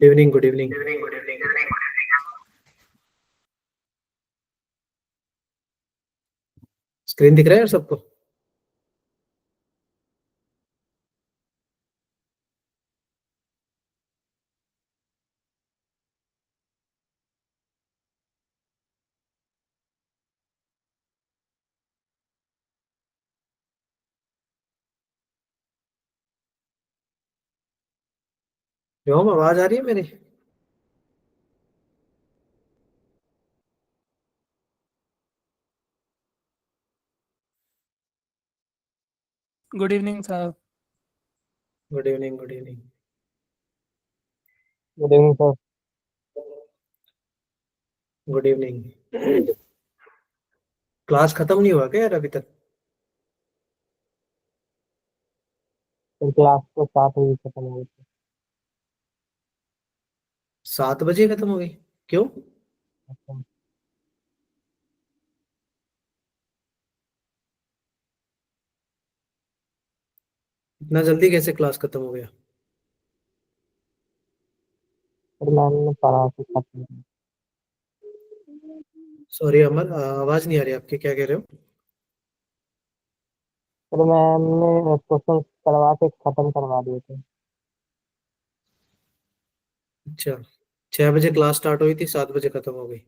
Evening, good evening. Screen दिख रहा है सबको? क्यों, आवाज आ रही है मेरी? गुड इवनिंग साहब। Good evening, good evening. Good evening sir. Good evening. Class खत्म नहीं हुआ क्या यार अभी तक? सर क्लास तो 7 बजे खत्म हो गई थी। 7 बजे खत्म हो गई? क्यों? अच्छा। इतना जल्दी कैसे क्लास खत्म हो गया? सर मैम ने पढ़ा के खत्म किया। सॉरी अमर, आवाज नहीं आ रही आपकी, क्या कह रहे हो? सर मैम ने क्वेश्चन करवा के खत्म करवा दिए थे। अच्छा, 6 बजे क्लास स्टार्ट हुई थी, 7 बजे खत्म हो गई।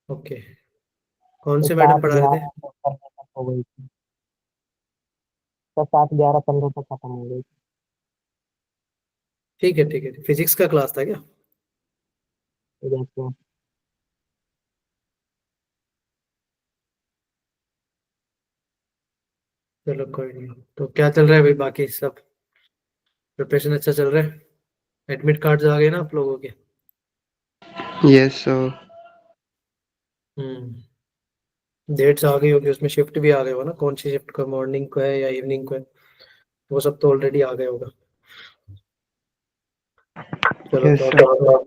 ओके। कौन तो से मैडम सात पढ़ा रहे थे? ग्यारह तक हो गई थी। सर 7:11:15 तक खत्म हो गई थी। ठीक है, ठीक है। फिजिक्स का क्लास था क्या? जैसे चलो कोई नहीं। तो क्या चल रहा है भाई, बाकी सब प्रिपरेशन अच्छा चल रहा है? एडमिट कार्ड्स आ गए ना आप लोगों के? Yes sir. डेट्स आ गई होगी, उसमें शिफ्ट भी आ गए हो ना, कौन सी शिफ्ट का, मॉर्निंग को है या इवनिंग को है? वो सब तो ऑलरेडी आ गए होगा। चलो यस तो सर।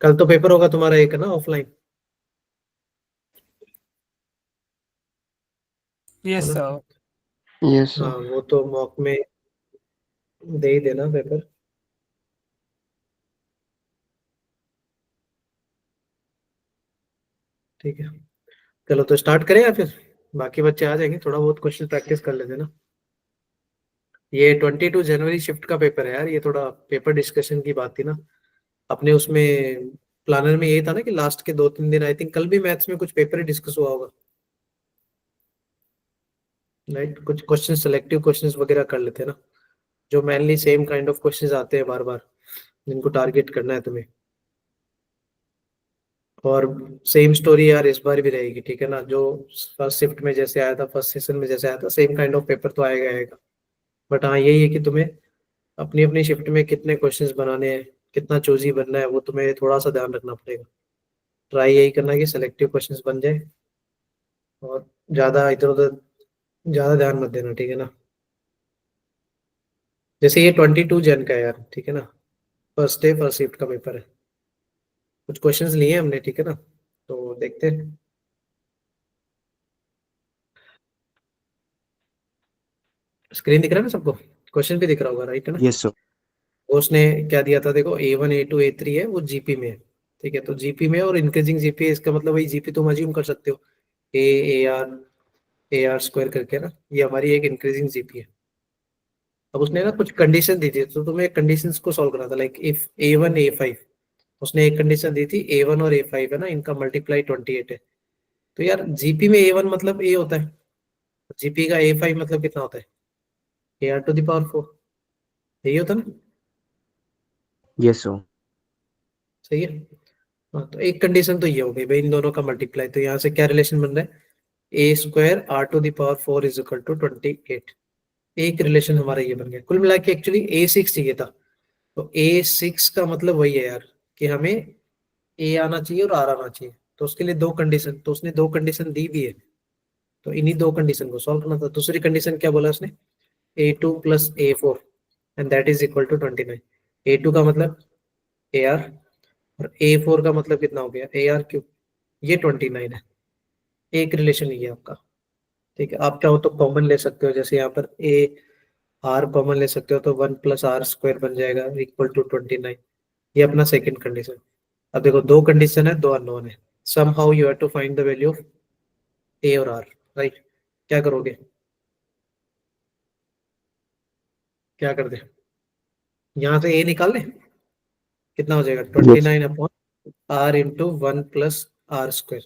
कल तो पेपर होगा तुम्हारा एक, है ना, ऑफलाइन? है यस ना? सर। यस हाँ, सर। वो तो मॉक में दे ही देना पेपर। ठीक है, चलो तो स्टार्ट करें या फिर बाकी बच्चे आ जाएंगे, थोड़ा बहुत क्वेश्चन प्रैक्टिस कर लेते ना। ये 22 जनवरी शिफ्ट का पेपर है यार, ये थोड़ा पेपर डिस्कशन की बात थी ना अपने उसमें। प्लानर में यही था ना कि लास्ट के 2-3 दिन, आई थिंक कल भी मैथ्स में कुछ पेपर ही डिस्कस हुआ होगा, राइट? कुछ क्वेश्चन, सिलेक्टिव क्वेश्चंस वगैरह कर लेते हैं ना, जो mainly same kind of questions आते हैं बार बार, जिनको टारगेट करना है तुम्हें। और सेम स्टोरी यार इस बार भी रहेगी, ठीक है ना? जो फर्स्ट शिफ्ट में जैसे आया था, फर्स्ट सेशन में जैसे आया था, सेम काइंड ऑफ पेपर तो आएगा आएगा। बट हाँ, यही है कि तुम्हें अपनी अपनी शिफ्ट में कितने क्वेश्चंस बनाने हैं, कितना चूजी बनना है, वो तुम्हें थोड़ा सा ध्यान रखना पड़ेगा। ट्राई यही करना कि सिलेक्टिव क्वेश्चंस बन जाए, और ज्यादा इधर उधर ज्यादा ध्यान मत देना, ठीक है ना? जैसे ये 22 जन का है यार, ठीक है ना? फर्स्ट डे फर्स्ट शिफ्ट का पेपर है। कुछ क्वेश्चंस लिए हमने, ठीक है ना? तो देखते हैं। स्क्रीन दिख रहा है ना सबको? क्वेश्चन भी दिख रहा होगा, राइट, है ना? Yes sir. तो उसने क्या दिया था देखो, A1 A2 A3 है, वो जीपी में है। ठीक है, तो जीपी में और इंक्रीजिंग जीपी है, इसका मतलब वही जीपी तुम अज्यूम कर सकते हो, ए आर स्क्वायर करके ना, ये हमारी एक इंक्रीजिंग जीपी है। अब उसने ना कुछ कंडीशन दी थी, तो तुम्हें कंडीशंस को सॉल्व करना था, लाइक इफ A1 A5, उसने एक कंडीशन दी थी, A1 और A5 है ना, इनका मल्टीप्लाई 28 है। तो यार जीपी में A1 मतलब A होता है, जीपी का A5 मतलब कितना होता है? AR⁴ यही होता है ना? Yes sir. सही है। हाँ, तो एक कंडीशन तो ये हो गई भाई, इन दोनों का मल्टीप्लाई, तो यहाँ से क्या रिलेशन बन रहा है? A² R⁴ is equal to 28। एक रिलेशन हमारा ये बन गया। कुल मिला के एक्चुअली A6 चाहिए था, तो A6 का मतलब वही है यार, कि हमें A आना चाहिए और R आना चाहिए। तो उसके लिए दो कंडीशन, तो उसने दो कंडीशन दी भी है, तो इन्हीं दो कंडीशन को सॉल्व करना था। दूसरी कंडीशन क्या बोला उसने? A2 + A4 and that is equal to 29। A2 का मतलब AR, और A4 का मतलब कितना हो गया? AR cube. ये 29 है। एक रिलेशन ये है आपका, ठीक है, आप चाहो तो कॉमन ले सकते हो, जैसे यहाँ पर ए आर कॉमन ले सकते हो, तो 1 + r² बन जाएगा इक्वल टू 29। ये अपना सेकंड कंडीशन। अब देखो दो कंडीशन है, दो अननोन है, somehow you have to find the value of A और आर, राइट। क्या करोगे, क्या कर दे, यहाँ से ए निकाल ले, कितना हो जाएगा 29/r/1 + r²।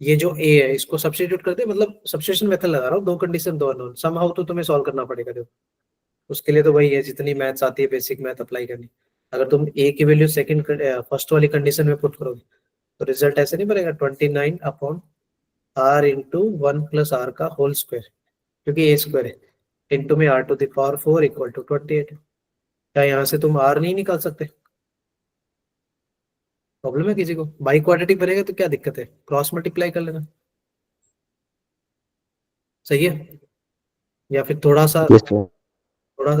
ये जो ए है इसको सब्स्टिट्यूट कर दे, मतलब सब्स्टिट्यूशन मेथड लगा रहा हूँ, दो कंडीशन दो अननोन, समहाउ तो तुम्हें सॉल्व करना पड़ेगा। देखो उसके लिए तो वही है, जितनी मैथ्स आती है बेसिक मैथ अप्लाई करनी। अगर तुम ए की वैल्यू सेकंड फर्स्ट वाली कंडीशन में पुट करोगे तो रिजल्ट ऐसे नहीं बनेगा 29/r/1 + r का होल स्क्वायर, क्योंकि ए स्क्वायर है, इंटू में r⁴ इक्वल टू 28। क्या यहाँ से तुम r नहीं निकाल सकते? प्रॉब्लम है किसी को? बाई क्वाड्रेटिक बनेगा तो क्या दिक्कत है, क्रॉस मल्टीप्लाई कर लेना, सही है। या फिर थोड़ा सा Yes, sir.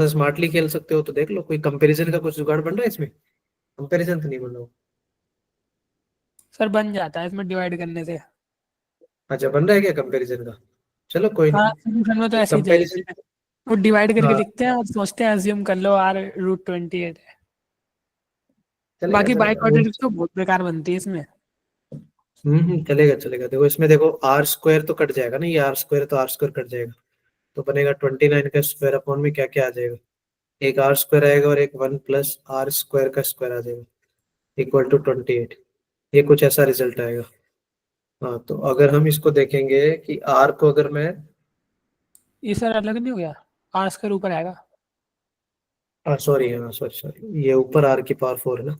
स्मार्टली खेल सकते हो, तो देख लो कोई कंपैरिजन का कुछ जुगाड़ बन रहा है इसमें। कंपैरिजन तो नहीं बन रहा। सर बन जाता है इसमें डिवाइड करने से। अच्छा बन रहा है क्या कंपैरिजन का? चलो कोई हाँ, नहीं। सॉल्यूशन में तो ऐसे ही कंपैरिजन, चाहिए। वो डिवाइड करके हाँ लिखते हैं और सोचते हैं अज्यूम कर लो r√28 है। चलेगा बाकी बाई चलेगा वो। क्वाड्रेटिक तो बहुत बेकार बनती है इसमें। चलेगा चलेगा। देखो इसमें देखो r² तो कट जाएगा ना, ये r² तो r² कट जाएगा, तो बनेगा 29 का स्क्वायर अपॉन में क्या क्या आ जाएगा, एक r² आएगा और एक 1 + r² का स्क्वायर आ जाएगा इक्वल टू 28। ये कुछ ऐसा रिजल्ट आएगा। हाँ तो अगर हम इसको देखेंगे कि r को अगर मैं, ये सर अलग नहीं हो गया, r² ऊपर आएगा। सॉरी, हाँ सॉरी सॉरी, ये ऊपर r⁴ है ना,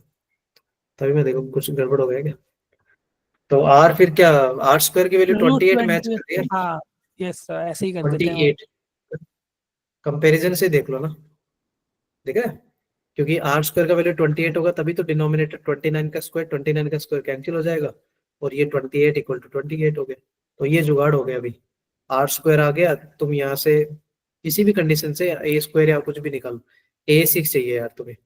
तभी मैं देखो कुछ गड़बड़ हो गया क्या। तो r फिर क्या, r² की वैल्यू रूट 28 मैच 20, कर दिया, हाँ यस सर ऐसे ही कर देते हैं वो। 28 कंपैरिजन से देख लो ना, ठीक है, क्योंकि r² का वैल्यू 28 होगा तभी तो डिनोमिनेटर 29 का स्क्वायर कैंसिल हो जाएगा, और ये 28 इक्वल टू 28 हो गया। तो ये जुगाड़ हो गया अभी, r² आ गया, तुम यहाँ से किसी भी कंडीशन से a² या कुछ भी निकालो। a6 चाहिए यार तुम्हें,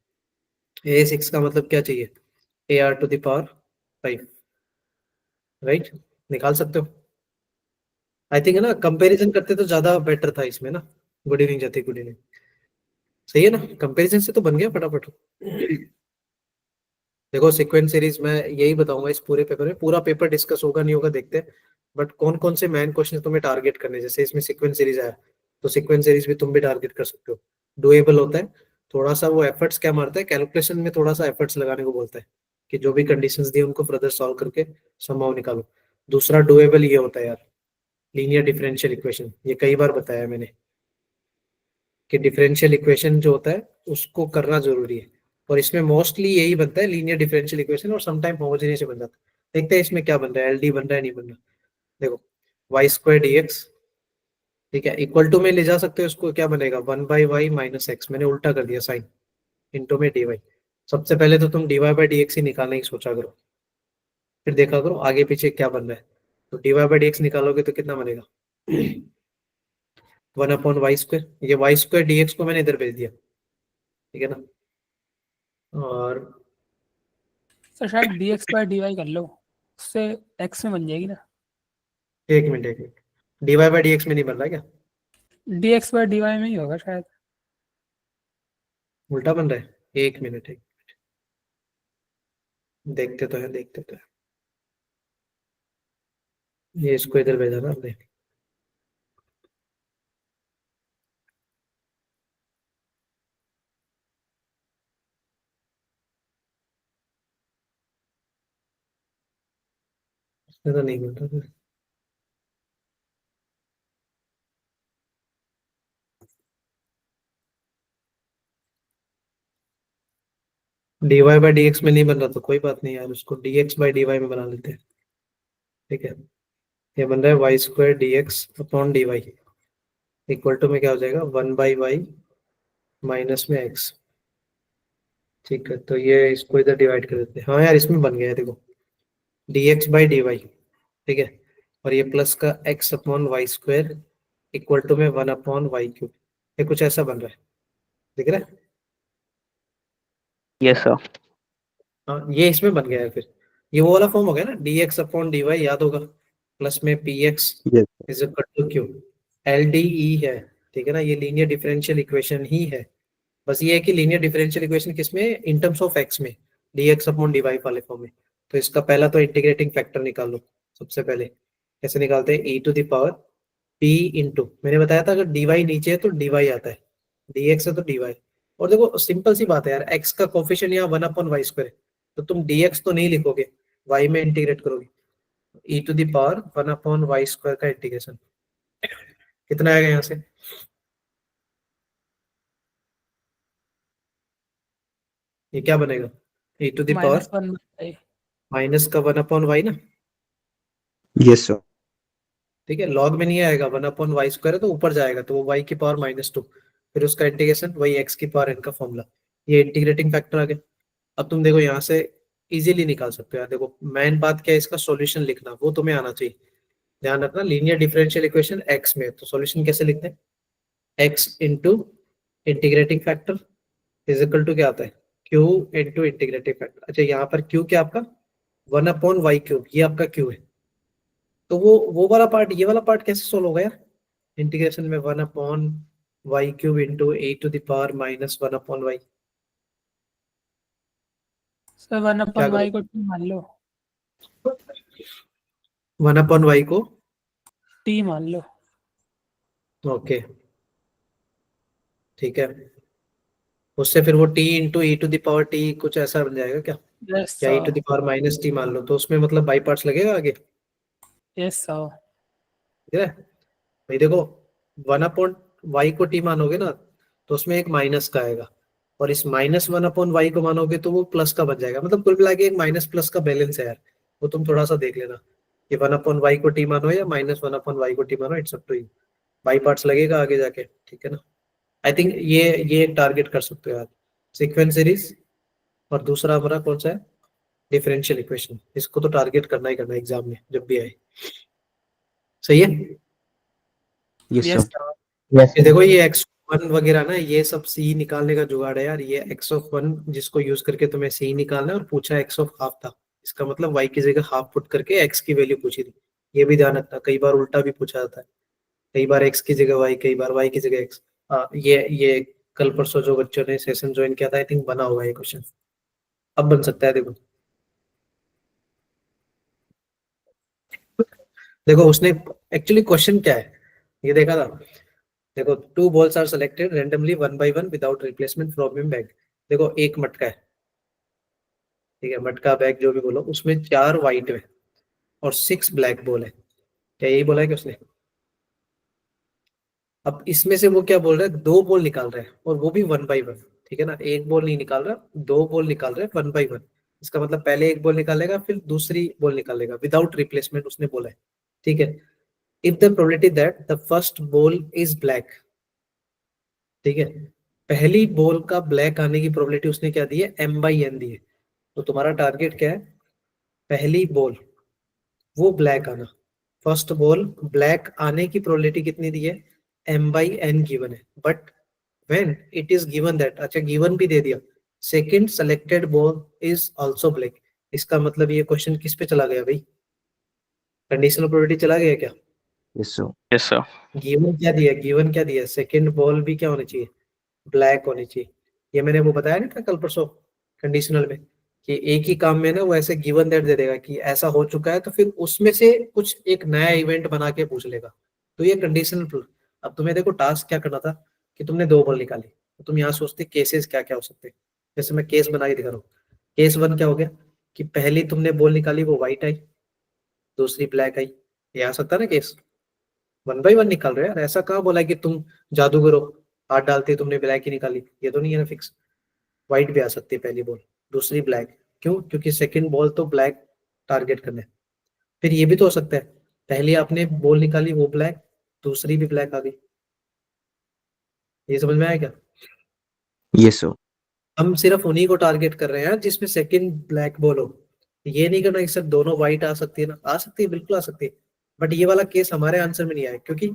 a6 का मतलब क्या चाहिए, ar⁵ राइट, निकाल सकते हो। आई थिंक है ना, कंपैरिजन करते तो ज्यादा बेटर था इसमें ना। गुड इवनिंग जाती, गुड इवनिंग। सही है ना, कंपैरिजन से तो बन गया फटाफट। देखो सीक्वेंस सीरीज में यही बताऊंगा इस पूरे पेपर में, पूरा पेपर डिस्कस होगा नहीं होगा देखते हैं, बट कौन कौन से मेन क्वेश्चन तुम्हें टारगेट करने, जैसे इसमें सीक्वेंस सीरीज आया तो सीक्वेंस सीरीज भी तुम भी टारगेट कर सकते हो। डुएबल होता है, थोड़ा सा वो एफर्ट्स क्या मारता है, कैलकुलेशन में थोड़ा सा एफर्ट्स लगाने को बोलता है, कि जो भी कंडीशंस दी उनको फर्दर सॉल्व करके संभव निकालो। दूसरा डुएबल ये होता है यार, लीनियर डिफरेंशियल इक्वेशन, ये कई बार बताया मैंने कि डिफरेंशियल इक्वेशन जो होता है उसको करना जरूरी है, और इसमें मोस्टली यही बनता है लीनियर डिफरेंशियल इक्वेशन, और समटाइम होमोजेनियस बन जाता है। देखते हैं इसमें क्या बन रहा है, एलडी बन रहा है नहीं बन रहा। देखो y² dx, ठीक है, इक्वल टू में ले जा सकते हो इसको, क्या बनेगा 1/y - x, मैंने उल्टा कर दिया साइन, इंटू में dy। सबसे पहले तो तुम dy/dx ही निकालने की सोचा करो, फिर देखा करो आगे पीछे क्या बन रहा है। तो dy/dx निकालोगे तो कितना बनेगा 1/y², ये y² dx को मैंने इधर भेज दिया, ठीक है ना। और सर शायद dx/dy कर लो, उससे x में बन जाएगी ना। एक मिनट, dy/dx में नहीं बन रहा क्या, dx/dy में ही होगा शायद। उल्टा बन रहा है, एक मिनट देखते तो है, देखते तो है। ये इसको इधर भेजा ना हमने, इसमें तो नहीं बन रहा। dy/dx में नहीं बन रहा तो कोई बात नहीं यार, उसको dx/dy में बना लेते हैं, ठीक है। ये बन रहा है y² dx/dy इक्वल टू में क्या हो जाएगा 1/y माइनस में x, ठीक है। तो ये इसको इधर डिवाइड कर देते हैं, हाँ यार इसमें बन गया है देखो, dx/dy, ठीक है, और ये प्लस का x/y² इक्वल टू में 1/y³, ये कुछ ऐसा बन रहा है, दिख रहा है। Yes, sir. हाँ ये इसमें बन गया है, फिर ये वो वाला फॉर्म हो गया ना, dx/dy याद होगा, प्लस में px Yes. Is equal to q, LDE है, ठीक है ना, ये लीनियर डिफरेंशियल इक्वेशन ही है। बस ये है कि लीनियर डिफरेंशियल इक्वेशन किसमें, इन टर्म्स ऑफ एक्स में, dx अपॉन dy वाले फॉर्म में। तो इसका पहला तो इंटीग्रेटिंग फैक्टर निकाल लो सबसे पहले। कैसे निकालते हैं, e to the power p into, मैंने बताया था अगर dy नीचे है तो dy आता है, dx है तो dy। और देखो सिंपल सी बात है यार, x का कोफिशिएंट यहाँ 1/y² है, तो तुम dx तो नहीं लिखोगे, y में इंटीग्रेट करोगे। e to the power 1/y² का इंटीग्रेशन कितना आएगा यहाँ से, ये क्या बनेगा, e to the power -1/y। Minus का 1/y ना, Yes, sir. ठीक है। लॉग में नहीं आएगा, 1/y² है तो ऊपर जाएगा, तो वो y की पावर -2, फिर उसका इंटीग्रेशन वही x की पावर n का फॉर्मूला, ये इंटीग्रेटिंग फैक्टर आ गया। अब तुम देखो यहाँ से इजीली निकाल सकते हो यार। देखो मेन बात क्या है, इसका सॉल्यूशन लिखना, वो तुम्हें आना चाहिए। ध्यान रखना, लीनियर डिफरेंशियल इक्वेशन x में, तो सॉल्यूशन कैसे लिखते हैं, x into integrating factor is equal to क्या आता है, q इंटू इंटीग्रेटिंग फैक्टर। अच्छा यहाँ पर q क्या आपका 1/y³, ये आपका q है। तो वो वाला पार्ट, ये वाला पार्ट कैसे सोल्व होगा यार, इंटीग्रेशन में 1/y³ into e to the power -1/y। Sir क्या 1/y को t मान लो, 1/y को t मान लो। ओके, ठीक है। उससे फिर वो t into e to the power t कुछ ऐसा बन जाएगा क्या, यस या e to sir, the power -t मान लो, तो उसमें मतलब बाई पार्ट्स लगेगा आगे, यस सर। ठीक है भाई। देखो 1/y को t मानोगे ना, तो उसमें एक माइनस का आएगा, और इस -1/y को मानोगे तो वो प्लस का बन जाएगा। मतलब कुल मिला के एक माइनस प्लस का बैलेंस है यार, वो तुम थोड़ा सा देख लेना कि 1/y को t मानो या -1/y को t मानो, it's up to you. By parts लगेगा आगे जाके, ठीक है ना। आई थिंक ये टारगेट कर सकते हो यार, सीक्वेंस सीरीज। और दूसरा हमारा कौन सा है, डिफरेंशियल इक्वेशन, इसको तो टारगेट करना ही करना है एग्जाम में जब भी आए, सही है। Yes, yes sir. Sir. Yes ये देखो ये x1 वगैरह ना, ये सब सी निकालने का जुगाड़ है यार। ये x(1) जिसको यूज करके तुम्हें सी निकालना है, और पूछा x(½ था, इसका मतलब y की जगह हाफ पुट करके x की वैल्यू पूछी थी। ये भी ध्यान रखना, कई बार उल्टा भी पूछा जाता है, कई बार x की जगह y, कई बार y की जगह x। ये कल परसों जो बच्चों ने सेशन ज्वाइन किया था, आई थिंक बना हुआ है ये क्वेश्चन, अब बन सकता है। देखो देखो उसने एक्चुअली क्वेश्चन क्या है ये देखा था। देखो 2 balls are selected randomly 1/1 without replacement from in bag. देखो एक मटका है, ठीक है, मटका बैग जो भी बोलो, उसमें 4 व्हाइट है और 6 ब्लैक बॉल है। क्या यही बोला है कि उसने। अब इसमें से वो क्या बोल रहा है, 2 बॉल निकाल रहे हैं और वो भी 1/1, ठीक है ना। एक बॉल नहीं निकाल रहा, 2 बॉल निकाल रहे हैं 1/1। इसका मतलब पहले एक बॉल निकालेगा फिर दूसरी बॉल निकालेगा विदाउट रिप्लेसमेंट, उसने बोला है, ठीक है। If the probability that the first ball is black, ठीक है, पहली बॉल का ब्लैक आने की प्रोबेबिलिटी उसने क्या दी है, m/n दी है। तो तुम्हारा टारगेट क्या है, पहली बॉल वो ब्लैक आना, फर्स्ट बॉल ब्लैक आने की प्रोबेबिलिटी कितनी दी है, m/n गिवन है। But when it is given that, अच्छा गिवन भी दे दिया, second selected ball is also black, इसका मतलब ये क्वेश्चन किस पे चला गया भाई, कंडीशनल प्रोबेबिलिटी चला गया क्या। Yes, sir. Yes sir. Given क्या दिया, गिवन क्या दिया, सेकंड बॉल भी क्या होनी चाहिए, ब्लैक होनी चाहिए। ये मैंने वो बताया नहीं था कल परसों कंडीशनल में, कि एक ही काम में ना वो ऐसे गिवन दैट दे देगा कि ऐसा हो चुका है, तो फिर उसमें से कुछ एक नया इवेंट बना के पूछ लेगा। तो ये कंडीशनल। अब तुम्हें देखो टास्क क्या करना था, कि तुमने 2 बॉल निकाली, तो तुम यहाँ सोचते केसेस क्या क्या हो सकते हैं। जैसे मैं केस बना के दिखा रहा हूँ। केस 1 क्या हो गया, कि पहली तुमने बॉल निकाली वो व्हाइट आई, दूसरी ब्लैक आई। ये आ सकता है ना केस, 1/1 निकाल रहे हो यार, ऐसा कहाँ बोला है कि तुम जादूगर हो, हाथ डालते तुमने ब्लैक ही निकाली, ये तो नहीं है ना फिक्स। व्हाइट भी आ सकती है पहली बॉल, दूसरी ब्लैक, क्यों, क्योंकि सेकंड बॉल तो ब्लैक टारगेट करना है। फिर ये भी तो हो सकता है, पहली आपने बॉल निकाली वो ब्लैक, दूसरी भी ब्लैक आ गई। ये समझ में आया क्या। Yes, sir. हम सिर्फ उन्हीं को टारगेट कर रहे हैं जिसमें सेकंड ब्लैक बॉल हो। ये नहीं करना कि सर दोनों व्हाइट आ सकती है ना, आ सकती है, बिल्कुल आ सकती है। बट ये वाला केस हमारे आंसर में नहीं आया, क्योंकि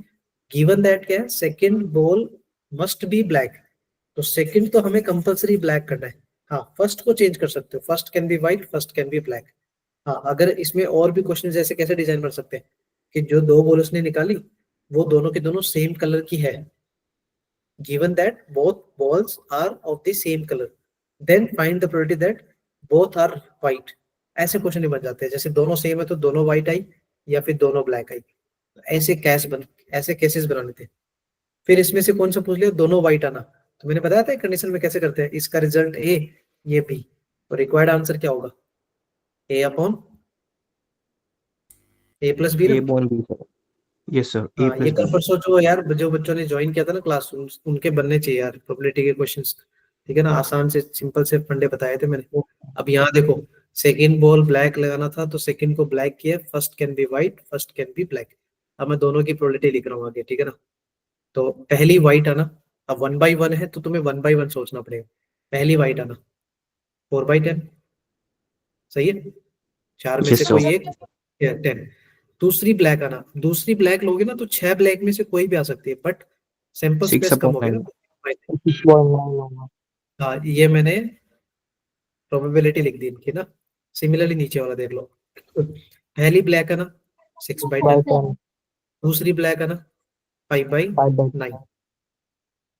गिवन दैट क्या है, second ball must be black, तो सेकंड तो हमें कंपलसरी ब्लैक करना है। हाँ फर्स्ट को चेंज कर सकते हो, first can be white, first can be black. हाँ अगर इसमें और भी क्वेश्चन जैसे कैसे डिजाइन कर सकते हैं, कि जो 2 बॉल उसने निकाली वो दोनों के दोनों सेम कलर की है, given that both balls are of the same color, then find the probability that both are white। ऐसे क्वेश्चन ही बन जाते हैं, जैसे दोनों सेम है तो दोनों व्हाइट आई या फिर दोनों ब्लैक आई, ऐसे केसेस बनाने थे। फिर इसमें से कौन सा पूछ लिया, दोनों व्हाइट आना, तो मैंने बताया था कंडीशन में कैसे करते हैं, इसका रिजल्ट ए, ये बी, तो रिक्वायर्ड आंसर क्या होगा, A upon A plus B A ना। ball B, sir. Yes, sir. A हाँ, ये plus कल B. परसों जो यार जो बच्चों ने ज्वाइन किया था ना क्लास, उनके बनने चाहिए यार प्रोबेबिलिटी के क्वेश्चंस, ठीक है ना, आसान से सिंपल से फंडे बताए थे मैंने। अब यहाँ देखो, सेकंड बॉल ब्लैक लगाना था तो सेकंड को ब्लैक किया, first can be white, first can be black. अब मैं दोनों की प्रोबेबिलिटी लिख रहा हूँ आगे, ठीक है ना। तो पहली व्हाइट आना, अब 1/1 है तो तुम्हें 1/1 सोचना पड़ेगा। पहली व्हाइट आना 4/10, सही है, चार में Yes, से sir. कोई एक, 10। दूसरी ब्लैक आना, दूसरी ब्लैक लोगे ना तो 6 ब्लैक में से कोई भी आ सकती है, but sample 6 space come upon हो गया 9. ना। 6.9 होगा। हाँ, ये मैंने प्रोबेबिलिटी लिख दी इनकी ना। सिमिलरली नीचे वाला देख लो, पहली ब्लैक है ना 6/10, 6/10, दूसरी ब्लैक है ना 5/9। 5/9।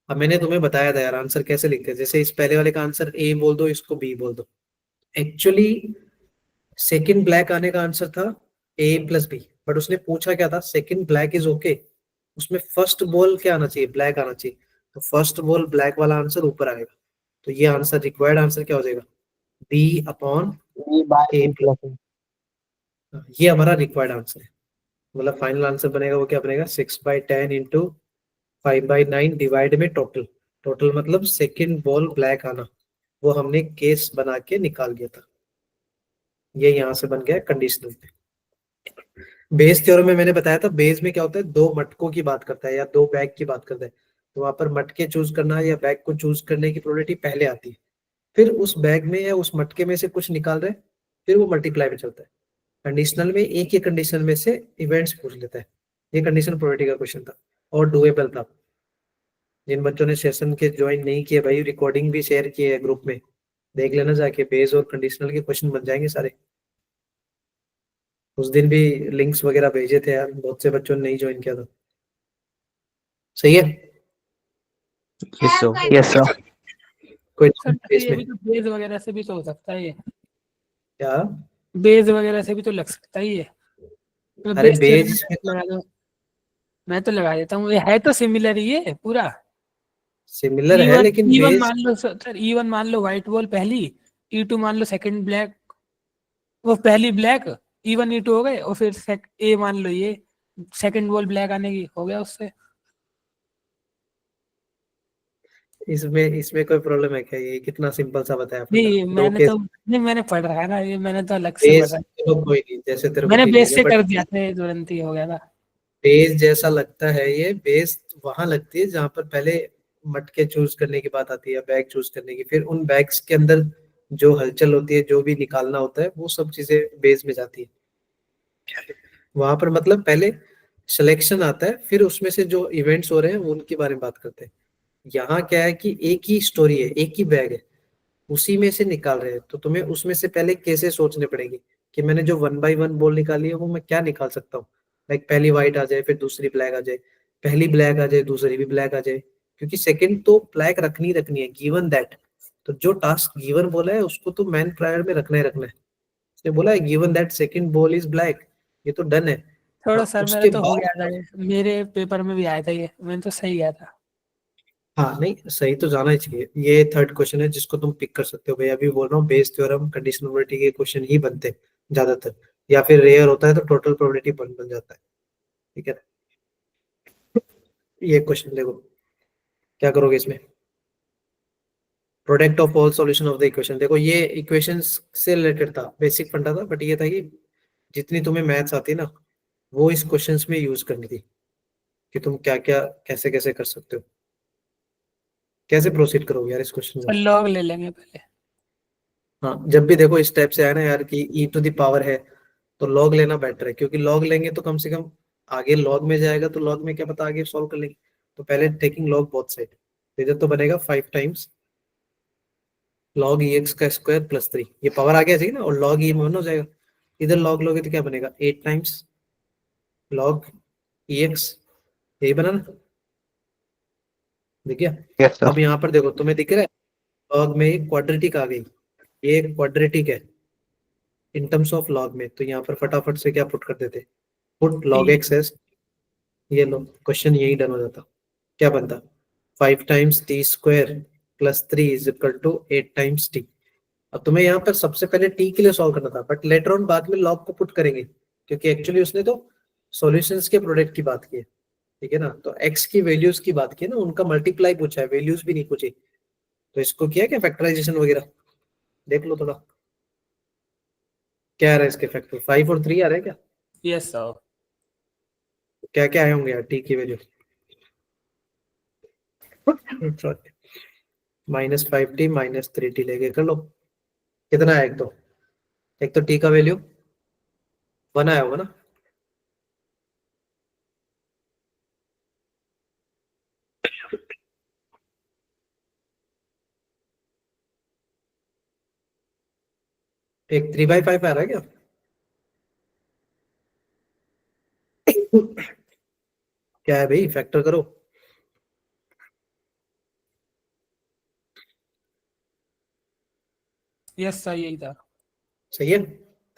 अब मैंने तुम्हें बताया था यार आंसर कैसे लिखते हैं, जैसे इस पहले वाले का आंसर ए बोल दो, इसको बी बोल दो। एक्चुअली सेकंड ब्लैक आने का आंसर था ए प्लस बी, बट उसने पूछा क्या था, सेकंड ब्लैक इज ओके, उसमें फर्स्ट बॉल क्या आना चाहिए, ब्लैक आना चाहिए, तो फर्स्ट बॉल ब्लैक वाला आंसर ऊपर आएगा, तो ये आंसर रिक्वायर्ड आंसर क्या हो जाएगा, B upon B by A B plus A। Plus. ये हमारा रिक्वायर्ड आंसर है, मतलब फाइनल आंसर बनेगा वो क्या बनेगा, 6/10 इंटू 5/9 डिवाइड में टोटल, टोटल मतलब सेकंड बॉल ब्लैक आना, वो हमने केस बना के निकाल दिया था, ये यहाँ से बन गया कंडीशनल। बेस थ्योरम में मैंने बताया था, बेस में क्या होता है, दो मटकों की बात करता है या दो बैग की बात करता है, तो वहां पर मटके चूज करना या बैग को चूज करने की प्रोबेबिलिटी पहले आती है, फिर उस बैग में या उस मटके में से कुछ निकाल रहे हैं, फिर वो मल्टीप्लाई में चलता है। कंडीशनल में एक ही कंडीशन में से इवेंट्स पूछ लेता है, ये कंडीशनल प्रोबेबिलिटी का क्वेश्चन था और डुएबल था। जिन बच्चों ने सेशन के ज्वाइन नहीं किए भाई, रिकॉर्डिंग भी शेयर किए है ग्रुप में, देख लेना जाके, बेस और कंडीशनल के क्वेश्चन बन जाएंगे सारे। उस दिन भी लिंक्स वगैरह भेजे थे यार, बहुत से बच्चों ने नहीं ज्वाइन किया था। सही है, Yes, sir. Yes sir। कोई सर ये इसमें भी तो बेस वगैरह से भी तो हो सकता है, ये क्या, बेस वगैरह से भी तो लग सकता है ये, तो अरे बेस थ्योरी बेस में लगा दो, मैं तो लगा देता हूँ, ये है तो सिमिलर ही है पूरा। सिमिलर है लेकिन E1 बेस, मान लो सर, E1 मान लो व्हाइट बॉल पहली, E2 मान लो सेकंड ब्लैक, वो पहली ब्लैक, E1 E2 हो गए, और फिर ए मान लो ये सेकंड बॉल ब्लैक आने की, हो गया उससे। इसमें इसमें कोई प्रॉब्लम है क्या, ये कितना सिंपल सा बताया फंडा, नहीं दो मैंने केस। तो नहीं, मैंने पढ़ रखा है ना ये, मैंने तो अलग से बेस पढ़ा है। चलो कोई नहीं, जैसे तेरे को मैंने ठीक बेस लगे, से बट कर दिया था, तुरंत ही हो गया था। बेस जैसा लगता है ये, बेस वहां लगती है जहां पर पहले मटके चूज करने की बात आती है, बैग चूज करने की, फिर उन बैग्स के अंदर जो हलचल होती है, जो भी निकालना होता है, वो सब चीजें बेस में जाती है। वहां पर मतलब पहले सिलेक्शन आता है, फिर उसमें से जो इवेंट्स हो रहे हैं उनके बारे में बात करते हैं। यहाँ क्या है कि एक ही स्टोरी है, एक ही बैग है, उसी में से निकाल रहे हैं, तो तुम्हें उसमें से पहले कैसे सोचने पड़ेगी कि मैंने जो 1/1 बॉल निकाली है वो मैं क्या निकाल सकता हूँ। लाइक पहली व्हाइट आ जाए, फिर दूसरी ब्लैक आ जाए, पहली ब्लैक आ जाए, दूसरी भी ब्लैक आ जाए, क्योंकि सेकंड तो ब्लैक रखनी रखनी है, गिवन दैट। तो जो टास्क गिवन बोला है उसको तो मैन प्रायर में रखना ही रखना है। उसने बोला है given that second ball is black, ये तो डन है। थोड़ा हाँ, सर मेरा उसके तो हो बाद गया था ये, मेरे पेपर में भी आया था ये, मैंने तो सही गया था। हाँ नहीं, सही तो जाना ही चाहिए। ये थर्ड क्वेश्चन है जिसको तुम पिक कर सकते हो भाई, अभी बोल रहा हूँ बेस थ्योरम कंडीशनल प्रोबेबिलिटी के क्वेश्चन ही बनते हैं ज्यादातर, या फिर रेयर होता है तो टोटल प्रोबेबिलिटी बन जाता है, ठीक है। ये क्वेश्चन देखो, क्या करोगे इसमें, product of all solution of the equation. देखो ये इक्वेशंस से रिलेटेड था, बेसिक फंडा था, बट ये था कि जितनी तुम्हें मैथ्स आती है ना, वो इस क्वेश्चंस में यूज करनी थी, कि तुम क्या क्या कैसे कैसे कर सकते हो, कैसे प्रोसीड करोगे यार इस क्वेश्चन सर में। लॉग ले लेंगे पहले। हाँ, जब भी देखो इस टाइप से आया ना यार कि ई टू द पावर है, तो लॉग लेना बेटर है, क्योंकि लॉग लेंगे तो कम से कम आगे लॉग में जाएगा, तो लॉग में क्या पता आगे सॉल्व कर लेंगे। तो पहले टेकिंग लॉग बोथ साइड, इधर तो बनेगा 5 टाइम्स लॉग ई एक्स का स्क्वायर प्लस 3, ये पावर आ गया चाहिए ना, और लॉग ई में 1 हो जाएगा। इधर लॉग लोगे तो क्या बनेगा 8 टाइम्स लॉग ई एक्स यही बना ना, देखिए। Yes, sir. अब यहाँ पर देखो, तुम्हें दिख रहा है लॉग में एक क्वाड्रेटिक आ गई, ये एक क्वाड्रेटिक है इन टर्म्स ऑफ लॉग में, तो यहाँ पर फटाफट से क्या पुट कर देते, पुट लॉग एक्स एस, ये लो क्वेश्चन यही डन हो जाता। क्या बनता, 5 times T square plus 3 is equal to 8 times T. अब तुम्हें यहाँ पर सबसे पहले टी के लिए सॉल्व करना था, बट लेटर ऑन बाद में लॉग को पुट करेंगे, क्योंकि एक्चुअली उसने तो सॉल्यूशंस के प्रोडक्ट की बात की है, ठीक है ना। तो एक्स की वैल्यूज की बात की है ना, उनका मल्टीप्लाई पूछा है, वैल्यूज भी नहीं पूछी। तो इसको किया क्या फैक्टराइजेशन वगैरह, देख लो थोड़ा क्या आ रहा है इसके फैक्टर, 5 और 3 आ रहे हैं क्या, यस सर। क्या क्या आए होंगे यार टी की वैल्यू, -5t -3t लेके कर लो, कितना है, एक तो टी का वैल्यू 1 आया होगा ना, एक 3/5 आ रहा है क्या, क्या है भाई, फैक्टर करो। यस सर, यही था। सही है,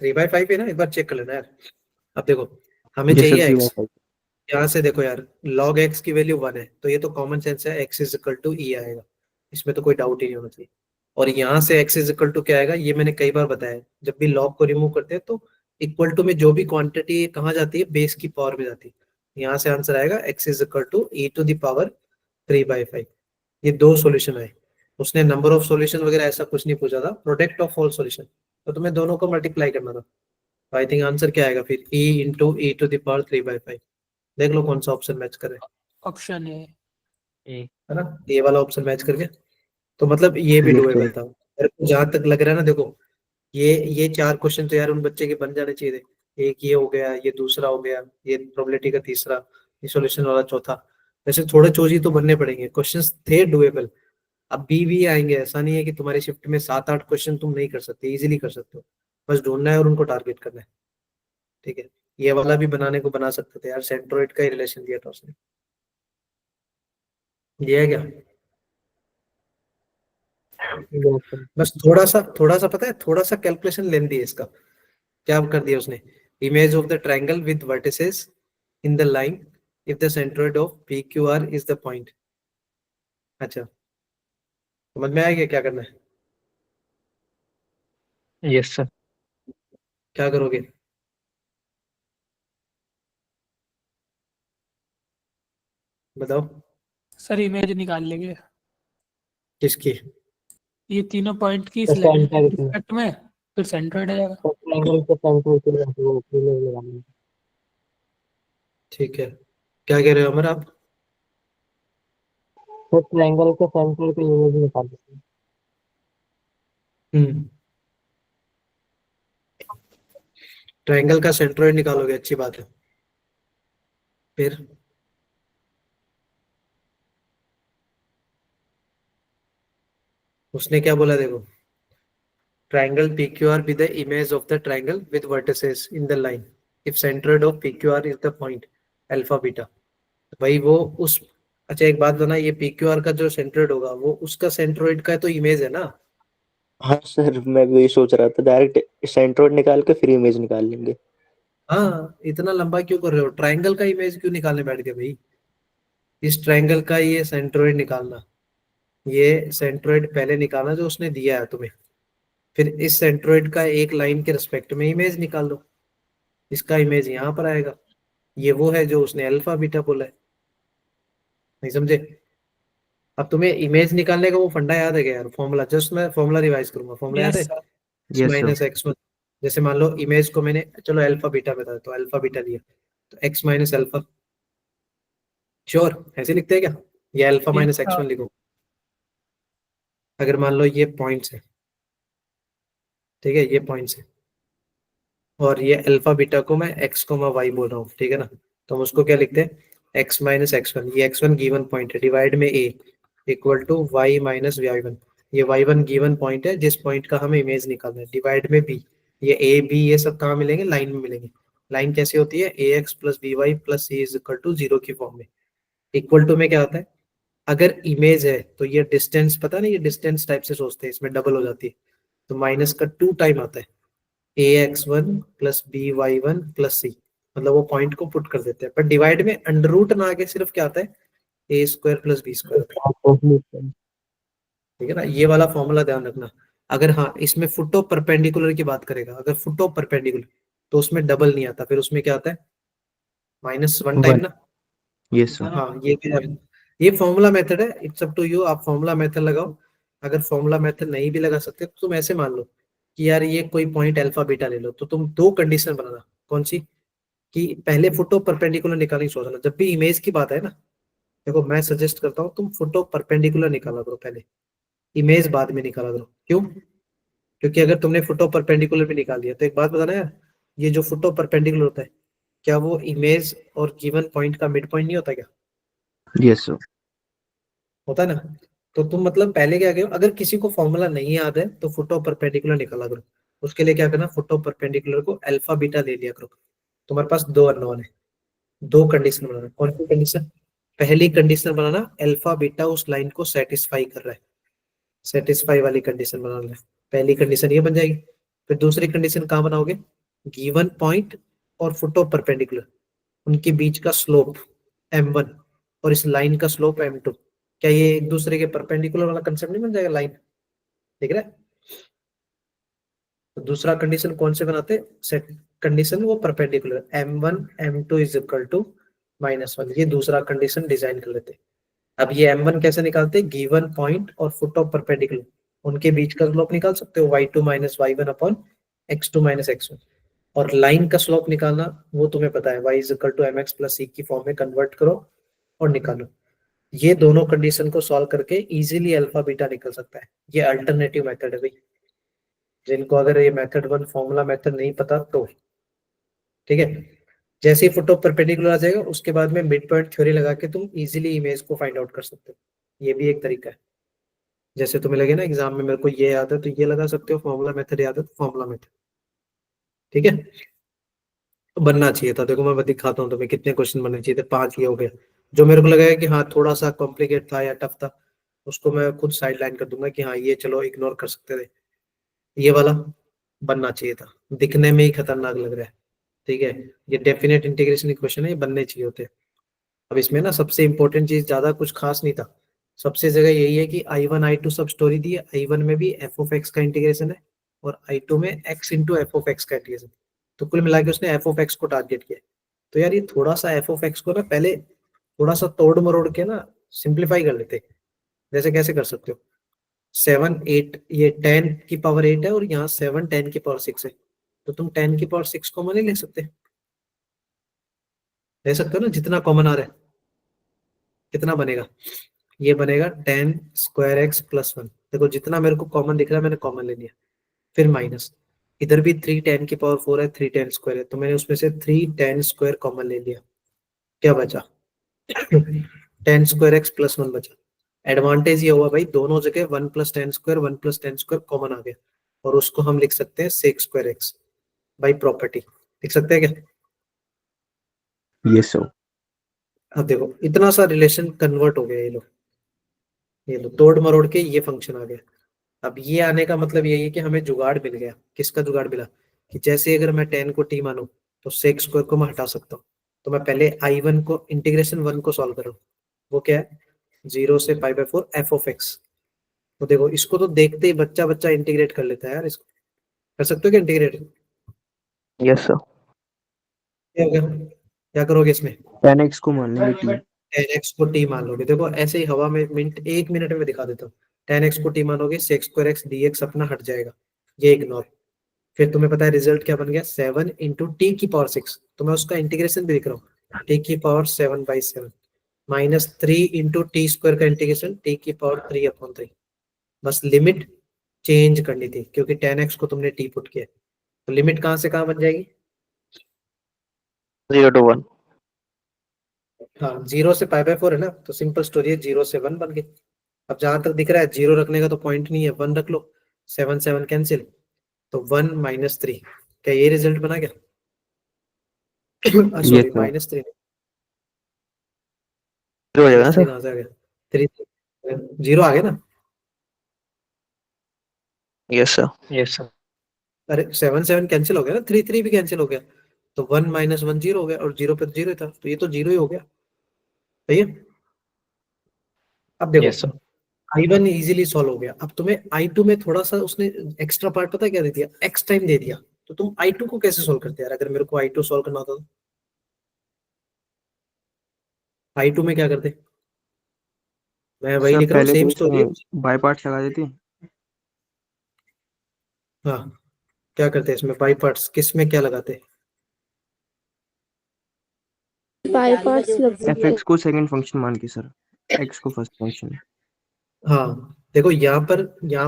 3/5 है ना, एक बार चेक कर लेना यार। अब देखो हमें Yes, sir. चाहिए 3 by एक्स, 5. यहाँ से देखो यार log x की वैल्यू 1 है, तो ये तो कॉमन सेंस है, x इज इक्वल टू ई आएगा, इसमें तो कोई डाउट ही नहीं होना चाहिए। और यहाँ से x इज इक्वल टू क्या आएगा, ये मैंने कई बार बताया है, जब भी log को रिमूव करते हैं तो इक्वल टू में जो भी क्वांटिटी कहाँ जाती है, बेस की पावर में जाती है। यहाँ से आंसर आएगा x is equal to e to the power 3/5। ये दो सॉल्यूशन आए, उसने नंबर ऑफ सॉल्यूशन वगैरह ऐसा कुछ नहीं पूछा था, प्रोडक्ट ऑफ ऑल सॉल्यूशन, तो तुम्हें दोनों को मल्टीप्लाई करना था। आई थिंक आंसर क्या आएगा फिर, e into E to the power 3/5। देख लो कौन सा ऑप्शन मैच करे, ऑप्शन है। है ना, ये वाला ऑप्शन मैच करके, तो मतलब ये भी Yes, डुएबल sir. था। मेरे को जहां तक लग रहा है ना, देखो ये 4 क्वेश्चन तो यार उन बच्चे के बन जाने चाहिए थे, एक ये हो गया, ये दूसरा हो गया, ये प्रोबेबिलिटी का तीसरा, ये सॉल्यूशन वाला चौथा। वैसे थोड़े चोजी तो बनने पड़ेंगे, क्वेश्चंस थे डुएबल। अब बी भी आएंगे, ऐसा नहीं है कि तुम्हारी शिफ्ट में 7-8 क्वेश्चन तुम नहीं कर सकते, इजीली कर सकते हो, बस ढूंढना है और उनको टारगेट करना है, ठीक है। ये वाला भी बनाने को बना सकते थे यार, सेंट्रोइड का ही रिलेशन दिया था उसने, ये है क्या। Yes, sir. बस थोड़ा सा पता है, थोड़ा सा कैलकुलेशन लेंदी है इसका। क्या कर दिया उसने, image of the triangle with vertices in the line if the centroid of P Q R is the point. अच्छा, समझ में आएगा क्या करना है, Yes, sir. क्या करोगे, बताओ। सर इमेज निकाल लेंगे किसकी, ये तीनों पॉइंट की तो सेंटर की रिस्पेक्ट में, फिर सेंट्रोइड आ जाएगा। तो ट्रायंगल के सेंटर के लिए वो इमेज लगानी है। ठीक है, क्या कह रहे हो अमर आप, तो ट्रायंगल के सेंटर की इमेज निकाल सकते हैं। हम्म, ट्रायंगल का सेंट्रोइड निकालोगे, अच्छी बात है। फिर उसने क्या बोला देखो, triangle PQR be the image of the triangle with vertices in the line if centroid of PQR is the point alpha beta। भाई वो उस, अच्छा एक बात बना, ये PQR का जो सेंट्रोइड होगा वो उसका सेंट्रोइड का तो इमेज है ना। हाँ सर, मैं भी यही सोच रहा था, डायरेक्ट सेंट्रोइड निकाल के फिर इमेज निकाल लेंगे। हाँ, इतना लंबा क्यों कर रहे हो, ट्रायंगल का इमेज क्यों निकालने बैठ गए भाई, इस ट्रायंगल का ये सेंट्रोइड निकालना, ये सेंट्रोइड पहले निकालना जो उसने दिया है तुम्हें, फिर इस सेंट्रोइड का एक लाइन के रिस्पेक्ट में इमेज निकाल लो, इसका इमेज यहाँ पर आएगा, ये वो है जो उसने अल्फा बीटा बोला है, नहीं समझे। अब तुम्हें इमेज निकालने का वो फंडा याद है क्या यार, फॉर्मूला, जस्ट मैं फॉर्मूला रिवाइज करूंगा, फॉर्मूला याद है, yes sir. x Yes, sir. Minus x1। जैसे मान लो इमेज को मैंने, चलो अल्फा बीटा में था तो अल्फा बीटा लिया, तो x माइनस अल्फा, श्योर ऐसे लिखते हैं क्या, या alpha Yes, minus sir. x1 लिखो। अगर मान लो ये पॉइंट्स है, ठीक है, ये पॉइंट्स है, और ये अल्फा बीटा को मैं x को मैं y बोल रहा हूँ, ठीक है ना, तो हम उसको क्या लिखते हैं, x माइनस x1, ये x1 गिवन पॉइंट है, डिवाइड में a equal to y minus y1, ये y1 गिवन पॉइंट है जिस पॉइंट का हमें इमेज निकालना है, डिवाइड में b, ये a b ये सब कहाँ मिलेंगे, लाइन में मिलेंगे। लाइन कैसी होती है, ax plus by plus c is equal to 0 की फॉर्म में, इक्वल टू में क्या होता है, अगर इमेज है तो ये डिस्टेंस, पता नहीं, ये डिस्टेंस टाइप से सोचते हैं, इसमें डबल हो जाती है, तो माइनस का 2 टाइम आता है, ax1 plus by1 plus c, मतलब वो पॉइंट को पुट कर देते हैं, पर डिवाइड में अंडर रूट ना आके सिर्फ क्या आता है, ए स्क्वायर प्लस बी स्क्वायर, ठीक है ना, ये वाला फॉर्मूला ध्यान रखना। अगर हाँ इसमें फुट ऑफ परपेंडिकुलर की बात करेगा, अगर फुट ऑफ परपेंडिकुलर तो उसमें डबल नहीं आता, फिर उसमें क्या आता है, -1 टाइम ना। Yes, sir. हाँ ये फॉर्मूला मेथड है, इट्स अप टू यू, आप फॉर्मूला मेथड लगाओ। अगर फॉर्मूला मेथड नहीं भी लगा सकते तो तुम ऐसे मान लो कि यार ये कोई पॉइंट अल्फा बीटा ले लो, तो तुम दो कंडीशन बनाना, कौन सी, कि पहले फुट ऑफ परपेंडिकुलर निकालने की सोचना, जब भी इमेज की बात है ना, देखो मैं सजेस्ट करता हूँ तुम फुट ऑफ परपेंडिकुलर निकाला करो पहले, इमेज बाद में निकाला करो। क्यों? क्योंकि अगर तुमने फुट ऑफ परपेंडिकुलर भी निकाल दिया तो एक बात बताना यार, ये जो फुट ऑफ परपेंडिकुलर होता है, क्या वो इमेज और गिवन पॉइंट का मिड पॉइंट नहीं होता क्या? Yes, sir. होता है ना। तो तुम मतलब पहले क्या करो, अगर किसी को फॉर्मूला नहीं याद है तो फुट ऑफ परपेंडिकुलर निकाला करो, उसके लिए क्या करना, फुट ऑफ परपेंडिकुलर को अल्फा बीटा ले लिया करो। तुम्हारे पास दो अननोन है, दो कंडीशन बनाना, कौन सी कंडीशन, पहली कंडीशन बनाना अल्फा बीटा उस लाइन को सेटिस्फाई कर रहा है, सेटिस्फाई वाली कंडीशन बनाना है, पहली कंडीशन ये बन जाएगी। फिर दूसरी कंडीशन कहाँ बनाओगे, गिवन पॉइंट और फुट ऑफ परपेंडिकुलर, उनके बीच का स्लोप m1 और इस लाइन का स्लोप m2, क्या ये एक दूसरे के परपेंडिकुलर वाला कंसेप्ट नहीं बन जाएगा, लाइन, ठीक है। तो दूसरा कंडीशन कौन से बनाते, सेट कंडीशन वो perpendicular m1 m2 is equal to -1, ये दूसरा कंडीशन डिजाइन कर लेते। अब ये m1 कैसे निकालते, गिवन पॉइंट और फुट ऑफ परपेंडिकुलर उनके बीच का स्लोप निकाल सकते हो, y2 minus y1 upon x2 minus x1, और लाइन का स्लोप निकालना वो तुम्हें पता है, y is equal to mx plus c की फॉर्म में कन्वर्ट करो और निकालो। ये दोनों कंडीशन को सॉल्व करके इजीली अल्फा बीटा निकल सकता है, ये अल्टरनेटिव मेथड है भाई, जिनको अगर ये मेथड 1 फॉर्मूला मेथड नहीं पता तो, ठीक है। जैसे ही फुट ऑफ परपेंडिकुलर आ जाएगा उसके बाद में मिड पॉइंट थ्योरी लगा के तुम इजीली इमेज को फाइंड आउट कर सकते हो, ये भी एक तरीका है। जैसे तुम्हें लगे ना एग्जाम में मेरे को ये याद है तो ये लगा सकते हो, फॉर्मूला मेथड याद है तो फॉर्मूला मेथड, ठीक है। तो बनना चाहिए था, देखो मैं दिखाता हूँ तुम्हें कितने क्वेश्चन बनने चाहिए थे, 5 ये हो गए। जो मेरे को लगा है कि हाँ थोड़ा सा कॉम्प्लिकेट था या टफ था, उसको मैं खुद साइड लाइन कर दूंगा कि हाँ ये चलो इग्नोर कर सकते थे, ये वाला बनना चाहिए था, दिखने में ही खतरनाक लग रहा है, ठीक है। ये डेफिनेट इंटीग्रेशन इक्वेशन है, ये बनने चाहिए होते। अब इसमें ना सबसे इंपॉर्टेंट चीज, ज्यादा कुछ खास नहीं था, सबसे जगह यही है कि I1 I2 सब स्टोरी दी है, I1 में भी f ऑफ x का इंटीग्रेशन है और I2 में x into F of x का इंटीग्रेशन, तो कुल मिला के उसने f ऑफ x को टारगेट किया। तो यार ये थोड़ा सा f ऑफ x को ना पहले थोड़ा सा तोड़ मरोड़ के ना सिंप्लीफाई कर लेते, जैसे कैसे कर सकते हो, 7 8, ये 10 की पावर 8 है और यहाँ 7 10 की पावर 6 है, तो तुम 10 की पावर 6 कॉमन नहीं ले सकते, ले सकते हो ना, जितना कॉमन आ रहा है कितना बनेगा, ये बनेगा 10 स्क्वायर x प्लस 1, देखो जितना मेरे को कॉमन दिख रहा है मैंने कॉमन ले लिया, फिर माइनस, इधर भी 3 10 की पावर 4 है, 3 10 स्क्वायर है, तो मैंने उसमें से 3 10 स्क्वायर कॉमन ले लिया, क्या बचा 10 स्क्वायर x प्लस 1 बचा। एडवांटेज ये हुआ भाई दोनों जगह 1 + 10 स्क्वायर कॉमन आ गया, और उसको हम लिख सकते हैं sec square x by property, लिख सकते हैं क्या? Yes, sir. अब देखो इतना सा रिलेशन कन्वर्ट हो गया, ये लो तोड़ मरोड़ के ये फंक्शन आ गया। अब ये आने का मतलब यही है कि हमें जुगाड़ मिल गया, किसका जुगाड़ मिला, कि जैसे अगर मैं 10 को t मानूं तो sec स्क्वायर को मैं हटा सकता हूँ, तो मैं पहले I1 को इंटीग्रेशन 1 को सॉल्व करूँ, वो क्या है 0 से π/4 f ऑफ x, तो देखो इसको तो देखते ही बच्चा बच्चा इंटीग्रेट कर लेता है यार, इसको कर सकते हो क्या इंटीग्रेट, Yes, sir. क्या होगा, क्या करोगे इसमें, 10x को मान लेंगे t. 10x को t मान लोगे, देखो ऐसे ही हवा में मिनट 1 मिनट में दिखा देता हूँ, 10x को t मानोगे sec स्क्वायर x dx अपना हट जाएगा, ये इग्नोर, फिर तुम्हें पता है रिजल्ट क्या बन गया 7 इंटू t की पावर 6, तो मैं उसका इंटीग्रेशन भी लिख रहा हूँ t की पावर 7/7 -3 इंटू टी स्क्वायर का इंटीग्रेशन t की पावर 3/3, बस लिमिट चेंज करनी थी क्योंकि 10x को तुमने t पुट किया, तो लिमिट कहाँ से कहाँ बन जाएगी, 0 to 1. हाँ 0 से π/4 है ना, तो सिंपल स्टोरी है 0 से 1 बन गई। अब जहां तक दिख रहा है 0 रखने का तो पॉइंट नहीं है, 1 रख लो, 7 7 कैंसिल, तो 1 -3, क्या ये रिजल्ट बना क्या Yes, सॉरी sir. -3, 0 हो जाएगा ना थ्री सर? कहाँ से आ गया? 3 0 आ गया ना? Yes sir. अरे 7 7 कैंसिल हो गया ना, 3 3 भी कैंसिल हो गया, तो 1 माइनस 1 0 हो गया, और 0 पे 0 था, तो ये तो 0 ही हो गया। सही है। अब देखो yes sir. I1 easily solve हो गया। अब तुम्हें I2 में थोड़ा सा उसने एक्स्ट्रा पार्ट पता है क्या दे दिया, x टाइम दे दिया। तो तुम I2 को कैसे सॉल्व करते यार, अगर मेरे को I2 सॉल्व करना होता तो I2 में क्या करते? मैं वही सर लिख रहा हूँ, पहले सेम तो स्टोरी है। इसमें बाय पार्ट्स लगा देती। हाँ, क्या करते हैं इसमें बाई पार्ट्स, किस में क्या लगाते? बाय पार्ट्स एफ एक्स को सेकंड फंक्शन मान के सर, एक्स को फर्स्ट फंक्शन। हाँ देखो, यहाँ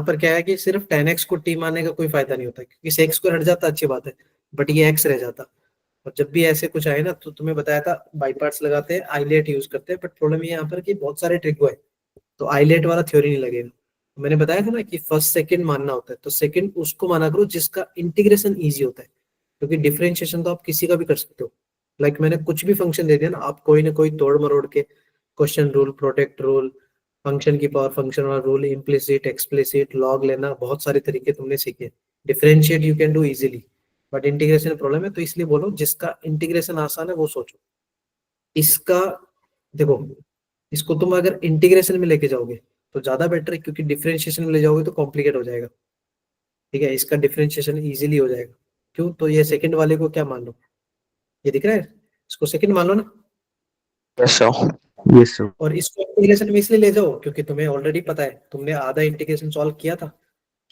पर क्या है कि सिर्फ 10x को t मानने का कोई फायदा नहीं होता, क्योंकि से x को हट जाता अच्छी बात है, बट ये x रह जाता। और जब भी ऐसे कुछ आए ना, तो तुम्हें बताया था बाई पार्ट्स लगाते हैं, आइलेट यूज करते हैं, बट प्रॉब्लम ये यहाँ पर कि बहुत सारे ट्रिक हुए, तो आइलेट वाला थ्योरी नहीं लगेगा। मैंने बताया था ना कि फर्स्ट सेकंड मानना होता है, तो सेकंड उसको माना करो जिसका इंटीग्रेशन इजी होता है, क्योंकि डिफरेंशिएशन तो आप किसी का भी कर सकते हो। लाइक मैंने कुछ भी फंक्शन दे दिया ना, आप कोई ना कोई तोड़ मरोड़ के, question rule, product rule, function की पावर फंक्शन वाला रूल, इम्प्लिसिट एक्सप्लिसिट, लॉग लेना, बहुत सारे तरीके तुमने सीखे। Differentiate you can do easily, but integration problem है, तो इसलिए बोलो जिसका इंटीग्रेशन आसान है वो सोचो। इसका देखो, इसको तुम अगर इंटीग्रेशन में लेके जाओगे तो ज्यादा बेटर है, क्योंकि डिफरेंशिएशन में ले जाओगे तो कॉम्प्लिकेट हो जाएगा। ठीक है, इसका डिफरेंशिएशन इजीली हो जाएगा। क्यों? तो ये सेकंड वाले को क्या मान लो, ये दिख रहा है, इसको सेकंड मान लो ना। Yes sir. Yes sir. और इसको इंटीग्रेशन में इसलिए ले जाओ क्योंकि तुम्हें ऑलरेडी पता है, तुमने आधा इंटीग्रेशन सॉल्व किया था,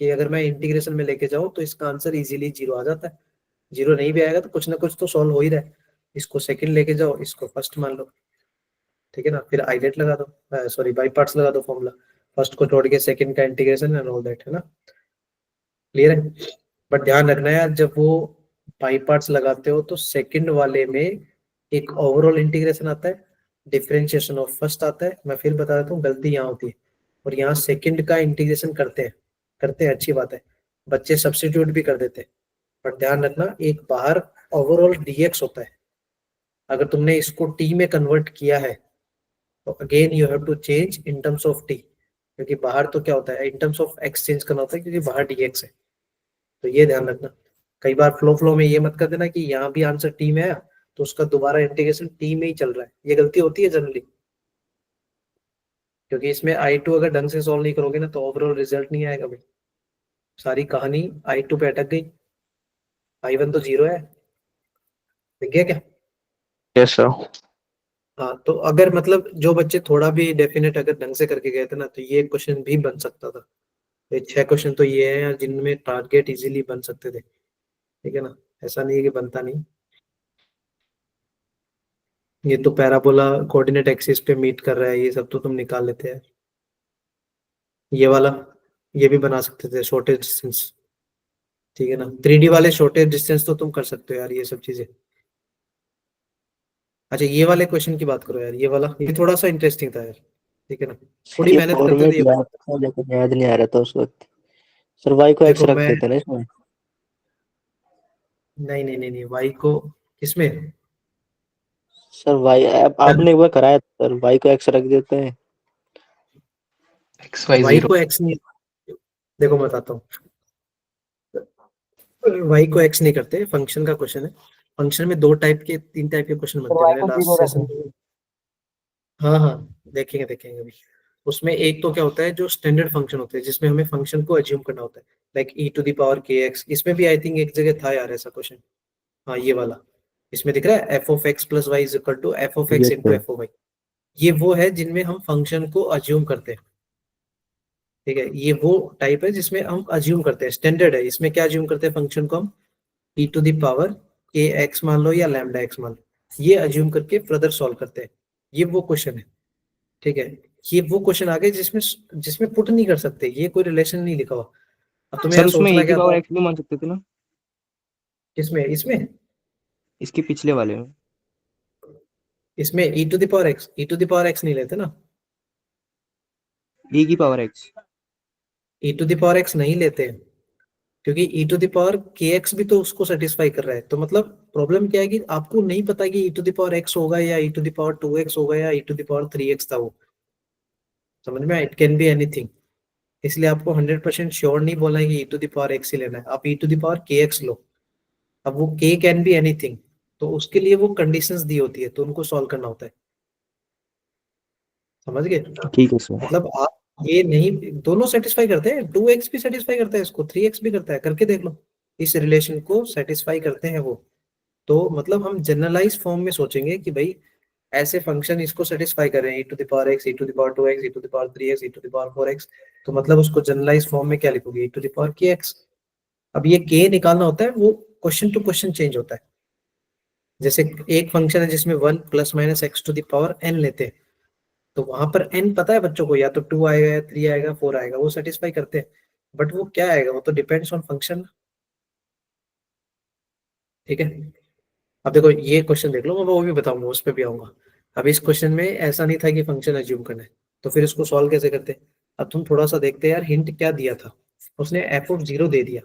कि अगर मैं इंटीग्रेशन में लेके जाऊं तो इसका आंसर इजीली 0 आ जाता है। 0 नहीं भी आएगा तो कुछ ना कुछ तो सॉल्व हो ही रहा है। इसको सेकंड लेके जाओ, इसको फर्स्ट मान लो। ठीक है ना, फिर आइलेट लगा दो, सॉरी बाई पार्ट्स लगा दो फॉर्मूला, फर्स्ट को छोड़ के सेकंड का इंटीग्रेशन एंड ऑल दैट, है ना। क्लियर है। बट ध्यान रखना यार, जब वो बाई पार्ट्स लगाते हो तो सेकंड वाले में एक ओवरऑल इंटीग्रेशन आता है, डिफरेंशिएशन ऑफ फर्स्ट आता है। मैं फिर बता देता हूँ, गलती यहाँ होती है, और यहाँ सेकंड का इंटीग्रेशन करते हैं अच्छी बात है, बच्चे सब्स्टिट्यूट भी कर देते हैं, बट ध्यान रखना एक बाहर ओवरऑल डीएक्स होता है। अगर तुमने इसको टी में कन्वर्ट किया है तो again you have to change in terms of T, क्योंकि बाहर तो क्या होता है, in terms of X change करना होता है, क्योंकि बाहर डीएक्स है। तो ये ध्यान रखना, कई बार फ्लो में ये मत कर देना कि यहाँ भी आंसर टी में आया तो उसका दोबारा इंटीग्रेशन टी में ही चल रहा है, ये गलती होती है जनरली। क्योंकि इसमें I2 अगर ढंग से सॉल्व नहीं करोगे ना तो ओवरऑल रिजल्ट नहीं आएगा भाई, सारी कहानी I2 पे अटक गई, I1 तो 0 है। दिख गया क्या? Yes sir. हाँ, तो अगर मतलब जो बच्चे थोड़ा भी डेफिनेट अगर ढंग से करके गए थे ना, तो ये क्वेश्चन भी बन सकता था। ये 6 क्वेश्चन तो ये है यार जिनमें टारगेट इजीली बन सकते थे। ठीक है ना, ऐसा नहीं है कि बनता नहीं। ये तो पैराबोला कोऑर्डिनेट एक्सिस पे मीट कर रहा है, ये सब तो तुम निकाल लेते हैं। ये वाला, ये भी बना सकते थे शॉर्टेज डिस्टेंस। ठीक है ना, 3D वाले शॉर्टेज डिस्टेंस तो तुम कर सकते हो यार, ये सब चीजें। अच्छा, ये वाले क्वेश्चन की बात करो यार, ये वाला ये थोड़ा सा इंटरेस्टिंग था यार। ठीक है ना, थोड़ी ये मेहनत करते थे फॉर्मेट ये याद था लेकिन याद नहीं आ रहा था उस वक्त। सर वाई को एक्स देखो रख मैं, देते ना इसमें। नहीं नहीं नहीं नहीं, वाई को किसमें? सर वाई आपने एक बार कराया था सर, वाई को एक्स रख देते हैं। वाई को एक्स नहीं, देखो मैं बताता हूँ, वाई को एक्स नहीं करते, फंक्शन का क्वेश्चन है। फंक्शन में 3 टाइप के क्वेश्चन फिर बनते हैं, वाई मैंने को लास्ट 0 रख सेशन। दीजिए। हाँ हाँ, देखेंगे देखेंगे अभी। उसमें एक तो क्या होता है, जो स्टैंडर्ड फंक्शन होते हैं जिसमें हमें फंक्शन को अज्यूम करना होता है, लाइक e⁻k x। इसमें भी आई थिंक एक जगह था यार ऐसा क्वेश्चन। हाँ ये वाला, इसमें दिख रहा है f(x + y) = f(x yes * sir. f(y)। ये वो है जिनमें हम फंक्शन को अज्यूम करते हैं। ठीक है, ये वो टाइप है जिसमें हम अज्यूम करते हैं, स्टैंडर्ड है। इसमें क्या अज्यूम करते हैं, फंक्शन को हम e⁻k x मान लो या λx मान लो, ये अज्यूम करके फर्दर सॉल्व करते हैं। ये वो क्वेश्चन है। ठीक है, ये वो क्वेश्चन आ गए जिसमें जिसमें पुट नहीं कर सकते, ये कोई रिलेशन नहीं लिखा हुआ। अब तुम्हें सर यार उसमें ए सोचना की क्या पावर था, एक्स भी मान सकते थे ना, किसमें? इसमें इसके पिछले वाले में। इसमें e⁻x नहीं लेते ना, ए की पावर एक्स। e⁻x नहीं लेते, क्योंकि e⁻kx भी तो उसको सेटिस्फाई कर रहा है, तो मतलब प्रॉब्लम क्या है कि आपको नहीं पता कि e to the power x होगा या e to the power 2x होगा या e to the power 3x था वो, समझ में? इट कैन बी एनीथिंग, इसलिए आपको 100% श्योर नहीं बोलना है कि e to the power x ही लेना है, आप e to the power kx लो। अब वो k कैन बी एनीथिंग, तो उसके लिए वो कंडीशंस दी होती है, तो उनको सॉल्व करना होता है, समझ गए? ठीक है सर। मतलब आप ये नहीं, दोनों सेटिस्फाई करते हैं, 2x भी सेटिस्फाई करता है इसको, 3x भी करता है, करके देख लो, इस रिलेशन को सेटिस्फाई करते हैं वो। तो मतलब हम जनरलाइज फॉर्म में सोचेंगे कि भाई ऐसे फंक्शन इसको सेटिस्फाई कर रहे हैं, e to the power x, e to the power 2x, e to the power 3x, e to the power 4x, तो मतलब उसको जनरलाइज फॉर्म में क्या लिखोगे, e to the power kx। अब ये k निकालना होता है, वो क्वेश्चन टू क्वेश्चन चेंज होता है। जैसे एक फंक्शन है जिसमें 1 plus minus x to the power n लेते हैं, तो वहां पर n पता है बच्चों को, या तो 2 आएगा या 3 आएगा 4 आएगा, वो सेटिस्फाई करते हैं, बट वो क्या आएगा वो तो डिपेंड्स ऑन फंक्शन, ठीक है? अब देखो ये क्वेश्चन देख लो, मैं वो भी बताऊंगा, उस पर भी आऊंगा। अब इस क्वेश्चन में ऐसा नहीं था कि फंक्शन अज्यूम करना है, तो फिर इसको सॉल्व कैसे करते? अब तुम थोड़ा सा देखते यार, हिंट क्या दिया था उसने, एफ ऑफ 0 दे दिया,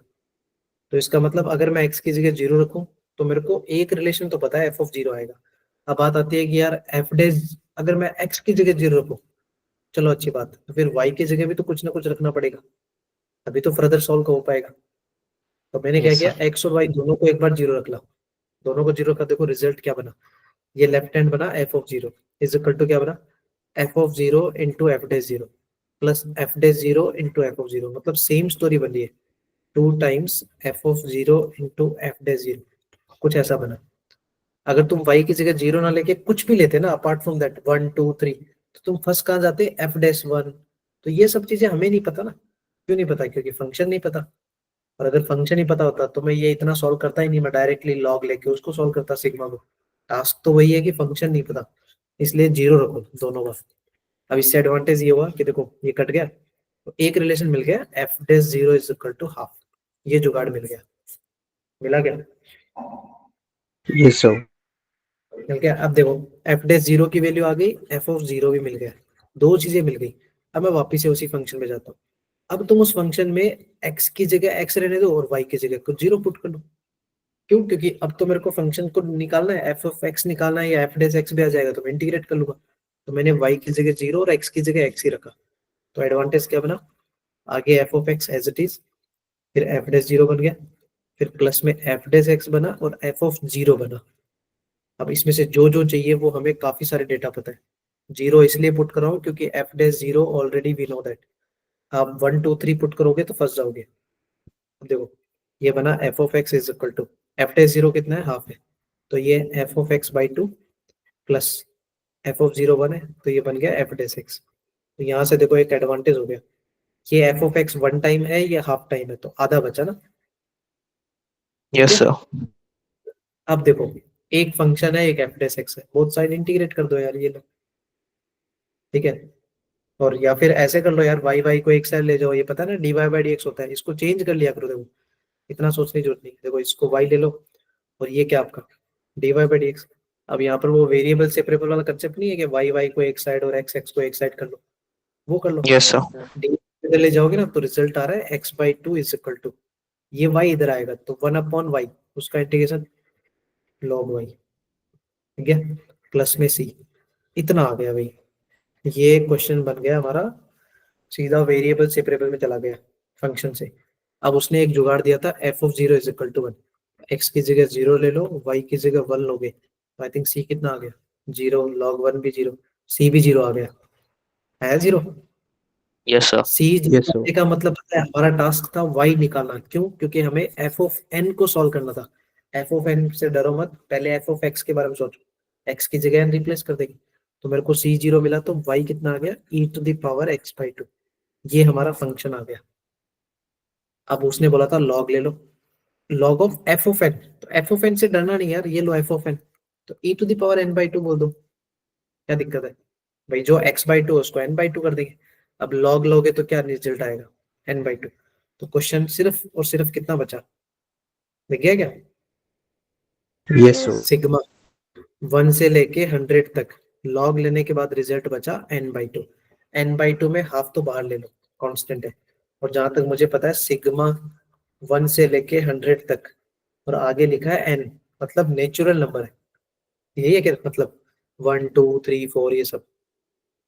तो इसका मतलब अगर मैं x की जगह 0 रखूं तो मेरे को एक रिलेशन तो पता है एफ ऑफ 0 आएगा। अब बात आती है कि यार एफ डेज, अगर मैं x की जगह 0 रखूं, चलो अच्छी बात, तो फिर y की जगह भी तो कुछ ना कुछ रखना पड़ेगा, अभी तो फर्दर सॉल्व हो पाएगा। तो मैंने क्या किया, x और y दोनों को एक बार 0 रख ला, दोनों को 0 का, देखो रिजल्ट क्या बना, ये लेफ्ट हैंड बना F of 0 is equal to क्या बना, F of 0 into F dash 0 plus F dash 0 into F of 0, मतलब सेम स्टोरी बनी है, 2 times F of 0 into F dash 0, कुछ ऐसा बना। अगर तुम y की जगह 0 ना लेके कुछ भी लेते ना अपार्ट फ्रॉम दैट 1 2 3, तो तुम फर्स्ट कहाँ जाते, एफ डेश 1। तो ये सब चीजें हमें नहीं पता ना, क्यों नहीं पता, क्योंकि फंक्शन नहीं पता। और अगर फंक्शन ही पता होता तो मैं ये इतना सॉल्व करता ही नहीं, मैं डायरेक्टली लॉग लेके उसको सॉल्व करता सिग्मा को। टास्क तो वही है कि फंक्शन नहीं पता, इसलिए 0 रखो दोनों का। अब इससे एडवांटेज ये हुआ कि देखो ये कट गया, तो एक रिलेशन मिल गया, F dash 0 is equal to half, ये जुगाड़ मिल गया, मिला क्या? Yes sir. मिल गया। अब देखो एफ डेश 0 की वैल्यू आ गई, एफ ऑफ 0 भी मिल गया, दो चीजें मिल गई। अब मैं वापिस से उसी फंक्शन में जाता हूँ, अब तुम उस फंक्शन में x की जगह x रहने दो और y की जगह को 0 पुट कर दो। क्यों? क्योंकि अब तो मेरे को फंक्शन को निकालना है, एफ ऑफ एक्स निकालना है, या एफ डेश एक्स भी आ जाएगा तो मैं इंटीग्रेट कर लूंगा। तो मैंने y की जगह 0 और x की जगह x ही रखा, तो एडवांटेज क्या बना, आगे F of X as it is, फिर एफ डेश 0 बन गया, फिर प्लस में एफ डेश एक्स बना और एफ ऑफ 0 बना। अब इसमें से जो जो चाहिए वो हमें काफी सारे डेटा पता है, 0 इसलिए पुट कर रहा हूँ क्योंकि F dash 0 already we know that, आप 1 2 3 पुट करोगे तो फंस जाओगे। अब देखो ये बना F of X is equal to, F dash 0 कितना है, हाफ है, तो ये F of x by 2 plus F of 0 1 है, तो ये बन गया एफ डेश एक्स। तो यहाँ से देखो एक एडवांटेज हो गया, ये एफ ऑफ एक्स 1 टाइम है, ये हाफ टाइम है, तो आधा बचा ना। Yes sir. अब देखो एक फंक्शन है, एक एफ डेश एक्स है, बोथ साइड इंटीग्रेट कर दो यार, ये लो, ठीक है? और या फिर ऐसे कर लो यार, वाई वाई को एक साइड ले जाओ, ये पता है ना D Y by D X होता है, इसको चेंज कर लिया करो, देखो इतना सोचने की जरूरत नहीं, देखो इसको y ले लो और ये क्या आपका dy बाई डी एक्स। अब यहाँ पर वो वेरिएबल सेपरेबल वाला कंसेप्ट नहीं है कि y y को एक साइड और x x को एक साइड कर लो, वो कर लो। Yes sir. dy इधर ले जाओगे ना तो रिजल्ट आ रहा है x by 2 is equal to, ये y इधर आएगा तो 1 अपॉन y, उसका इंटीग्रेशन log y, ठीक है, प्लस में c, इतना आ गया भाई। ये क्वेश्चन बन गया हमारा, सीधा वेरिएबल सेपरेबल में चला गया फंक्शन से। अब उसने एक जुगाड़ दिया था, F of 0 is equal to 1, X की जगह 0 ले लो, वाई की जगह 1 लोगे, तो आई थिंक सी कितना आ गया, 0, log 1 भी 0, सी भी 0 आ गया, है 0। Yes sir. C Yes, sir. का मतलब पता है, हमारा टास्क था y निकालना, क्यों? क्योंकि हमें एफ ऑफ एन को सॉल्व करना था। एफ ऑफ एन से डरो मत, पहले एफ ऑफ एक्स के बारे में सोचो, एक्स की जगह एन रिप्लेस कर देंगे, तो मेरे को सी 0 मिला, तो y कितना आ गया, e to the power x by 2, ये हमारा फंक्शन आ गया। अब उसने बोला था लॉग ले लो, log of F of N, तो एफ ऑफ एन से डरना नहीं यार, ये लो एफ ऑफ एन, तो e to the power n by 2 बोल दो, क्या दिक्कत है भाई, जो x बाई 2 उसको n बाई 2 कर देंगे। अब लॉग लोगे तो क्या रिजल्ट आएगा, n बाई 2। तो क्वेश्चन सिर्फ और सिर्फ कितना बचा, दिख गया क्या, Yes, sir. सिग्मा 1 से लेके 100 तक, लॉग लेने के बाद रिजल्ट बचा n बाई 2, n बाई 2 में हाफ तो बाहर ले लो, कांस्टेंट है, और जहां तक मुझे पता है सिग्मा 1 से लेके 100 तक और आगे लिखा है n, मतलब नेचुरल नंबर है, यही है क्या मतलब 1 2 3 4 ये सब।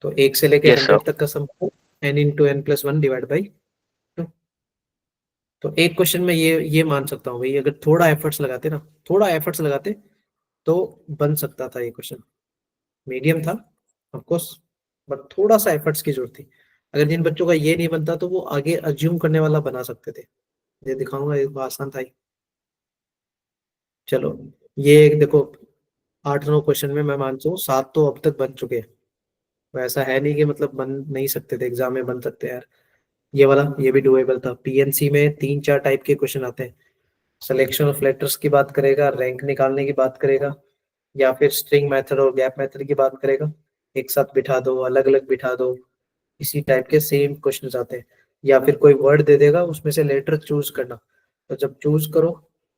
तो 1 से लेके Yes, sir. 100 तक का सम को n into n plus 1 divide by 2। तो एक क्वेश्चन में ये मान सकता हूँ भाई, अगर थोड़ा एफर्ट्स लगाते ना, थोड़ा एफर्ट्स लगाते तो बन सकता था ये क्वेश्चन। मीडियम था ऑफ कोर्स, बट थोड़ा सा एफर्ट्स की जरूरत थी। अगर जिन बच्चों का ये नहीं बनता तो वो आगे अज्यूम करने वाला बना सकते थे। ये दिखाऊंगा, ये आसान था ही। चलो ये देखो 8 9 क्वेश्चन में मैं मानता हूँ 7 तो अब तक बन चुके हैं। वैसा है नहीं कि मतलब बन नहीं सकते थे, एग्जाम में बन सकते हैं यार। ये वाला ये भी डुएबल था। पीएनसी में 3 4 टाइप के क्वेश्चन आते हैं। सिलेक्शन ऑफ लेटर्स की बात करेगा, रैंक निकालने की बात करेगा, या फिर स्ट्रिंग मेथड और गैप मेथड की बात करेगा। एक साथ बिठा दो, अलग अलग बिठा दो, इसी टाइप के सेम क्वेश्चन आते हैं। या फिर कोई वर्ड दे देगा, उसमें से लेटर चूज करना। तो जब चूज करो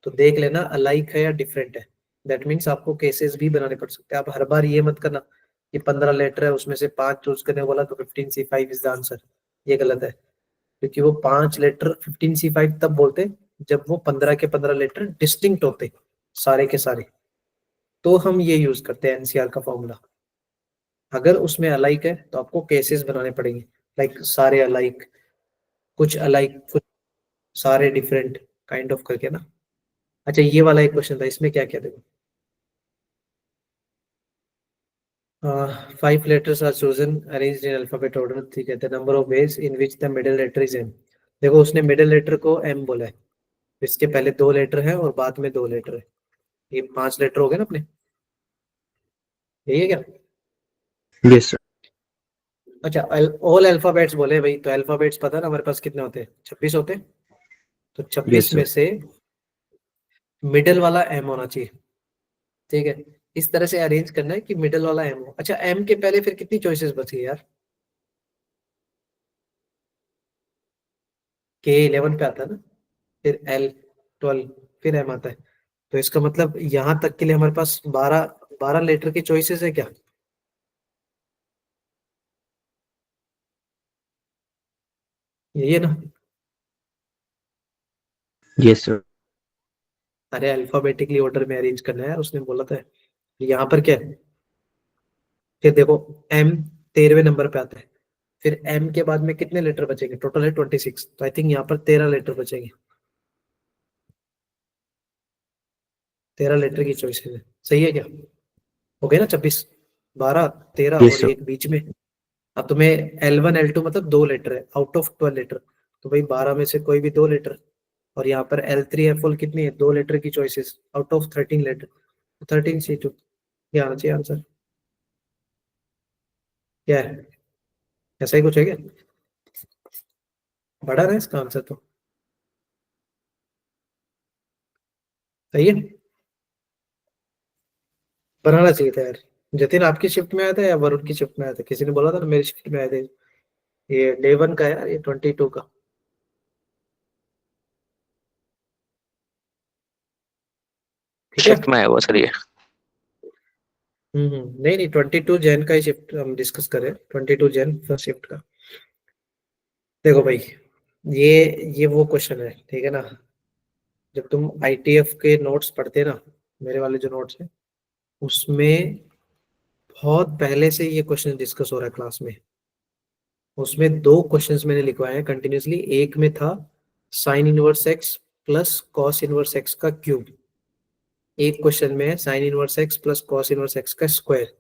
तो देख लेना अलाइक है या डिफरेंट है। दैट मीन्स आपको केसेस भी बनाने पड़ सकते हैं। आप हर बार ये मत करना कि 15 लेटर है उसमें से 5 चूज करने बोला तो 15C5 इज द आंसर। ये गलत है, क्योंकि वो 5 लेटर 15C5 तब बोलते जब वो 15 के 15 लेटर डिस्टिंक्ट होते सारे के सारे। तो हम ये यूज करते हैं एनसीआर का फॉर्मूला। अगर उसमें अलाइक है तो आपको केसेस बनाने पड़ेंगे, लाइक सारे अलाइक, कुछ अलाइक, कुछ सारे डिफरेंट, काइंड ऑफ करके ना। अच्छा ये वाला एक क्वेश्चन था, इसमें क्या क्या देखो। 5 letters are chosen arranged in alphabet order, ठीक है। The number of ways in which the middle letter is M. देखो उसने मिडिल लेटर को एम बोला है, इसके पहले 2 लेटर है और बाद में 2 लेटर है। ये 5 लेटर हो गए ना अपने, यही है क्या? Yes, sir. अच्छा ऑल अल्फाबेट्स बोले भाई, तो अल्फाबेट्स पता है ना हमारे पास कितने होते हैं? 26 होते हैं। तो 26 Yes, में sir. से मिडिल वाला एम होना चाहिए, ठीक है। इस तरह से अरेंज करना है कि मिडिल वाला एम हो। अच्छा एम के पहले फिर कितनी चॉइसेस बची यार? के 11 पे आता है ना, फिर एल 12, फिर एम आता है। तो इसका मतलब यहाँ तक के लिए हमारे पास 12 लेटर की चॉइसेस है क्या? यही है ना? Yes, sir. अरे अल्फाबेटिकली ऑर्डर में अरेंज करना है यार, उसने बोला था। यहाँ पर क्या है, फिर देखो एम 13वें नंबर पे आता है। फिर एम के बाद में कितने लेटर बचेंगे? टोटल है 26, तो आई थिंक यहाँ पर 13 लेटर बचेंगे। 13 लेटर की चॉइसेस है, सही है क्या? हो गए ना 26, 12 13 Yes, और sir. एक बीच में। अब तुम्हें L1 L2 मतलब 2 लेटर है आउट ऑफ 12 लेटर, तो भाई 12 में से कोई भी 2 लेटर। और यहाँ पर L3 F4 कितनी है? 2 लेटर की choices out of 13 letter, 13C2। ये आना चाहिए आंसर। क्या है? ऐसा ही कुछ है क्या? बड़ा ना इसका आंसर तो, सही है। बनाना चाहिए था यार। जतिन आपकी शिफ्ट में आया था या वरुण की शिफ्ट में आया था? किसी ने बोला था ना मेरी शिफ्ट में आए थे। ये डे 1 का है यार, ये 22 का। ठीक है। शिफ्ट में आया हुआ सर ये। नहीं नहीं 22 जैन का ही शिफ्ट हम डिस्कस करें, 22 जैन फर्स्ट शिफ्ट का। देखो भाई ये वो क्वेश्चन है, ठीक है ना। जब तुम आईटीएफ के नोट्स पढ़ते ना, मेरे वाले जो नोट्स हैं उसमें बहुत पहले से ये क्वेश्चन डिस्कस हो रहा है क्लास में। उसमें 2 क्वेश्चंस मैंने लिखवाए हैं कंटिन्यूसली। एक में था sine inverse x plus cos inverse x का क्यूब। एक क्वेश्चन में है sine inverse x plus cos inverse x का स्क्वायर।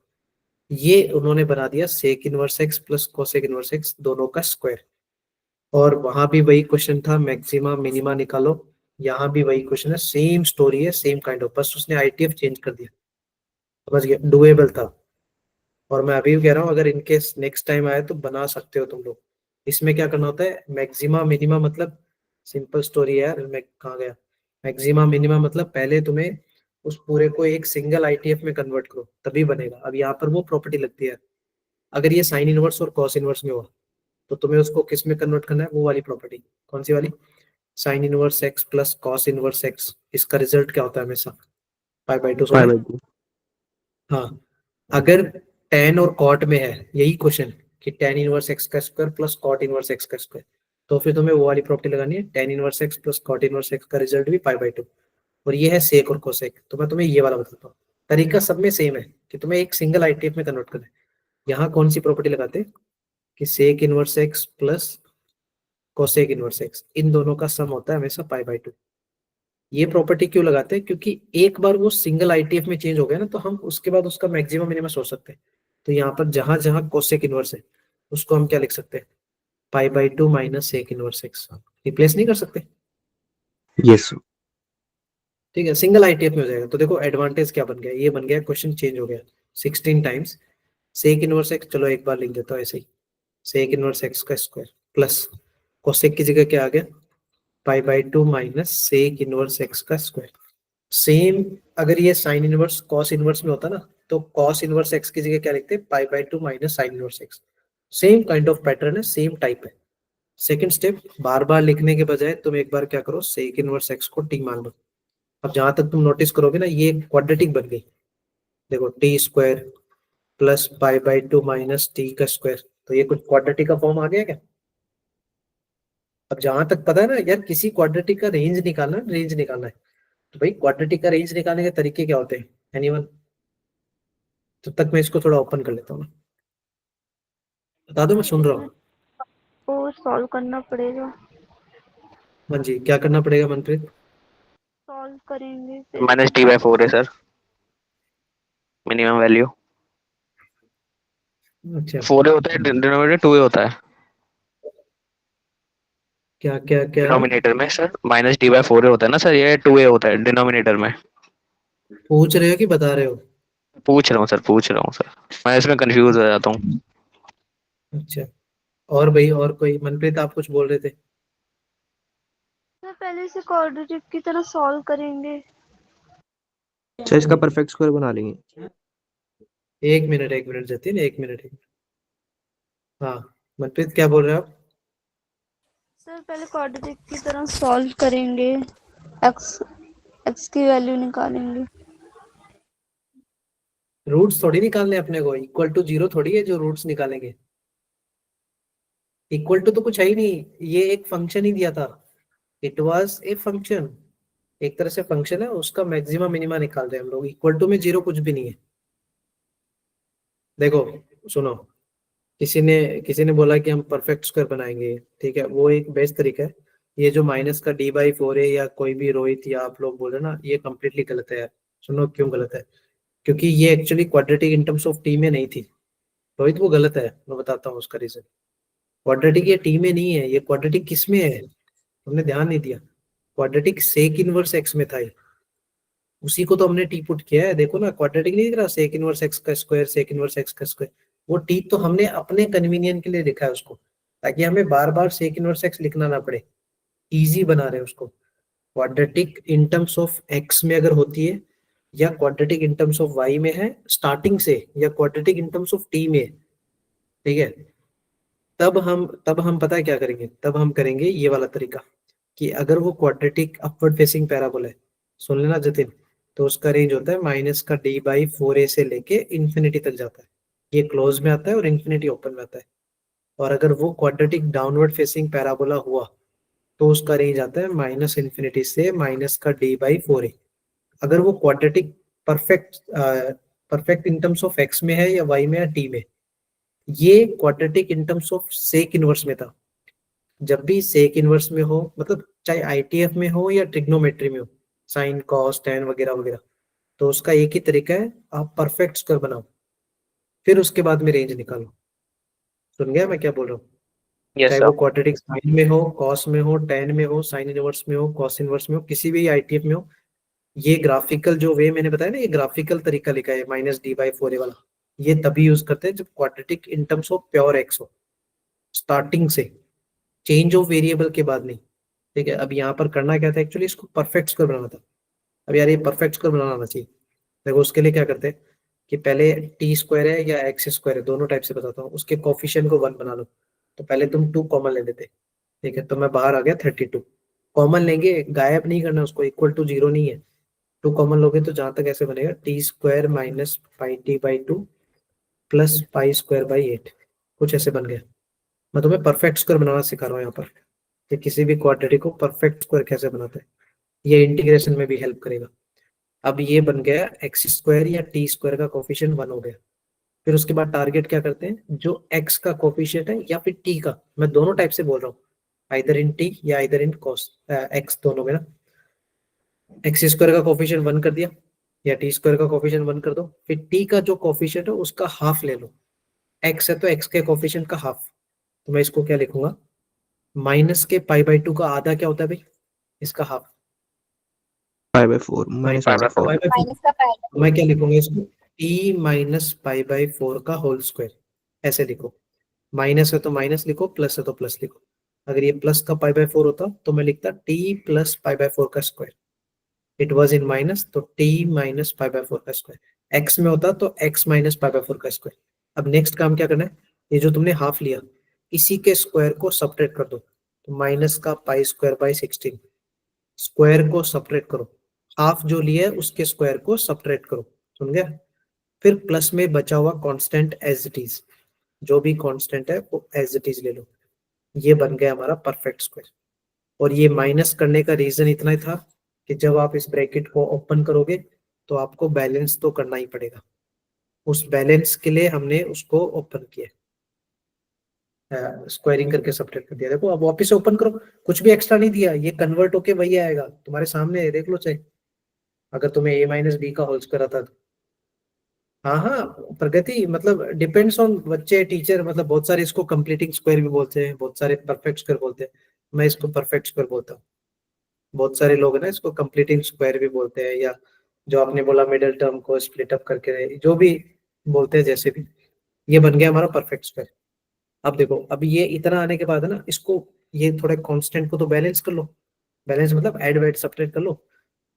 ये उन्होंने बना दिया sec inverse x plus cosec inverse x दोनों का स्क्वायर। और वहां भी वही क्वेश्चन था, मैक्सिमा मिनिमा निकालो। यहाँ भी वही क्वेश्चन है, सेम स्टोरी है, सेम काइंड ऑफ, बस उसने आईटीएफ चेंज कर दिया। समझ गया? डुएबल था। और मैं अभी भी कह रहा हूँ अगर इनकेस नेक्स्ट टाइम आए तो बना सकते हो तुम लोग। इसमें क्या करना होता है, मैक्सिमा मिनिमा मतलब सिंपल स्टोरी है यार। मैं कहाँ गया, मैक्सिमा मिनिमा मतलब पहले तुम्हें उस पूरे को एक सिंगल आईटीएफ में कन्वर्ट करो तभी बनेगा। अब यहाँ पर वो प्रॉपर्टी लगती है, अगर ये साइन इनवर्स और कॉस इनवर्स में हुआ तो तुम्हें उसको किस में कन्वर्ट करना है, वो वाली प्रॉपर्टी। कौन सी वाली? Sign inverse x plus cos inverse x, इसका रिजल्ट क्या होता है हमेशा? 5/2 सुना है? 5/2. हाँ। अगर tan और cot में है यही क्वेश्चन कि tan इनवर्स एक्स का square plus cot inverse x का स्क्वायर, तो फिर तुम्हें वो वाली प्रॉपर्टी लगानी है tan inverse x plus cot inverse x का रिजल्ट भी 5/2। और ये है सेक और कोसेक। तो मैं तुम्हें ये वाला बताता हूँ, तरीका सब में सेम है कि तुम्हें एक सिंगल आईटीएफ में कन्वर्ट करना है। यहाँ कौन सी प्रॉपर्टी लगाते हैं कि sec inverse x plus cosec inverse x, इन दोनों का सम होता है हमेशा पाई बाई 2। ये प्रॉपर्टी क्यों लगाते हैं, क्योंकि एक बार वो सिंगल आईटीएफ में चेंज हो गया ना, तो हम उसके बाद उसका मैक्सिमम मिनिमम सोच सकते हैं। तो यहाँ पर जहां जहां कोसेक इनवर्स है उसको हम क्या लिख सकते हैं, pi by 2 minus sec inverse x. Replace नहीं कर सकते, यस सर। ठीक है, सिंगल आईटीएफ में हो जाएगा। तो देखो एडवांटेज क्या बन गया, ये बन गया, क्वेश्चन चेंज हो गया 16 टाइम्स सेक इनवर्स एक्स, चलो एक बार लिख देता हूँ ऐसे ही, सेक इनवर्स एक्स का स्क्वायर प्लस कोसेक की जगह क्या आ गया, pi by 2 minus sec inverse x का स्क्वायर। सेम अगर ये साइन इनवर्स कॉस इनवर्स में होता ना, तो कॉस इनवर्स एक्स की जगह क्या लिखते, पाई by 2 minus sine inverse x. Same kind of pattern है, सेम टाइप है। सेकंड स्टेप, बार बार लिखने के बजाय तुम एक बार क्या करो, सेक इनवर्स एक्स को टी मान लो। अब जहां तक तुम नोटिस करोगे ना, ये क्वाड्रेटिक बन गई। देखो T square plus pi by 2 minus T का स्क्वायर, तो ये कुछ क्वाड्रेटिक का फॉर्म आ गया क्या। अब जहां तक पता है ना यार, किसी क्वाड्रेटिक का रेंज निकालना, रेंज निकालना है, तो भाई क्वाड्रेटिक का रेंज निकालने के तरीके क्या होते हैं, एनीवन। तब तक मैं इसको थोड़ा ओपन कर लेता हूँ ना, बता दो, मैं सुन रहा हूँ। वो सॉल्व करना पड़ेगा। हाँ जी, क्या करना पड़ेगा मनप्रीत। सॉल्व करेंगे फिर माइनस टी बाई 4 है सर मिनिमम वैल्यू। अच्छा 4 होता है, डिनोमिनेटर 2 होता है क्या क्या क्या है? डिनोमिनेटर में सर। माइनस टी बाई 4 होता है ना सर, ये 2 होता है डिनोमिनेटर में। पूछ रहे हो कि बता रहे हो? पूछ रहा हूँ सर, पूछ रहा हूँ सर, मैं इसमें कंफ्यूज हो जाता हूँ। अच्छा, और भाई और कोई, मनप्रीत आप कुछ बोल रहे थे। सर पहले इसे क्वाड्रेटिक की तरह सॉल्व करेंगे। अच्छा इसका परफेक्ट स्क्वायर बना लेंगे। एक मिनट जतिन, एक मिनट। हाँ मनप्रीत क्या बोल रहे हो आप। सर पहले क्वाड्रेटिक की तरह सॉल्व करेंगे, एक्स एक्स की वैल्यू निकालेंगे। रूट्स थोड़ी निकालने अपने को, इक्वल टू 0 थोड़ी है जो रूट्स निकालेंगे। इक्वल टू तो कुछ है ही नहीं, ये एक फंक्शन ही दिया था, इट वाज ए फंक्शन, एक तरह से फंक्शन है, उसका मैक्सिमम मिनिमा निकाल रहे हैं हम लोग। इक्वल टू में 0 कुछ भी नहीं है। देखो सुनो, किसी ने बोला कि हम परफेक्ट स्क्वायर बनाएंगे, ठीक है, वो एक बेस्ट तरीका है। ये जो माइनस का डी बाई 4 है, या कोई भी रोहित या आप लोग बोल रहे हैं ना, ये कम्प्लीटली गलत है यार। सुनो क्यों गलत है, क्योंकि ये actually quadratic in terms of t में नहीं थी रोहित, वो गलत है, मैं बताता हूँ उसका रीजन। क्वाड्रेटिक ये टी में नहीं है, ये क्वाड्रेटिक किस में है, हमने ध्यान नहीं दिया। क्वाड्रेटिक सेक इनवर्स एक्स में था ये, उसी को तो हमने टी पुट किया है। देखो ना, क्वाड्रेटिक नहीं दिख रहा, सेक इनवर्स एक्स का स्क्वायर, सेक इनवर्स एक्स का स्क्वायर, वो टी तो हमने अपने कन्वीनियंट के लिए लिखा है उसको, ताकि हमें बार बार सेक इनवर्स एक्स लिखना ना पड़े, इजी बना रहे हैं उसको। Quadratic in terms of x में अगर होती है, या quadratic in terms of y में है स्टार्टिंग से, या quadratic in terms of t में, ठीक है, तब हम पता है क्या करेंगे, तब हम करेंगे ये वाला तरीका, कि अगर वो क्वाड्रेटिक अपवर्ड फेसिंग पैराबोला है, सुन लेना जतिन, तो उसका रेंज होता है माइनस का डी बाई 4 ए से लेके इन्फिनिटी तक जाता है। ये क्लोज में आता है और इन्फिनिटी ओपन में आता है। और अगर वो क्वाड्रेटिक डाउनवर्ड फेसिंग पैराबोला हुआ, तो उसका रेंज आता है माइनस इन्फिनिटी से माइनस का डी बाई 4 ए। अगर वो quadratic perfect in terms of x में है, या वाई में, या टी में, ये quadratic in terms of sec inverse में था। जब भी सेक इनवर्स में हो, मतलब चाहे आईटीएफ में हो या ट्रिग्नोमेट्री में हो, साइन कॉस टेन वगैरह वगैरह, तो उसका एक ही तरीका है, आप परफेक्ट स्क्वायर बनाओ, फिर उसके बाद में रेंज निकालो। सुन गया मैं क्या बोल रहा हूँ। यस चाहे सर। वो क्वाड्रेटिक साइन में हो, कॉस में हो, टेन में हो, साइन इनवर्स में हो, कॉस इनवर्स में हो, किसी भी आईटीएफ में हो, ये ग्राफिकल जो वे मैंने बताया ना, ये ग्राफिकल तरीका लिखा है माइनस डी बाई 4 वाला, ये तभी यूज करते हैं जब quadratic in terms of pure x हो, स्टार्टिंग से, चेंज ऑफ वेरिएबल के बाद नहीं। ठीक है, अब यहाँ पर करना क्या था, एक्चुअली इसको परफेक्ट स्क्वायर बनाना था। अब यार ये परफेक्ट स्क्वायर बनाना आना चाहिए। देखो उसके लिए क्या करते हैं कि पहले टी स्क्वायर है या एक्स स्क्वायर है, दोनों टाइप से बताता हूँ, उसके कोफिशिएंट को 1 बना लो। तो पहले तुम 2 कॉमन ले लेते, ठीक है, तो मैं बाहर आ गया 32। कॉमन लेंगे, गायब नहीं करना उसको, इक्वल टू 0 नहीं है। 2 कॉमन लोगे तो जहां तक ऐसे बनेगा, T square minus pi T by 2 plus pi square by 8, कुछ ऐसे बन गया। मैं तुम्हें परफेक्ट स्क्वायर बनाना सिखा रहा हूँ यहाँ पर, कि किसी भी क्वाड्रेटिक को परफेक्ट स्क्वायर कैसे बनाते हैं। ये इंटीग्रेशन में भी हेल्प करेगा। अब ये बन गया एक्स स्क्वायर या टी स्क्वायर का कोफिशिएंट 1 हो गया। फिर उसके बाद टारगेट क्या करते हैं, जो एक्स का कोफिशिएंट है या फिर टी का, मैं दोनों टाइप से बोल रहा हूँ, आइदर इन टी या आइदर इन कॉस एक्स, दोनों में ना। एक्स स्क्वायर का कोफिशिएंट 1 कर दिया या टी स्क्वायर का कोफिशिएंट 1 कर दो, फिर टी का जो कोफिशिएंट है उसका हाफ ले लो। एक्स है तो एक्स के कोफिशिएंट का हाफ, तो मैं इसको क्या लिखूंगा, माइनस के पाई/2 का आधा क्या होता है भाई, इसका हाफ, 5/4 माइनस पाई/4। माइनस का पाई तो मैं क्या लिखूंगा इसको, टी माइनस पाई/4 का होल स्क्वायर, ऐसे लिखो। माइनस है तो माइनस लिखो, प्लस है तो प्लस लिखो। अगर ये प्लस का पाई/4 होता तो मैं लिखता टी प्लस पाई/4 का square. It was in minus, तो टी माइनस पाई/4 का स्क्वायर। एक्स में होता तो एक्स माइनस पाई/4 का स्क्वायर। अब नेक्स्ट काम क्या करना है, ये जो तुमने हाफ लिया इसी के स्क्वायर को सब्ट्रैक्ट कर दो, तो माइनस का पाई स्क्वायर बाई 16, स्क्वायर को सब्ट्रैक्ट करो, हाफ जो लिया है उसके स्क्वायर को सब्ट्रैक्ट करो, सुन गया। फिर प्लस में बचा हुआ कांस्टेंट एज इट इज, जो भी कांस्टेंट है वो एज इट इज ले लो। ये बन गया हमारा परफेक्ट स्क्वायर। और ये माइनस करने का रीजन इतना ही था कि जब आप इस ब्रैकेट को ओपन करोगे तो आपको बैलेंस तो करना ही पड़ेगा, उस बैलेंस के लिए हमने उसको ओपन किया, स्क्वायरिंग करके सब्ट्रैक्ट कर दिया। देखो अब वापस से ओपन करो, कुछ भी एक्स्ट्रा नहीं दिया, ये कन्वर्ट होके वही आएगा तुम्हारे सामने है, देख लो चाहे, अगर तुम्हें a माइनस बी का होल स्क्वायर आता तो। हाँ हाँ, प्रगति मतलब डिपेंड्स ऑन बच्चे टीचर, मतलब बहुत सारे इसको कंप्लीटिंग स्क्वायर भी बोलते हैं, बहुत सारे परफेक्ट स्क्वायर बोलते हैं, मैं इसको परफेक्ट स्क्वायर बोलता हूँ। बहुत सारे लोग है ना इसको कंप्लीटिंग स्क्वायर भी बोलते हैं, या जो आपने बोला मिडिल टर्म को स्प्लिट अप करके, जो भी बोलते हैं जैसे भी। ये बन गया हमारा परफेक्ट स्क्वायर। अब देखो, अब ये इतना आने के बाद है ना, इसको ये थोड़े कांस्टेंट को तो बैलेंस कर लो, बैलेंस मतलब ऐड वैड सब्ट्रैक्ट कर लो।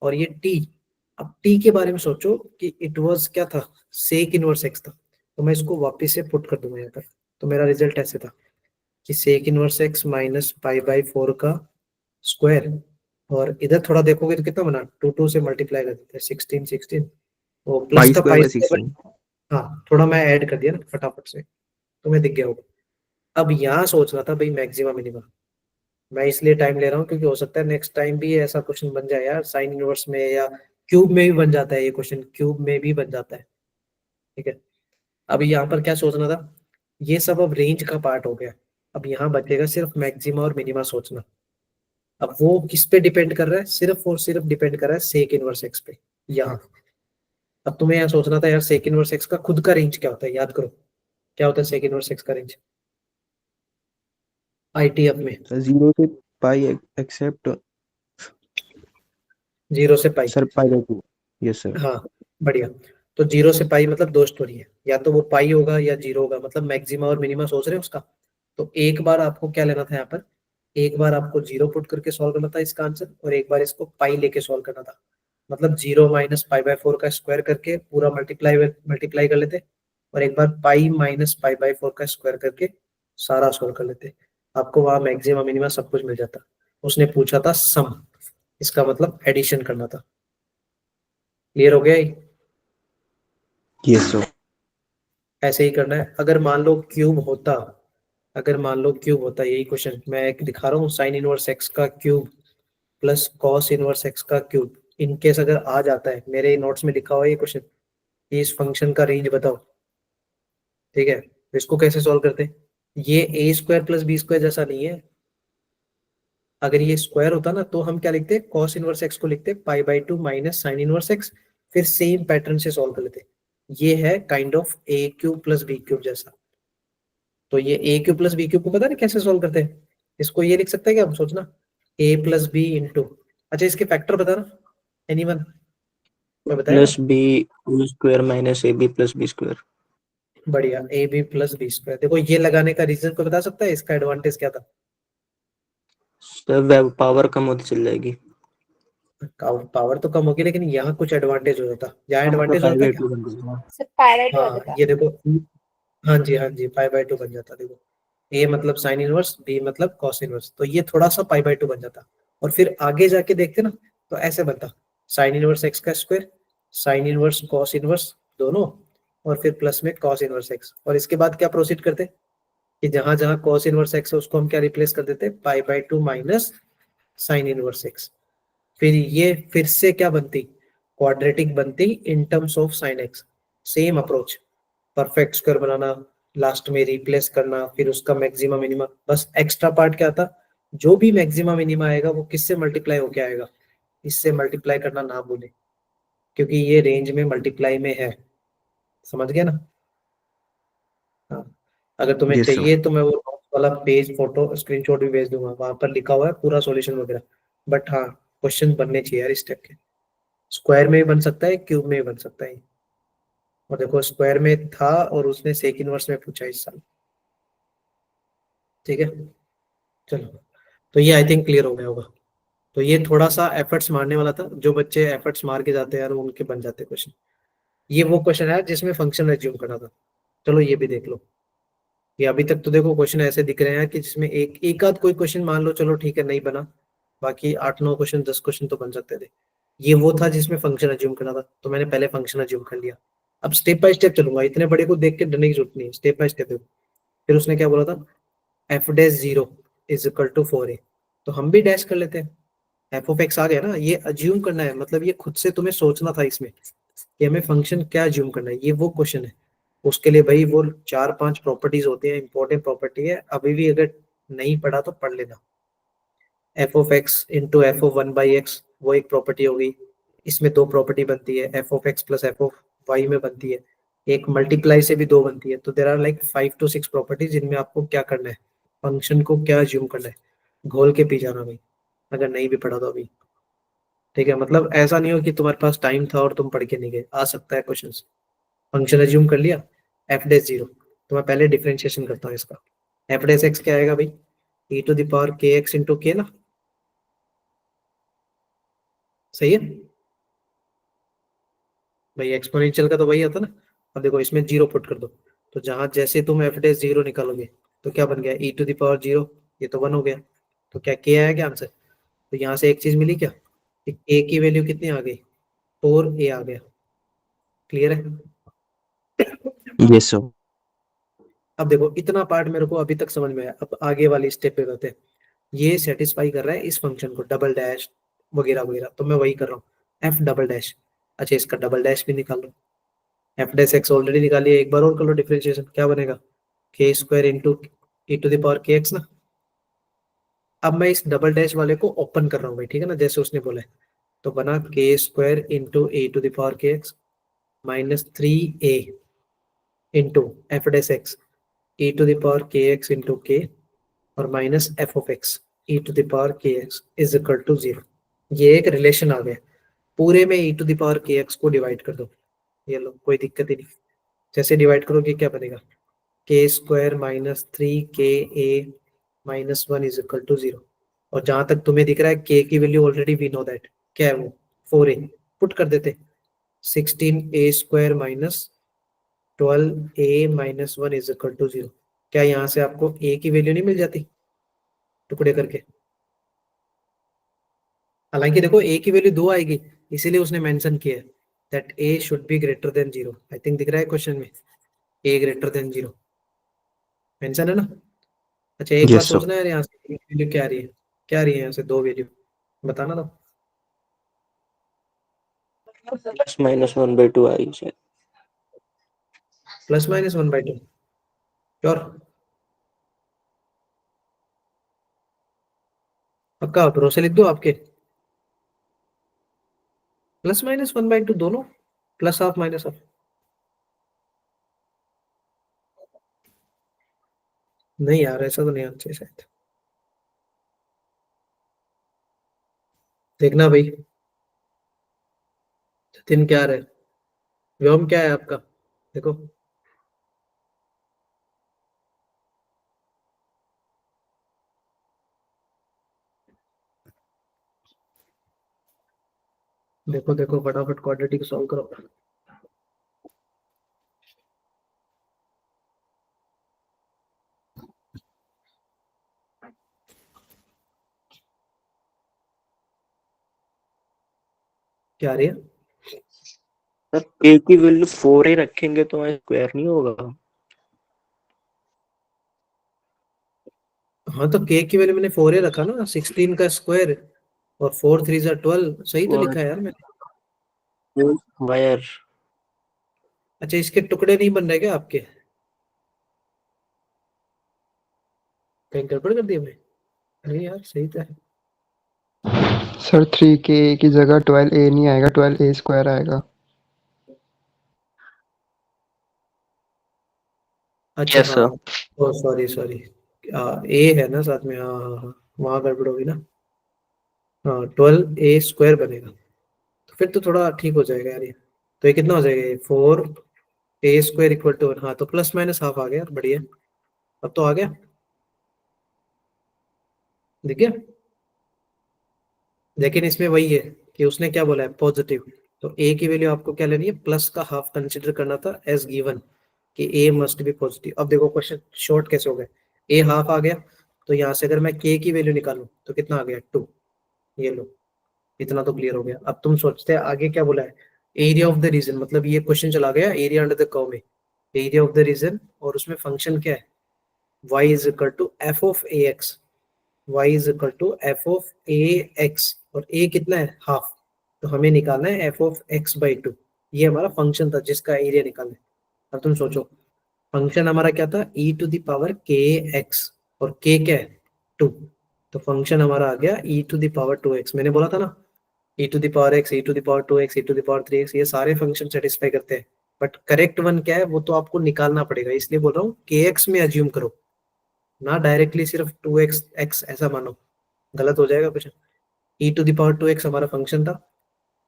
और ये टी, अब टी के बारे में सोचो कि इट वाज क्या था, सेक इनवर्स एक्स था, तो मैं इसको वापस से पुट कर दूंगा यहाँ पर। तो मेरा रिजल्ट ऐसे था कि सेक इनवर्स एक्स माइनस पाई/4 का स्क्वायर, और इधर थोड़ा देखोगे तो कितना बना, 2 से मल्टीप्लाई कर देते हैं, 16 वो प्लस पाई का स्क्वायर पाई बाय 16। हाँ थोड़ा मैं ऐड कर दिया ना फटाफट से, तुम्हें दिख गया होगा। अब यहाँ सोचना था भाई मैक्सिमम मिनिमम, मैं इसलिए टाइम ले रहा हूँ क्योंकि हो सकता है नेक्स्ट टाइम भी ऐसा क्वेश्चन बन जाए यार, साइन इनवर्स में या क्यूब में भी बन जाता है, ये क्वेश्चन क्यूब में भी बन जाता है, ठीक है। अब यहाँ पर क्या सोचना था, ये सब अब रेंज का पार्ट हो गया, अब यहाँ बचेगा सिर्फ मैक्सिमा और मिनिमा सोचना। अब वो किस पे डिपेंड कर रहा है, सिर्फ और सिर्फ डिपेंड कर रहा है सेक इनवर्स एक्स पे यहाँ। अब तुम्हें यहाँ सोचना था यार सेक इनवर्स एक्स का खुद का रेंज क्या होता है, याद करो क्या होता है सेक इनवर्स एक्स का रेंज आईटीएफ में। 0 से पाई एक्सेप्ट 0 से pi, sir pi. Yes sir. हाँ बढ़िया। तो 0 से पाई मतलब दो स्टोरी है, या तो वो पाई होगा या 0 होगा, मतलब मैक्सिमा और मिनिमा सोच रहे हैं उसका। तो एक बार आपको क्या लेना था यहाँ पर, एक बार आपको 0 पुट करके सॉल्व करना था इसका आंसर, और एक बार इसको पाई लेके सॉल्व करना था। मतलब 0 माइनस पाई/4 का स्क्वायर करके पूरा मल्टीप्लाई कर लेते, और एक बार पाई माइनस पाई/4 का स्क्वायर करके सारा सॉल्व कर लेते, आपको वहां मैक्सिमा मिनिमा सब कुछ मिल जाता। उसने पूछा था सम, इसका मतलब एडिशन करना था। क्लियर हो गया ये? Yes sir. ऐसे ही करना है। अगर मान लो क्यूब होता, अगर मान लो क्यूब होता, यही क्वेश्चन मैं एक दिखा रहा हूँ, साइन इनवर्स एक्स का cube plus cos inverse x का क्यूब, इनकेस अगर आ जाता है, मेरे नोट्स में लिखा हुआ है ये क्वेश्चन, इस फंक्शन का रेंज बताओ, ठीक है। तो इसको कैसे सॉल्व करते हैं, ये ए स्क्वायर प्लस बी स्क्वायर जैसा नहीं है। अगर ये स्क्वायर होता ना तो हम क्या लिखते, कॉस इनवर्स एक्स को लिखते pi minus sine inverse x, फिर सेम पैटर्न से सॉल्व कर लेते। ये है kind of a cube plus b cube जैसा। तो ये a cube plus b cube को पता नहीं कैसे सॉल्व करते हैं, इसको ये लिख सकते हैं क्या हम, सोचना ए प्लस बी इंटू, अच्छा इसके फैक्टर बताना एनीवन, मैं बताया plus B whole square minus A B plus B square. बढ़िया, A B plus B square. देखो ये लगाने का रीजन को बता सकता है, इसका एडवांटेज क्या था, सर पावर कम होती चल जाएगी। पावर तो कम होगी लेकिन यहाँ कुछ एडवांटेज हो जाता, यहाँ मतलब एडवांटेज होता है क्या? पाई/2 बन जाएगा। सर पाई/2 आ हाँ जाता। ये देखो, हाँ जी पाई/2 बन जाता। देखो ए मतलब साइन इनवर्स, बी मतलब कॉस इनवर्स, तो ये थोड़ा सा पाई/2 बन जाता। और फिर आगे जाके देखते ना तो ऐसे बनता साइन इनवर्स एक्स का square, sine inverse cos inverse दोनों, और फिर प्लस में कॉस इनवर्स एक्स। और इसके बाद क्या प्रोसीड करते कि जहां जहां कॉस इनवर्स एक्स है उसको हम क्या रिप्लेस कर देते, पाई/2 माइनस साइन इनवर्स एक्स। फिर ये फिर से क्या बनती, क्वाड्रेटिक बनती इन terms of sine x. Same approach, perfect square banana, last में रिप्लेस करना, फिर उसका मैक्सिमा मिनिमा। बस एक्स्ट्रा पार्ट क्या था, जो भी मैक्सिमा मिनिमा आएगा वो किससे मल्टीप्लाई होके आएगा, इससे मल्टीप्लाई करना ना भूले, क्योंकि ये रेंज में मल्टीप्लाई में है। समझ गया ना? हाँ, अगर तुम्हें Yes, sir. चाहिए तो मैं वो notes वाला पेज फोटो स्क्रीनशॉट भी भेज दूंगा, वहां पर लिखा हुआ है पूरा सॉल्यूशन वगैरह। बट हाँ, क्वेश्चन बनने चाहिए यार इस टाइप के। स्क्वायर में भी बन सकता है, क्यूब में भी बन सकता है। और देखो स्क्वायर में था और उसने सेक इनवर्स में पूछा इस साल। ठीक है, चलो, तो ये आई थिंक क्लियर हो गया होगा। तो ये थोड़ा सा एफर्ट्स मारने वाला था, जो बच्चे एफर्ट्स मार के जाते हैं यार उनके बन जाते क्वेश्चन। ये वो क्वेश्चन है जिसमें फंक्शन एज्यूम करना था। चलो ये भी देख लो। ये अभी तक तो देखो क्वेश्चन ऐसे दिख रहे हैं कि जिसमें एक एक आध कोई क्वेश्चन मान लो चलो ठीक है नहीं बना, बाकी 8 9 क्वेश्चन 10 क्वेश्चन तो बन सकते थे। ये वो था जिसमें फंक्शन एज्यूम करना था, तो मैंने पहले फंक्शन एज्यूम कर लिया। अब स्टेप बाय स्टेप चलूंगा, इतने बड़े को देख के डरने की जरूरत नहीं है, स्टेप बाय स्टेप। फिर उसने क्या बोला था, f dash 0 is equal to 4a, तो हम भी डैश कर लेते हैं। एफ ऑफ एक्स आ गया ना, ये अज्यूम करना है, मतलब ये खुद से तुम्हें सोचना था इसमें कि हमें फंक्शन क्या अज्यूम करना है, ये वो क्वेश्चन है। उसके लिए भाई वो 4 5 प्रॉपर्टीज होती है, इंपॉर्टेंट प्रॉपर्टी है, अभी भी अगर नहीं पढ़ा तो पढ़ लेना। F of x into F of 1/x, वो एक प्रॉपर्टी होगी। इसमें 2 प्रॉपर्टी बनती है, f of x plus F of y में बनती है। एक मल्टीप्लाई से भी 2 बनती है। तो there are like 5 to 6 properties, जिनमें आपको क्या करना है, फंक्शन को क्या अज्यूम करना है, घोल के पी जाना भाई, अगर नहीं भी पढ़ा तो अभी। ठीक है, मतलब ऐसा नहीं हो कि तुम्हारे पास टाइम था और तुम पढ़ के नहीं गए, आ सकता है क्वेश्चन। फंक्शन अज्यूम कर लिया, एफ डैश 0, तो मैं पहले डिफरेंशिएशन करता हूँ इसका। एफ डैश एक्स क्या आएगा भाई, e to the power k x into के ना, सही है भाई, एक्सपोनेंशियल का तो वही आता ना। अब देखो इसमें 0 पुट कर दो, तो जहां जैसे तुम एफ डैश 0 निकालोगे तो क्या बन गया, e टू द पावर 0, ये तो 1 हो गया। तो क्या के आया क्या आंसर, तो यहाँ से एक चीज मिली क्या, कि a की वैल्यू कितनी आ गई, 4a आ गया। क्लियर है? Yes, sir. अब देखो इतना पार्ट मेरे को अभी तक समझ में आया, अब आगे वाली स्टेप पे करते हैं। ये सेटिस्फाई कर रहा है इस फंक्शन को, डबल डैश वगैरह वगैरह, तो मैं वही कर रहा हूँ, एफ डबल डैश। अच्छा, इसका डबल डैश भी निकाल लो। एफ डैश एक्स ऑलरेडी निकालिए, एक बार और कर लो डिफरेंशिएशन, क्या बनेगा, k square into e to the power k x ना। अब मैं इस डबल डैश वाले को ओपन कर रहा हूँ भाई, ठीक है ना, जैसे उसने बोला है। तो बना के square into A to the power k x minus 3a into F dash x e to the power k x into k, और minus F of x e to the power k x is equal to 0। ये एक relation आ गया। पूरे में e to the power k x को divide कर दो, ये लो, कोई दिक्कत ही नहीं। जैसे डिवाइड करोगे क्या बनेगा, k square minus 3ka minus 1 is equal to 0। और जहां तक तुम्हें दिख रहा है के की value already we know that, क्या है वो, 4a, पुट कर देते, 16a square minus 12a minus 1 is equal to 0। क्या यहाँ से आपको a की वैल्यू नहीं मिल जाती टुकड़े करके? हालांकि देखो a की वैल्यू 2 आएगी, इसीलिए उसने मेंशन किया है that a should be greater than 0। I think दिख रहा है क्वेश्चन में, a ग्रेटर देन 0 मेंशन है ना। अच्छा, एक बार Yes, sir. सोचना है यहाँ से वैल्यू क्या आ रही है, क्या आ रही है यहाँ से, 2 वैल्यू बताना तो। प्लस माइनस 1/2 आई शायद। प्लस माइनस 1/2 श्योर, पक्का भरोसे लिख दो आपके, प्लस माइनस 1/2 दोनों, प्लस हाफ माइनस हाफ। नहीं यार, ऐसा तो नहीं आना चाहिए शायद, देखना भाई। दिन क्या रहे, व्योम क्या है आपका, देखो। देखो देखो फटाफट क्वाड्रेटिक सॉल्व करो। क्या आ रही है, सर a की वैल्यू 4a रखेंगे तो स्क्वायर नहीं होगा। हाँ तो के की वैल्यू मैंने 4a रखा ना, 16 का स्क्वायर और 4 3 12 सही तो What? लिखा है यार मैंने। Wire. अच्छा इसके टुकड़े नहीं बन रहे क्या आपके, कहीं गड़बड़ कर दिया मैं? नहीं यार सही तो है। सर 3k की जगह 12a नहीं आएगा, 12a स्क्वायर आएगा। अच्छा Yes, हाँ, sir. ओ सॉरी सॉरी, ए है ना साथ में, हाँ हाँ हाँ, वहाँ गड़बड़ होगी ना। हाँ 12a² बनेगा, तो फिर तो थोड़ा ठीक हो जाएगा यार ये। तो ये कितना हो जाएगा, ये 4a² इक्वल टू 1, हाँ तो प्लस माइनस हाफ आ गया यार, बढ़िया। अब तो आ गया, दिख गया। लेकिन इसमें वही है कि उसने क्या बोला है, पॉजिटिव। तो ए की वैल्यू आपको क्या लेनी है, प्लस का हाफ कंसिडर करना था एज गिवन, कि ए मस्ट बी पॉजिटिव। अब देखो क्वेश्चन शॉर्ट कैसे हो गया, ए हाफ आ गया, तो यहाँ से अगर मैं के की वैल्यू निकालूं तो कितना आ गया 2, ये लो, इतना तो क्लियर हो गया। अब तुम सोचते हैं आगे क्या बोला है, एरिया ऑफ द रीजन, मतलब ये क्वेश्चन चला गया एरिया अंडर द कर्व में, एरिया ऑफ द रीजन, और उसमें फंक्शन क्या है, y is equal to f of A x, y is equal to f of A x, और a कितना है, हाफ, तो हमें निकालना है एफ ऑफ एक्स बाई 2। ये हमारा फंक्शन था जिसका एरिया निकालना है। अब तुम सोचो, फंक्शन हमारा क्या था, e to the power k x, और k क्या है 2, तो फंक्शन हमारा आ गया e to the power 2x। मैंने बोला था ना, e to the power x, e to the power 2x, e to the power 3x, ये सारे फंक्शन सेटिस्फाई करते हैं। बट करेक्ट वन क्या है वो तो आपको निकालना पड़ेगा, इसलिए बोल रहा हूँ kx में अज्यूम करो, ना डायरेक्टली सिर्फ 2x x ऐसा मानो, गलत हो जाएगा कुछ। e to the power 2x हमारा फंक्शन था,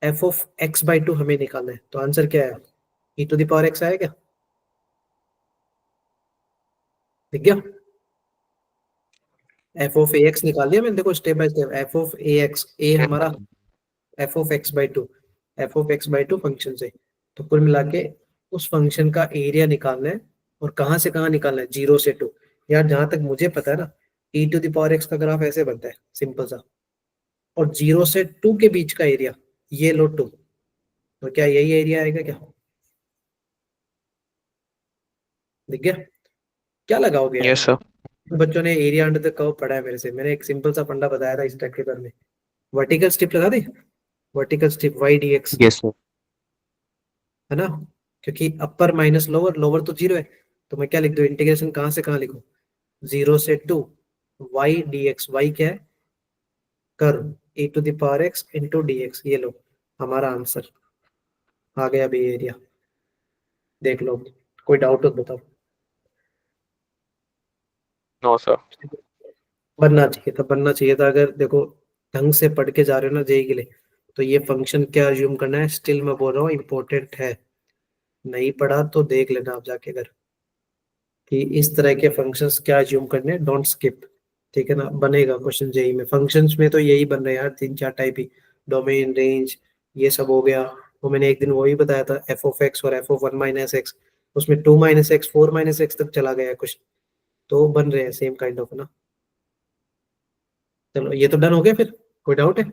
f ऑफ x बाई 2 हमें निकालना है, तो आंसर क्या है, e to the power x आया क्या, दिख गया। एफ ऑफ ए एक्स निकाल दिया मैंने, देखो step by step, F of A x, ए हमारा F of x by 2, F of x by 2 function से, तो कुल मिला के उस फंक्शन का एरिया निकालना है, और कहाँ से कहाँ निकालना है, 0 से 2। यार जहां तक मुझे पता है ना, e to the power x का ग्राफ ऐसे बनता है सिंपल सा, और 0 से 2 के बीच का एरिया, ये लो 2, तो क्या यही एरिया आएगा क्या, दिख गया। क्या लगाओगे यार, Yes, sir. बच्चों ने एरिया अंडर द कर्व पढ़ा है मेरे से, मैंने एक सिंपल सा फंडा बताया था इस पेपर में, वर्टिकल स्ट्रिप लगा दे, vertical strip y d x, Yes, sir. है ना, क्योंकि अपर माइनस लोअर, लोअर तो 0 है, तो मैं क्या लिख दूं, इंटीग्रेशन कहाँ से कहाँ लिखूं, 0 से 2 वाई डी एक्स, वाई क्या है, curve e to the power x into d x, ये लो हमारा आंसर आ गया अभी एरिया, देख लो। कोई डाउट हो तो बताओ। No, sir. बनना चाहिए था, बनना चाहिए था, अगर देखो ढंग से पढ़ के जा रहे हो ना जेई के लिए, तो ये फंक्शन क्या अज्यूम करना है, स्टिल मैं बोल रहा हूँ इम्पोर्टेंट है, नहीं पढ़ा तो देख लेना आप जाके अगर, कि इस तरह के फंक्शंस क्या अज्यूम करने, डोंट स्किप, ठीक है ना। बनेगा क्वेश्चन जेई में, फंक्शंस में तो यही बन रहे हैं यार, 3 4 टाइप ही, डोमेन, रेंज, ये सब हो गया। वो मैंने एक दिन वही बताया था, एफ ऑफ एक्स और एफ ऑफ 1 माइनस एक्स, उसमें 2 माइनस एक्स 4 माइनस एक्स तक चला गया कुछ, तो बन रहे हैं सेम काइंड ऑफ ना। चलो ये तो डन हो गया, फिर कोई डाउट है,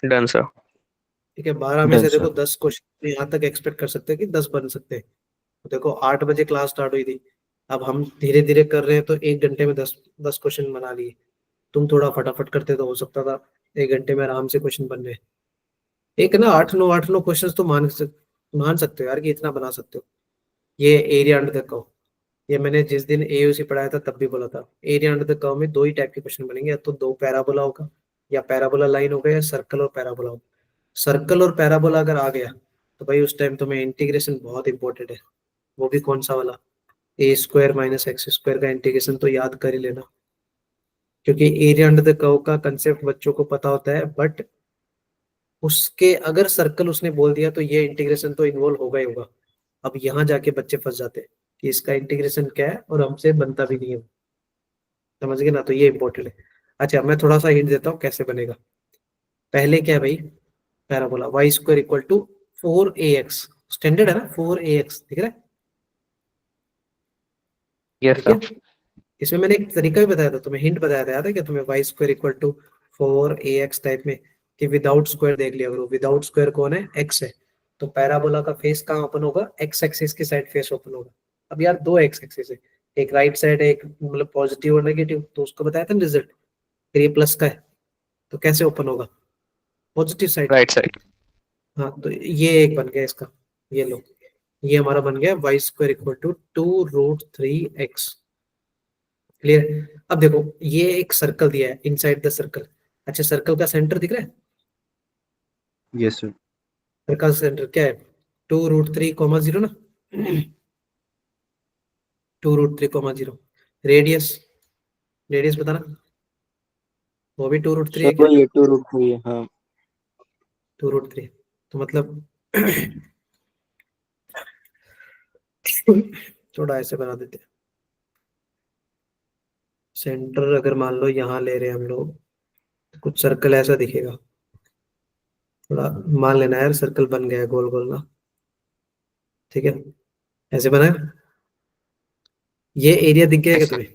Done, sir. ठीक है। 12 में Done, से देखो sir. 10 क्वेश्चन यहाँ तक एक्सपेक्ट कर सकते हैं कि 10 बन सकते हैं। तो देखो 8 बजे क्लास स्टार्ट हुई थी, अब हम धीरे धीरे कर रहे हैं, तो 1 घंटे में 10 क्वेश्चन बना लिए। तुम थोड़ा फटाफट करते तो हो सकता था 1 घंटे में आराम से क्वेश्चन बन रहे। एक ना 8 9 क्वेश्चन तो मान सकते हो यार कि इतना बना सकते हो। ये एरिया अंडर द कर्व, ये मैंने जिस दिन एयूसी पढ़ाया था तब भी बोला था, एरिया अंडर द कर्व में 2 ही टाइप के क्वेश्चन बनेंगे, या तो 2 पैराबोला होगा, या पैराबोला लाइन होगा, या सर्कल और पैराबोला होगा। सर्कल और पैराबोला अगर आ गया तो भाई उस टाइम तुम्हें इंटीग्रेशन बहुत इंपॉर्टेंट है, वो भी कौन सा वाला, ए स्क्वायर माइनस एक्स स्क्वायर का इंटीग्रेशन तो याद कर ही लेना, क्योंकि एरिया अंडर द कर्व का कंसेप्ट बच्चों को पता होता है, बट उसके अगर सर्कल उसने बोल दिया तो ये इंटीग्रेशन तो इन्वॉल्व होगा ही होगा। अब यहाँ जाके बच्चे फंस जाते हैं कि इसका इंटीग्रेशन क्या है, और हमसे बनता भी नहीं है, समझ गए ना, तो ये इंपॉर्टेंट है। अच्छा मैं थोड़ा सा हिंट देता हूँ कैसे बनेगा। पहले क्या है भाई, parabola y square equal to 4ax, standard है ना, 4ax दिख रहा है, Yes, sir. देखिए। इसमें मैंने एक तरीका भी बताया था तुम्हें, हिंट बताया था, याद है क्या तुम्हें, y square equal to 4ax type में, कि विदाउट स्क्वायर देख लिया करो, विदाउट स्क्वायर कौन है, x है, तो पैराबोला का फेस कहाँ ओपन होगा, x एक्सिस की साइड फेस ओपन होगा। अब यार 2 x एक्सिस है, एक राइट साइड है, एक मतलब पॉजिटिव और नेगेटिव, तो उसको बताया था रिजल्ट, फिर ये प्लस का है, तो कैसे ओपन होगा? Positive side. Right side. हाँ, तो ये एक बन गया इसका, ये लो, ये हमारा बन गया y square equal to 2√3x। Clear? अब देखो ये एक सर्कल दिया है इनसाइड द सर्कल। अच्छा, सर्कल का सेंटर दिख रहा है? Yes sir. सर्कल का सेंटर क्या है? 2√3,0 ना। 2√3,0। रेडियस, रेडियस बताना, वो भी 2√3 है सर क्या? वो ये 2√3 है, हाँ। 2√3, तो मतलब थोड़ा ऐसे बना देते हैं। सेंटर अगर मान लो यहाँ ले रहे हैं हम लोग, तो कुछ सर्कल ऐसा दिखेगा। थोड़ा मान लेना यार, सर्कल बन गया है गोल गोल ना। ठीक है, ऐसे बना है। ये एरिया दिख गया क्या तुम्हें?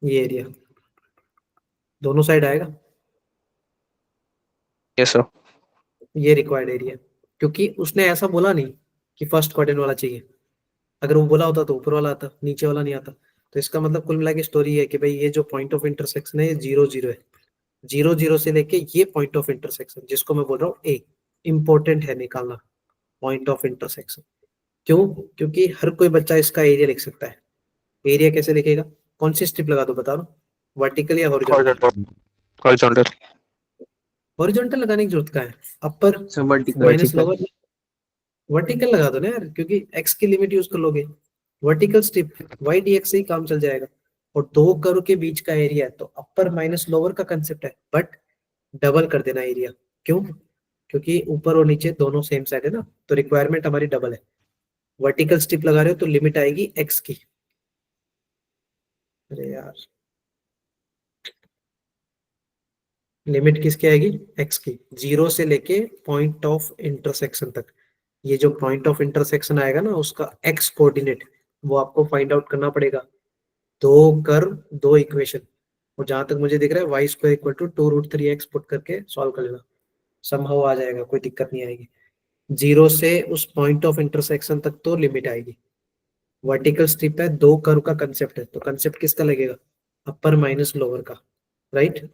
ये एरिया दोनों साइड आएगा, यस सर। ये रिक्वायर्ड एरिया। क्योंकि उसने ऐसा बोला नहीं कि फर्स्ट क्वाड्रेंट वाला चाहिए। अगर वो बोला होता तो ऊपर वाला आता, नीचे वाला नहीं आता। तो इसका मतलब कुल मिला के स्टोरी है कि भाई ये जो पॉइंट ऑफ इंटरसेक्शन है ये 0 0 है। 0 0 से लेके ये पॉइंट ऑफ इंटरसेक्शन जिसको मैं बोल रहा हूँ ए, इंपॉर्टेंट है निकालना पॉइंट ऑफ इंटरसेक्शन। क्यों? क्योंकि हर कोई बच्चा इसका एरिया लिख सकता है। एरिया कैसे लिखेगा? कौन सी स्ट्रिप लगा दो बता दो, वर्टिकल या हॉरिजॉन्टल? हॉरिजॉन्टल। हॉरिजॉन्टल लगाने की जरूरत का है? Upper sir vertical. Minus lower, vertical लगा दो ना यार, क्योंकि x की लिमिट यूज कर लोगे। वर्टिकल स्ट्रिप y dx से ही काम चल जाएगा। और दो कर्व के बीच का एरिया है तो अपर माइनस लोअर का कंसेप्ट है, बट डबल कर देना एरिया। क्यों? क्योंकि ऊपर और नीचे दोनों सेम साइड है ना, तो रिक्वायरमेंट हमारी डबल है। वर्टिकल स्ट्रिप लगा रहे हो तो लिमिट आएगी x की। अरे यार, लिमिट किसकी आएगी? x की, 0 से लेके पॉइंट ऑफ इंटरसेक्शन तक। ये जो पॉइंट ऑफ इंटरसेक्शन आएगा ना उसका x कोऑर्डिनेट वो आपको फाइंड आउट करना पड़ेगा। दो कर्व, दो इक्वेशन, और जहां तक मुझे दिख रहा है y square equal to 2√3x put करके सॉल्व कर लेना, संभव आ जाएगा, कोई दिक्कत नहीं आएगी। 0 से उस पॉइंट ऑफ इंटरसेक्शन तक तो लिमिट आएगी। वर्टिकल स्ट्रिप है, दो कर्व का कंसेप्ट है, तो कंसेप्ट किसका लगेगा? अपर माइनस लोअर का, राइट?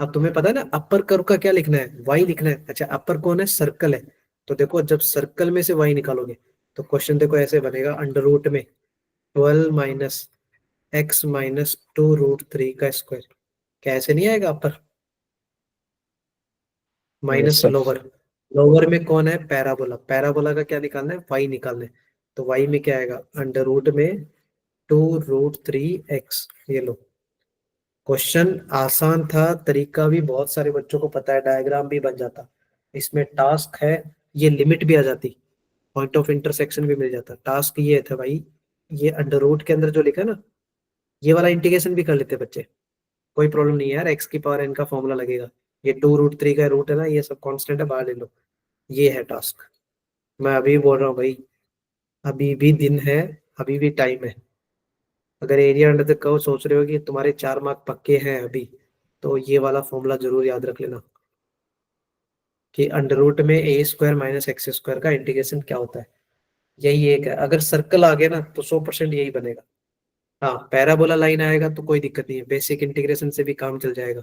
अब तुम्हें पता है ना अपर कर्व का क्या लिखना है? वाई लिखना है। अच्छा, अपर कौन है? सर्कल है। तो देखो जब सर्कल में से वाई निकालोगे तो क्वेश्चन देखो ऐसे बनेगा, अंडर रूट में 12 माइनस x माइनस 2√3 का स्क्वायर। कैसे नहीं आएगा upper? Minus sir. Lower, lower में कौन है? पैराबोला। पैराबोला का क्या निकालना है? वाई निकालना है। तो वाई में क्या आएगा? अंडर रूट में 2√3x। ये लो, क्वेश्चन आसान था, तरीका भी बहुत सारे बच्चों को पता है, डायग्राम भी बन जाता। इसमें टास्क है, ये लिमिट भी आ जाती, पॉइंट ऑफ इंटरसेक्शन भी मिल जाता। टास्क ये था भाई, ये अंडर रूट के अंदर जो लिखा है ना, ये वाला इंटीग्रेशन भी कर लेते बच्चे, कोई प्रॉब्लम नहीं है यार। x की पावर n का फॉर्मूला लगेगा, ये 2√3 का रूट है ना, ये सब कांस्टेंट है, बाहर ले लो। ये है टास्क, मैं अभी बोल रहा हूँ भाई, अभी भी दिन है, अभी भी टाइम है। अगर एरिया अंडर द कर्व सोच रहे हो कि तुम्हारे 4 मार्क पक्के हैं अभी, तो ये वाला फॉर्मूला जरूर याद रख लेना कि अंडर रूट में a square minus x square का इंटीग्रेशन क्या होता है। यही एक है, अगर सर्कल आ गया ना तो 100% यही बनेगा। हाँ, पैराबोला लाइन आएगा तो कोई दिक्कत नहीं है, बेसिक इंटीग्रेशन से भी काम चल जाएगा।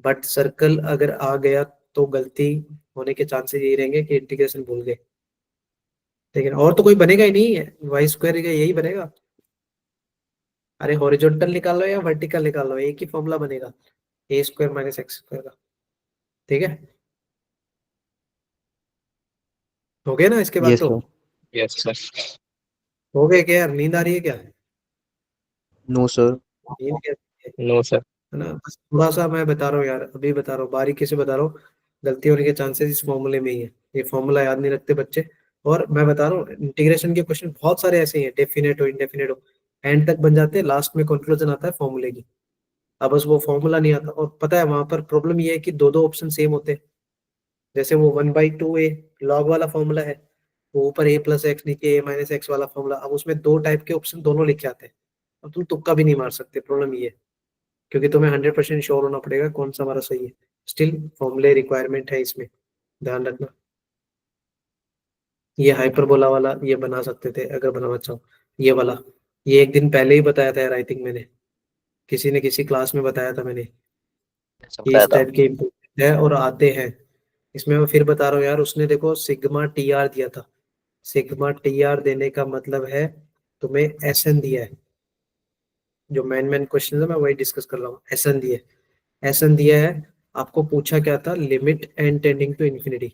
बट सर्कल अगर आ गया तो गलती होने के चांसेस यही रहेंगे कि इंटीग्रेशन भूल गए। लेकिन और तो कोई बनेगा ही नहीं है, वाई स्क्वायर का यही बनेगा। अरे हॉरिजॉन्टल निकाल लो या वर्टिकल निकाल लो, एक ही फॉर्मूला बनेगा, ए स्क्वायर माइनस एक्स स्क्वायर का। ठीक है, हो गया ना इसके बाद यस तो? सर। Yes sir. हो गया क्या यार? नींद आ रही है क्या? No sir. नींद क्या नो सर। है ना, बस थोड़ा सा मैं बता रहा हूँ यार, अभी बता रहा हूँ, बारीकी से बता रहा हूँ। गलती होने के चांसेस इस फॉर्मूले में ही है, ये फॉर्मूला याद नहीं रखते बच्चे। और मैं बता रहा हूँ इंटीग्रेशन के क्वेश्चन बहुत सारे ऐसे ही हैं, डेफिनेट हो इंडेफिनेट हो, एंड तक बन जाते हैं, लास्ट में कंक्लूजन आता है फॉर्मूले की। अब बस वो फॉर्मूला नहीं आता, और पता है वहां पर प्रॉब्लम ये है कि दो दो ऑप्शन सेम होते हैं। जैसे वो 1/2a लॉग वाला फॉर्मूला है, वो ऊपर a प्लस एक्स नीचे a माइनस एक्स वाला फॉर्मूला, अब उसमें दो टाइप के ऑप्शन दोनों लिखे आते हैं। अब तुम तुक्का भी नहीं मार सकते, प्रॉब्लम ये है, क्योंकि तुम्हें 100% श्योर होना पड़ेगा कौन सा हमारा सही है। स्टिल फॉर्मूले रिक्वायरमेंट है इसमें, ध्यान रखना। ये हाइपरबोला वाला ये बना सकते थे अगर बनाना चाहो, ये वाला, ये एक दिन पहले ही बताया था यार, आई थिंक मैंने। किसी ने किसी क्लास में बताया था मैंने, ये बताया इस था। टाइप के इम्पोर्टेंट है और आते हैं। इसमें मैं फिर बता रहा हूँ यार, उसने देखो सिग्मा टी आर दिया था। सिग्मा टी आर देने का मतलब है तुम्हें एस एन दिया है। जो मेन क्वेश्चन है मैं वही डिस्कस कर रहा हूँ। एस एन दिया है, एस एन दिया है। आपको पूछा क्या था, limit n tending to infinity.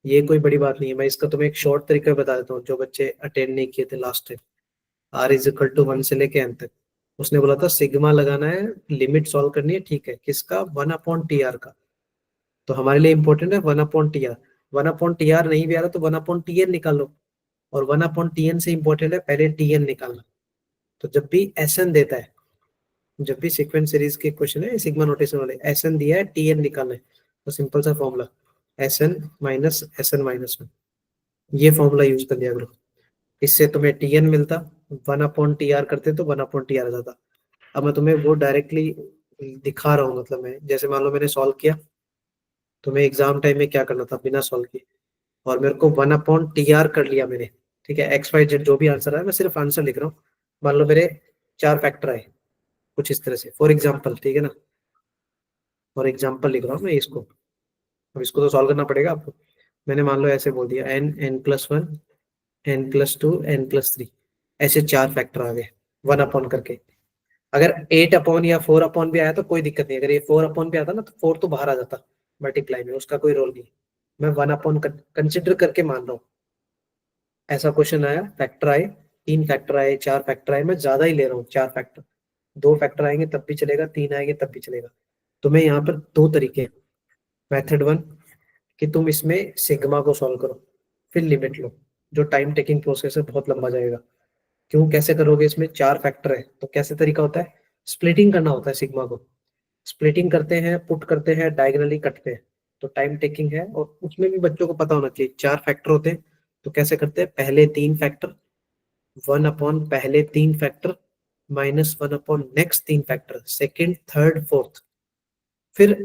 ये कोई बड़ी बात नहीं है, मैं इसका तुम्हें एक शॉर्ट तरीका बता देता हूँ जो बच्चे अटेंड नहीं किए थे last time. R is equal to 1 से लेके एन तक उसने बोला था सिग्मा लगाना है, लिमिट सॉल्व करनी है, ठीक है, किसका, 1/TR का। तो हमारे लिए इंपॉर्टेंट है 1/TR। 1/TR नहीं भी आ रहा तो 1/TN निकाल लो, और 1/TN से इंपॉर्टेंट है पहले TN निकालना। तो जब भी SN देता है, जब भी सीक्वेंस सीरीज के क्वेश्चन है सिग्मा नोटेशन वाले, SN दिया है TN निकालना है, तो सिंपल सा formula SN minus SN minus 1, ये फॉर्मूला यूज कर दिया करो। इससे तुम्हें TN मिलता, 1/TR करते तो 1/TR आ जाता। अब मैं तुम्हें वो डायरेक्टली दिखा रहा हूँ, मतलब मैं जैसे मान लो मैंने सॉल्व किया, तुम्हें एग्जाम टाइम में क्या करना था बिना सॉल्व किए, और मेरे को 1/TR कर लिया मैंने, ठीक है, XYZ जो भी आंसर आया मैं सिर्फ आंसर लिख रहा हूँ। मान लो मेरे 4 फैक्टर आए कुछ इस तरह से, फॉर एग्जाम्पल, ठीक है ना, फॉर एग्जाम्पल लिख रहा हूँ मैं इसको। अब इसको तो सॉल्व करना पड़ेगा आपको। मैंने मान लो ऐसे बोल दिया n+1 n+2 n+3, ऐसे 4 फैक्टर आ गए 1 करके। अगर 8 या 4 भी आया तो कोई दिक्कत नहीं, अगर ये 4 भी आता ना तो 4 तो बाहर आ जाता मल्टीप्लाई में, उसका कोई रोल नहीं। मैं 1 कंसिडर करके मान रहा हूँ। ऐसा क्वेश्चन आया, फैक्टर आए, 3 फैक्टर आए, 4 फैक्टर आए, मैं ज्यादा ही ले रहा हूँ 4 फैक्टर, 2 फैक्टर आएंगे तब भी चलेगा, 3 आएंगे तब भी चलेगा। तो मैं यहाँ पर 2 तरीके हैं। मेथड 1 कि तुम इसमें सिग्मा को सॉल्व करो, फिर लिमिट लो, जो टाइम टेकिंग प्रोसेस है, बहुत लंबा जाएगा। क्यों, कैसे करोगे, इसमें 4 फैक्टर है तो कैसे तरीका होता है, स्प्लिटिंग करना होता है सिग्मा को। स्प्लिटिंग करते हैं, पुट करते हैं, डायगोनली कटते हैं, तो टाइम टेकिंग है। और उसमें भी बच्चों को पता होना चाहिए 4 फैक्टर होते हैं तो कैसे करते हैं, पहले 3 फैक्टर, 1 पहले 3 factor minus 1 next 3 factor, second third fourth, फिर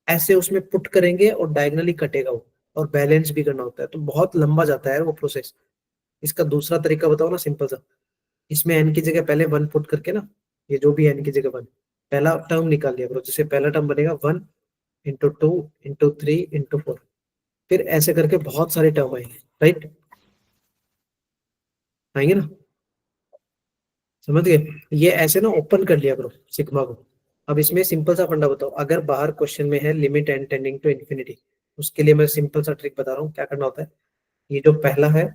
ऐसे उसमें पुट करेंगे और डायगोनली कटेगा वो, और बैलेंस भी करना होता है, तो बहुत लंबा जाता है वो प्रोसेस। इसका दूसरा तरीका बताओ ना, सिंपल सा। इसमें एन की जगह पहले 1 पुट करके ना, ये जो भी एन की जगह 1, पहला टर्म निकाल लिया करो, जैसे पहला टर्म बनेगा 1 × 2 × 3 × 4, फिर ऐसे करके बहुत सारे टर्म आएंगे, राइट, आएंगे ना, समझ गए। ये ऐसे ना ओपन कर लिया करो सिग्मा को। अब इसमें सिंपल सा फंडा बताओ, अगर बाहर क्वेश्चन में है limit n tending to infinity, उसके लिए मैं सिंपल सा ट्रिक बता रहा हूँ, क्या करना होता है, ये जो पहला है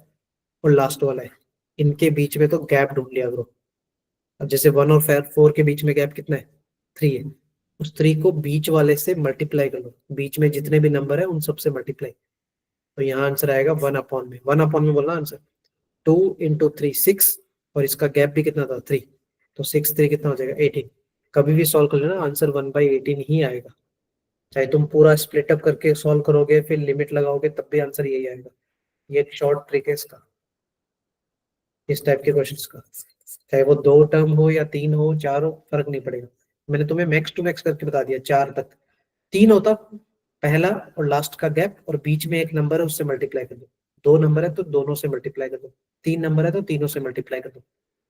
और लास्ट वाला है, इनके बीच में तो गैप ढूंढ लिया करो। अब जैसे 1 और 4 के बीच में गैप कितना है, 3 है, उस 3 को बीच वाले से मल्टीप्लाई कर लो, बीच में जितने भी नंबर है उन सबसे मल्टीप्लाई, तो यहाँ आंसर आएगा 1/में बोलना आंसर, 2 × 3 6, और इसका गैप भी कितना था 3, तो 6 3 कितना हो जाएगा 18। कभी भी सॉल्व कर लेना आंसर 1/18 ही आएगा, चाहे तुम पूरा स्प्लिट अप करके सॉल्व करोगे फिर लिमिट लगाओगे तब भी आंसर यही आएगा। ये एक शॉर्ट ट्रिक है इसका, इस टाइप के क्वेश्चंस का, चाहे वो 2 टर्म हो या 3 हो 4 हो, फर्क नहीं पड़ेगा। मैंने तुम्हें मैक्स टू मैक्स करके बता दिया 4 तक। 3 होता पहला और लास्ट का गैप, और बीच में एक नंबर है उससे मल्टीप्लाई कर दो, 2 नंबर है तो दोनों से मल्टीप्लाई कर दो, 3 नंबर है तो तीनों से मल्टीप्लाई कर दो,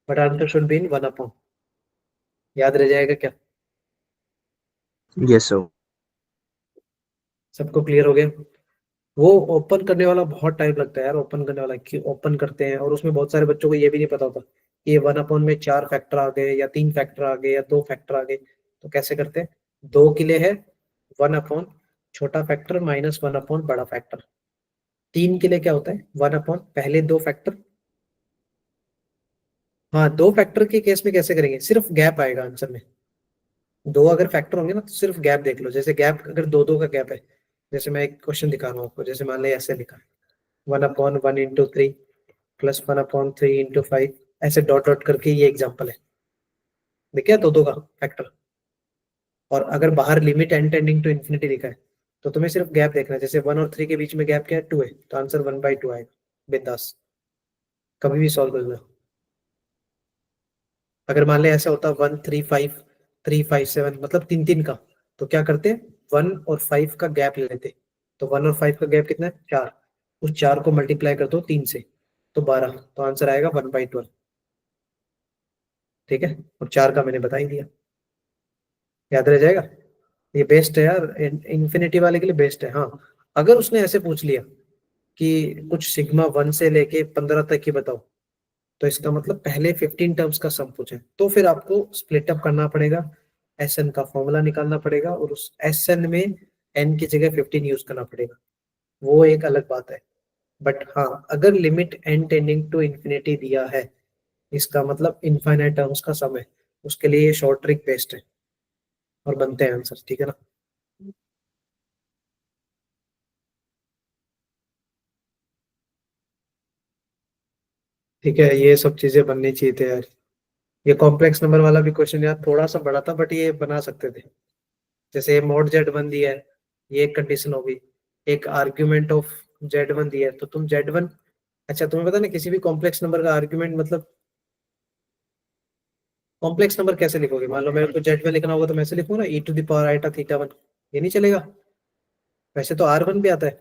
but answer should be in 1/, याद रह जाएगा क्या, यस सर। सबको क्लियर हो गया। वो ओपन करने वाला बहुत टाइम लगता है यार, ओपन करने वाला क्यों ओपन करते हैं, और उसमें बहुत सारे बच्चों को ये भी नहीं पता होता कि ये 1/, में 4 फैक्टर आ गए या 3 फैक्टर आ गए या 2 फैक्टर आ गए, तो कैसे करते हैं, 2 के लिए है 1/, छोटा फैक्टर माइनस 1/, बड़ा फैक्टर। 3 के लिए क्या होता है 1/, पहले 2 फैक्टर, हाँ 2 फैक्टर के केस में कैसे करेंगे, सिर्फ गैप आएगा आंसर में, 2 अगर फैक्टर होंगे ना तो सिर्फ गैप देख लो, जैसे गैप अगर 2 का गैप है, जैसे मैं एक क्वेश्चन दिखा रहा हूँ आपको, जैसे मान लिया ऐसे लिखा 1/1 × 3 प्लस 1/3 × 5, ऐसे डॉट डॉट करके ये एग्जांपल है, देखिए 2 का फैक्टर। और अगर बाहर limit n tending to infinity लिखा है तो तुम्हें सिर्फ गैप देखना है, जैसे 1 और 3 के बीच में गैप क्या है 2 है, तो आंसर 1/2 आएगा, बिंदास, कभी भी सॉल्व कर लेना। अगर मान ले ऐसा होता 1 3 5 3 5 7, मतलब 3 का, तो क्या करते 1 और 5 का गैप ले लेते, तो 1 और 5 का गैप कितना है 4, उस 4 को मल्टीप्लाई कर दो 3 से, तो 12, तो आंसर आएगा 1/12, ठीक है, और 4 का मैंने बता ही दिया। याद रह जाएगा। ये बेस्ट है यार, इंफिनिटी वाले के लिए बेस्ट है। हाँ, अगर उसने ऐसे पूछ लिया कि कुछ सिग्मा 1 से लेके 15 तक की बताओ, तो इसका मतलब पहले 15 टर्म्स का सम पूछे, तो फिर आपको स्प्लिट अप करना पड़ेगा, एस एन का फॉर्मूला निकालना पड़ेगा, और उस एस एन में एन की जगह 15 यूज करना पड़ेगा, वो एक अलग बात है। बट हाँ, अगर limit n tending to infinity दिया है, इसका मतलब इनफाइनाइट टर्म्स का सम है, उसके लिए ये शॉर्ट ट्रिक बेस्ट है और बनते हैं आंसर, ठीक है ना। ठीक है, ये सब चीजें बननी चाहिए थे यार। ये कॉम्प्लेक्स नंबर वाला भी क्वेश्चन यार थोड़ा सा बड़ा था, बट ये बना सकते थे। जैसे मॉड जेड वन दिया है, ये एक कंडीशन होगी, एक आर्ग्यूमेंट ऑफ जेड वन दिया है, तो तुम जेड वन, अच्छा तुम्हें पता ना किसी भी कॉम्प्लेक्स नंबर का आर्ग्यूमेंट मतलब कॉम्प्लेक्स नंबर कैसे लिखोगे? मान लो मेरे को जेड वन लिखना होगा तो मैं ऐसे लिखूंगा ना, e to the power iota theta one, ये नहीं चलेगा। वैसे तो आर वन भी आता है,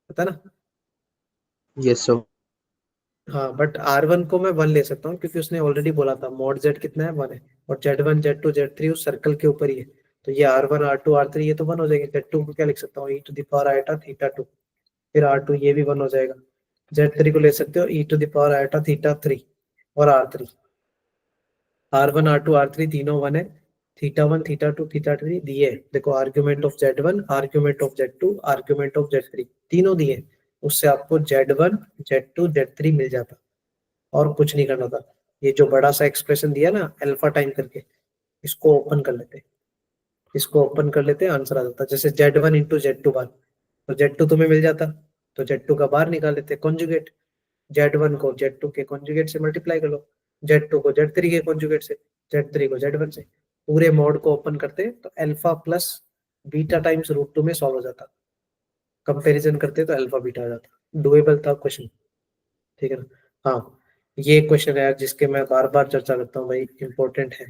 पता ना। Yes sir. हाँ, बट आर वन को मैं वन ले सकता हूँ, क्योंकि उसने ऑलरेडी बोला था मॉड जेड कितना है, वन है, और z one z two z three उस सर्कल के ऊपर ही है, तो ये r one r two r three ये तो वन हो जाएंगे। जेड टू को क्या लिख सकता हूँ, e to the power iota theta two, फिर आर टू ये भी वन हो जाएगा। जेड थ्री को ले सकते हो e to the power iota theta three और r three, r one r two r three तीनों वन है, theta one theta two theta three दिए हैं। देखो argument of z one, argument of z two, argument of z three, तीनों दिए हैं। उससे आपको z one z two z three मिल जाता, और कुछ नहीं करना था। ये जो बड़ा सा एक्सप्रेशन दिया ना अल्फा टाइम करके, इसको ओपन कर लेते, इसको ओपन कर लेते, आंसर आ जाता। जैसे z one into z two bar, तो जेड टू तुम्हें मिल जाता, तो जेड टू का बार निकाल लेते कॉन्जुगेट, जेड वन को जेड टू के कॉन्जुगेट से मल्टीप्लाई कर लो, जेड टू को जेड थ्री के कॉन्जुगेट से, जेड थ्री को जेड वन से, पूरे मॉड को ओपन करते तो alpha plus beta times root two में सॉल्व हो जाता। कंपैरिजन करते तो अल्फा बीटा आ जाता। डुएबल था क्वेश्चन, ठीक है ना। हाँ, ये क्वेश्चन है यार जिसके मैं बार बार चर्चा करता हूँ भाई, इंपॉर्टेंट है।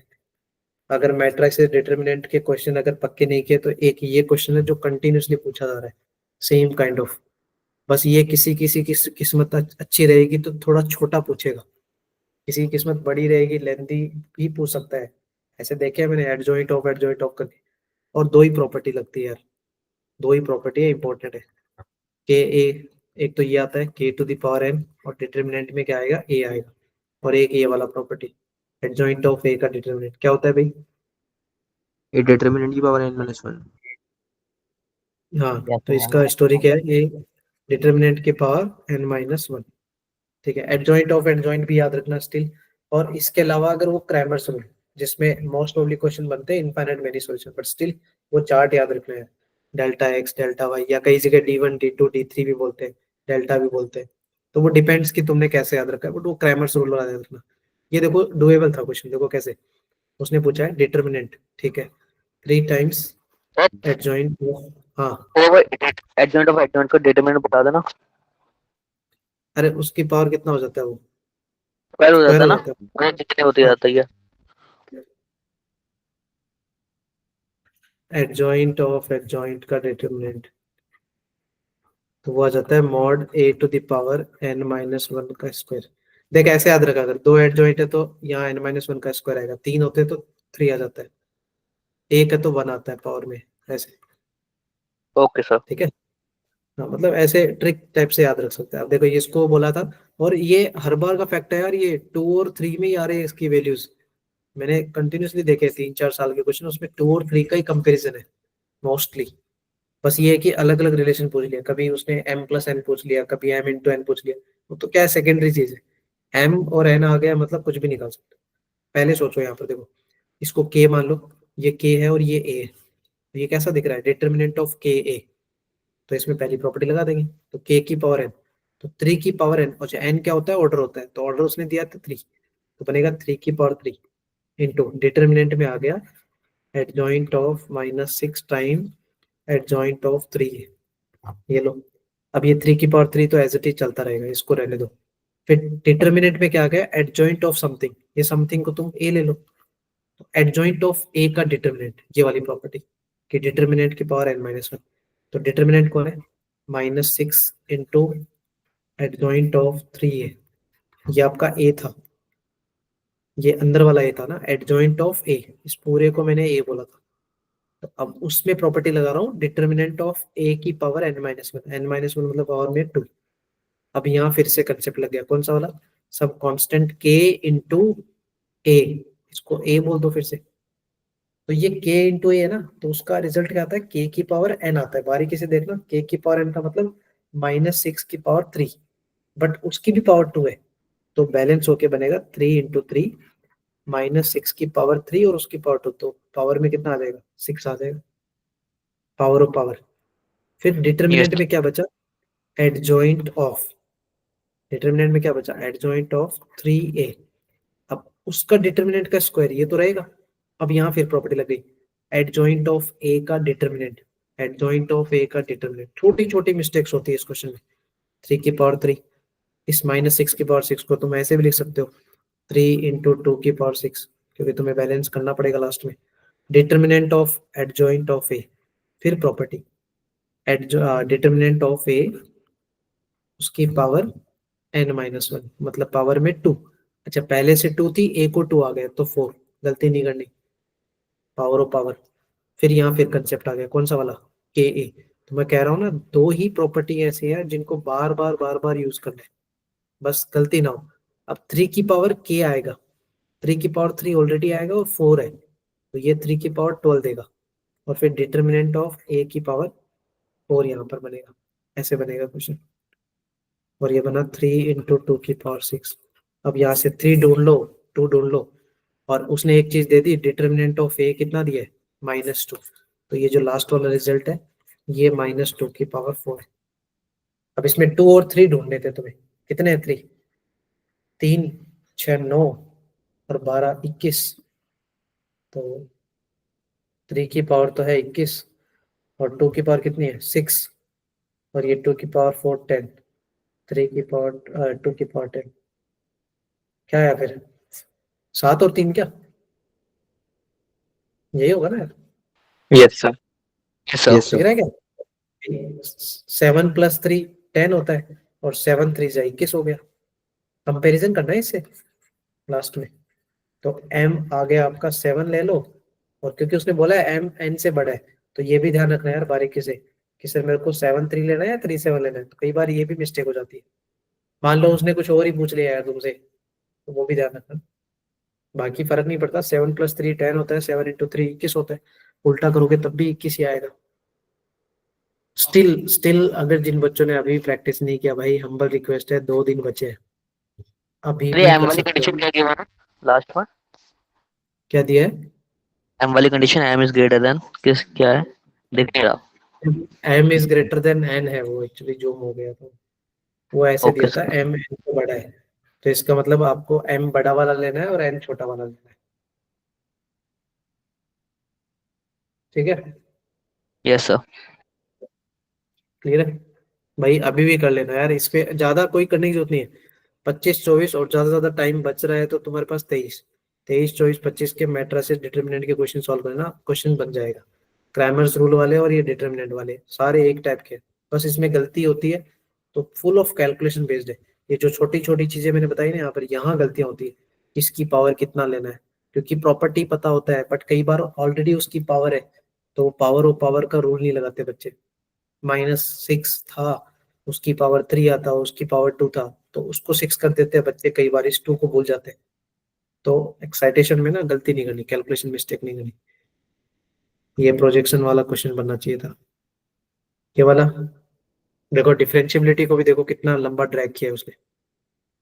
अगर मैट्रिक्स से डिटर्मिनेंट के क्वेश्चन अगर पक्के नहीं किए, तो एक ये क्वेश्चन है जो कंटिन्यूसली पूछा जा रहा है, सेम काइंड ऑफ। बस ये किसी किसी की किस्मत अच्छी रहेगी तो थोड़ा छोटा पूछेगा, किसी की किस्मत बड़ी रहेगी लेंथी भी पूछ सकता है। ऐसे देखे हैं मैंने, एडजॉइंट ऑफ करके, और दो ही प्रॉपर्टी लगती है यार, दो ही प्रॉपर्टी है, इंपॉर्टेंट है। के ए, एक तो ये आता है के टू द पावर एन, और डिटर्मिनेंट में क्या आएगा, ए आएगा, और एक ये वाला प्रॉपर्टी एडजॉइंट ऑफ ए का डिटर्मिनेंट क्या होता है भाई। ए डिटर्मिनेंट की पावर n-1। हाँ, या तो तो इसका स्टोरी क्या है, ये डिटर्मिनेंट के पावर एन माइनस वन, ठीक है। एडजॉइंट ऑफ एडजॉइंट भी याद रखना स्टिल। और इसके अलावा अगर वो क्रैमर्स रूल, जिसमें मोस्ट प्रोबेबली क्वेश्चन बनते हैं infinite many solution, but still वो चार्ट याद रखना है, डेल्टा एक्स डेल्टा वाई, या कई जगह D1 D2 D3 भी बोलते हैं, डेल्टा भी बोलते हैं, तो वो डिपेंड्स कि तुमने कैसे याद रखा है, बट वो क्रैमर्स रूल वाला याद रखना। ये देखो डुएबल था क्वेश्चन, देखो कैसे उसने पूछा है डिटर्मिनेंट, ठीक है, 3 टाइम्स एडजॉइंट, हाँ, एडजॉइंट ऑफ एडजॉइंट का डिटरमिनेंट बता देना। अरे उसकी पावर कितना हो जाता है, वो स्क्वायर हो स्क्वायर जाता हो है ना, जाता है। वो जितने होते हाँ, जाता ही है। एडजॉइंट ऑफ एडजॉइंट का डिटर्मिनेंट, तो वो आ जाता है mod a to the power n minus one का स्क्वायर। देख ऐसे याद रखा, अगर दो एडजॉइंट है तो यहाँ एन माइनस वन का स्क्वायर आएगा, तीन होते हैं तो थ्री आ जाता है, एक है तो वन आता है पावर में, ऐसे, ओके सर। ठीक है। हाँ, मतलब ऐसे ट्रिक टाइप से याद रख सकते हैं आप। देखो ये इसको बोला था, और ये हर बार का फैक्ट है यार, ये 2 और 3 में ही आ रहे हैं इसकी वैल्यूज। मैंने कंटिन्यूसली देखे 3-4 साल के क्वेश्चन, उसमें 2 और 3 का ही कंपेरिजन है मोस्टली। बस ये है कि अलग अलग रिलेशन पूछ लिया, कभी उसने m प्लस एन पूछ लिया, कभी m इंटू एन पूछ लिया, वो तो क्या है, सेकेंडरी चीज है। m और n आ गया मतलब कुछ भी निकाल सकते हो। पहले सोचो यहाँ पर, देखो इसको k मान लो, ये k है और ये a है, तो ये कैसा दिख रहा है, डिटर्मिनेंट ऑफ के ए, तो इसमें पहली प्रॉपर्टी लगा देंगे, तो k की पावर n, तो 3 की पावर n, और n क्या होता है, ऑर्डर होता है, तो ऑर्डर उसने दिया था 3, तो बनेगा 3 की पावर 3 इंटू डिटर्मिनेंट में आ गया adjoint of -6 time adjoint of 3, ये लो। अब ये 3 की पावर 3 तो एज इट इज चलता रहेगा, इसको रहने दो। फिर डिटर्मिनेंट में क्या आ गया, एडजॉइंट ऑफ समथिंग, ये समथिंग को तुम ए ले लो, तो एडजॉइंट ऑफ ए का डिटर्मिनेंट, ये वाली प्रॉपर्टी कि डिटर्मिनेंट की पावर n माइनस वन, तो डिटर्मिनेंट कौन है, -6 इंटू एडजॉइंट ऑफ 3 ए, ये आपका ए था, ये अंदर वाला ए था ना, एडजॉइंट ऑफ ए, इस पूरे को मैंने ए बोला था। तो अब उसमें प्रॉपर्टी लगा रहा हूँ, डिटर्मिनेंट ऑफ ए की पावर n-1, n-1 मतलब पावर में 2। अब यहाँ फिर से कंसेप्ट लग गया, कौन सा वाला, सब कांस्टेंट k इंटू ए, इसको ए बोल दो फिर से। तो ये k इंटू ए है ना, तो उसका रिजल्ट क्या आता है, k की पावर n आता है। बारीकी से देखना, k की पावर n का मतलब -6 की पावर 3, बट उसकी भी पावर 2 है, तो बैलेंस होके बनेगा 3 इंटू 3 -6 की पावर 3 और उसकी पावर 2, तो पावर में कितना आ जाएगा, 6 आ जाएगा, पावर ऑफ पावर। फिर डिटर्मिनेंट Yes. में क्या बचा, एडजॉइंट ऑफ, डिटर्मिनेंट में क्या बचा, एडजॉइंट ऑफ 3a। अब उसका डिटर्मिनेंट का स्क्वायर ये तो रहेगा। अब यहाँ फिर प्रॉपर्टी लग गई, एडजॉइंट ऑफ ए का डिटर्मिनेंट, एडजॉइंट ऑफ ए का डिटर्मिनेंट। छोटी छोटी मिस्टेक्स होती है इस क्वेश्चन में। 3 की पावर 3, इस -6 की पावर 6 को तुम ऐसे भी लिख सकते हो, 3 इंटू 2 की पावर 6, क्योंकि तुम्हें बैलेंस करना पड़ेगा लास्ट में। डिटर्मिनेंट ऑफ एडजॉइंट ऑफ ए, फिर प्रॉपर्टी डिटर्मिनेंट ऑफ ए उसकी पावर n-1 मतलब पावर में 2। अच्छा पहले से 2 थी, a को 2 आ गया तो 4, गलती नहीं करनी, पावर ऑफ पावर। फिर यहाँ फिर कंसेप्ट आ गया, कौन सा वाला, के ए। तो मैं कह रहा हूँ ना, दो ही प्रॉपर्टी ऐसी है जिनको बार बार यूज करना है, बस गलती ना हो। अब 3 की पावर k आएगा, 3 की पावर 3 ऑलरेडी आएगा और 4 है, तो ये 3 की पावर 12 देगा, और फिर डिटर्मिनेंट ऑफ a की पावर 4 यहाँ पर बनेगा, ऐसे बनेगा क्वेश्चन। और ये बना 3 इंटू 2 की पावर 6। अब यहाँ से 3 ढूंढ लो, 2 ढूंढ लो, और उसने एक चीज दे दी, डिटर्मिनेंट ऑफ ए कितना दिया है, -2। तो ये जो लास्ट वाला रिजल्ट है ये -2 की पावर 4 है। अब इसमें 2 और 3 ढूंढने थे तुम्हें, कितने हैं 3, 3 6 9 और 12 21, तो 3 की पावर तो है 21 और 2 की पावर कितनी है 6, और ये 2 की पावर 4 10, 3 की पावर 2 की पावर 10, क्या है फिर 7 और 3 क्या, यही होगा ना यार, Yes, sir. Yes, sir. Yes दिख सर। रहा है क्या, 7 + 3 10 होता है, और 7 3 जा 21 हो गया। कंपैरिजन करना है इससे लास्ट में, तो m आ गया आपका 7 ले लो, और क्योंकि उसने बोला है m n से बड़ा है, तो ये भी ध्यान रखना यार बारीकी से कि सर मेरे को 7 3 लेना है या 3 7 लेना है, तो कई बार ये भी मिस्टेक हो जाती है। मान लो उसने कुछ और ही पूछ लिया यार तुमसे, तो वो भी ध्यान रखना। बाकी फर्क नहीं पड़ता, 7 + 3 10 होता है, 7 इंटू 3 21 होता है, उल्टा करोगे तब भी 21 ही आएगा। स्टिल अगर जिन बच्चों ने अभी प्रैक्टिस नहीं किया, भाई हम्बल रिक्वेस्ट है, 2 दिन बचे हैं, अभी अरे भी एम कर वाली सकते कंडीशन हो। क्या गिवन है लास्ट में? क्या दिया है, एम वाली condition m is greater than किस क्या है, दिख नहीं रहा। m is greater than n है, वो एक्चुअली जो हो गया था वो ऐसे ओके दिया था, सर। m n से बड़ा है, तो इसका मतलब आपको m बड़ा वाला लेना है और n छोटा वाला लेना है, ठीक है, यस सर। क्लियर है भाई। अभी भी कर लेना यार, इस पे ज्यादा कोई करने की जरूरत नहीं है। 25 24 और ज्यादा ज्यादा टाइम बच रहा है, तो तुम्हारे पास 23 23 24 25 के मैट्रिसेस डिटर्मिनेंट के क्वेश्चन सॉल्व करना, क्वेश्चन बन जाएगा। क्रैमर्स रूल वाले और ये डिटर्मिनेंट वाले सारे एक टाइप के, बस इसमें गलती होती है तो फुल ऑफ कैलकुलेशन बेस्ड है। ये जो छोटी छोटी चीजें मैंने बताई ना यहाँ पर, यहाँ गलतियां होती है, किसकी पावर कितना लेना है, क्योंकि प्रॉपर्टी पता होता है बट कई बार ऑलरेडी उसकी पावर है, तो पावर और पावर का रूल नहीं लगाते बच्चे। -6 था, उसकी पावर 3 आता, उसकी पावर 2 था, तो उसको 6 कर देते हैं बच्चे, कई बार इस 2 को भूल जाते हैं। तो एक्साइटेशन में ना गलती नहीं करनी, कैलकुलेशन मिस्टेक नहीं करनी। ये प्रोजेक्शन वाला क्वेश्चन बनना चाहिए था, ये वाला। देखो डिफरेंशियबिलिटी को भी देखो कितना लंबा ड्रैग किया है उसने,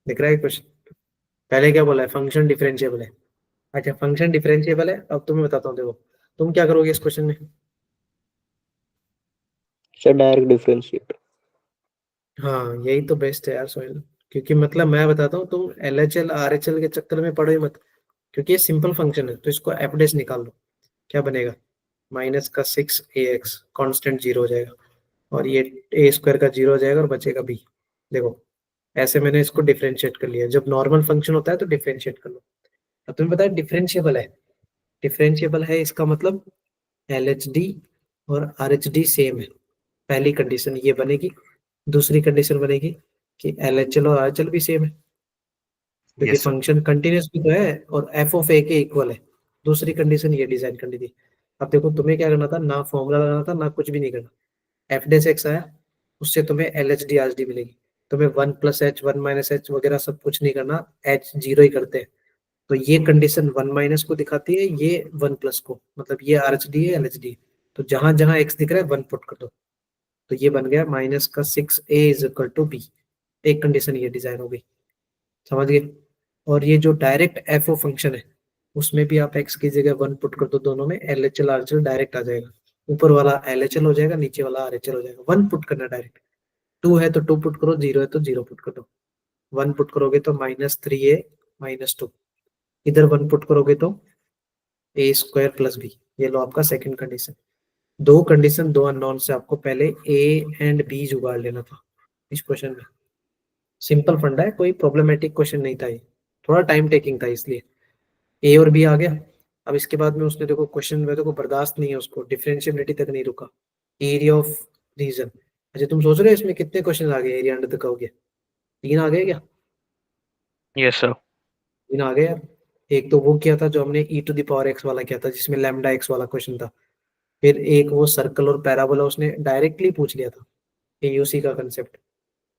दिख रहा है क्वेश्चन। पहले क्या बोला है, फंक्शन डिफरेंशिएबल है। अच्छा फंक्शन डिफरेंशिएबल है, अब तुम्हें बताता हूँ, देखो तुम क्या करोगे इस क्वेश्चन में। Sir direct differentiate. हाँ यही तो बेस्ट है यार सोहेल, क्योंकि मतलब मैं बताता हूँ, तुम LHL RHL के चक्कर में पड़ो ही मत, क्योंकि ये सिंपल फंक्शन है, तो इसको एफ डैश निकाल लो, क्या बनेगा, -6ax कांस्टेंट 0 हो जाएगा, और ये a² का 0 हो जाएगा और बचेगा b। देखो ऐसे मैंने इसको डिफरेंशिएट कर लिया, जब नॉर्मल फंक्शन होता है तो डिफरेंशिएट कर लो। अब तुम्हें पता है डिफरेंशिएबल है, डिफरेंशिएबल है इसका मतलब LHD और RHD सेम है, पहली कंडीशन ये बनेगी। दूसरी कंडीशन बनेगी कि LHL और RHL भी सेम है, क्योंकि Yes, sir. फंक्शन कंटिन्यूस भी तो है और एफ ऑफ ए के इक्वल है। दूसरी कंडीशन ये डिजाइन करनी थी। अब देखो तुम्हें क्या करना था, ना फॉर्मूला लगाना था ना कुछ भी नहीं करना। एफ डेस एक्स आया, उससे तुम्हें L H D R D मिलेगी। तुम्हें 1 + h 1 - h वगैरह सब कुछ नहीं करना, h 0 ही करते हैं। तो ये कंडीशन 1 - को दिखाती है, ये 1 को, मतलब ये आर एच डी है, एल एच डी। तो जहां जहां x दिख रहा है 1 पुट कर दो, तो ये बन गया माइनस का 6a = b। एक कंडीशन ये डिजाइन हो गई, समझ गए। और ये जो डायरेक्ट एफ ओ फंक्शन है उसमें भी आप x की जगह 1 पुट कर दो, दोनों में L H L R H L direct आ जाएगा। ऊपर वाला एल एच एल हो जाएगा, नीचे वाला आर एच एल हो जाएगा। 1 पुट करना डायरेक्ट, 2 है तो 2 पुट करो, 0 है तो 0 पुट कर दो। 1 पुट करोगे तो -3a - 2, इधर 1 पुट करोगे तो a² + b। ये लो आपका सेकंड कंडीशन। दो कंडीशन, दो अननोन से आपको पहले a एंड b जुगाड़ लेना था इस क्वेश्चन में। सिंपल फंडा है, कोई प्रॉब्लमेटिक क्वेश्चन नहीं था ये, थोड़ा टाइम टेकिंग था, इसलिए a और b आ गया। अब इसके बाद में उसने देखो क्वेश्चन में देखो बर्दाश्त नहीं है उसको, डिफरेंशिएबिलिटी तक नहीं रुका, एरिया ऑफ रीजन। अच्छा तुम सोच रहे हो इसमें कितने क्वेश्चन आ गए एरिया अंडर द कर्व के? 3 आ गए क्या? Yes, sir. 3 आ गए यार। एक तो वो किया था जो हमने e⁻x वाला किया था, जिसमें लैम्डा x वाला क्वेश्चन था। फिर एक वो सर्कल और पैराबोला उसने डायरेक्टली पूछ लिया था, AUC का कंसेप्ट,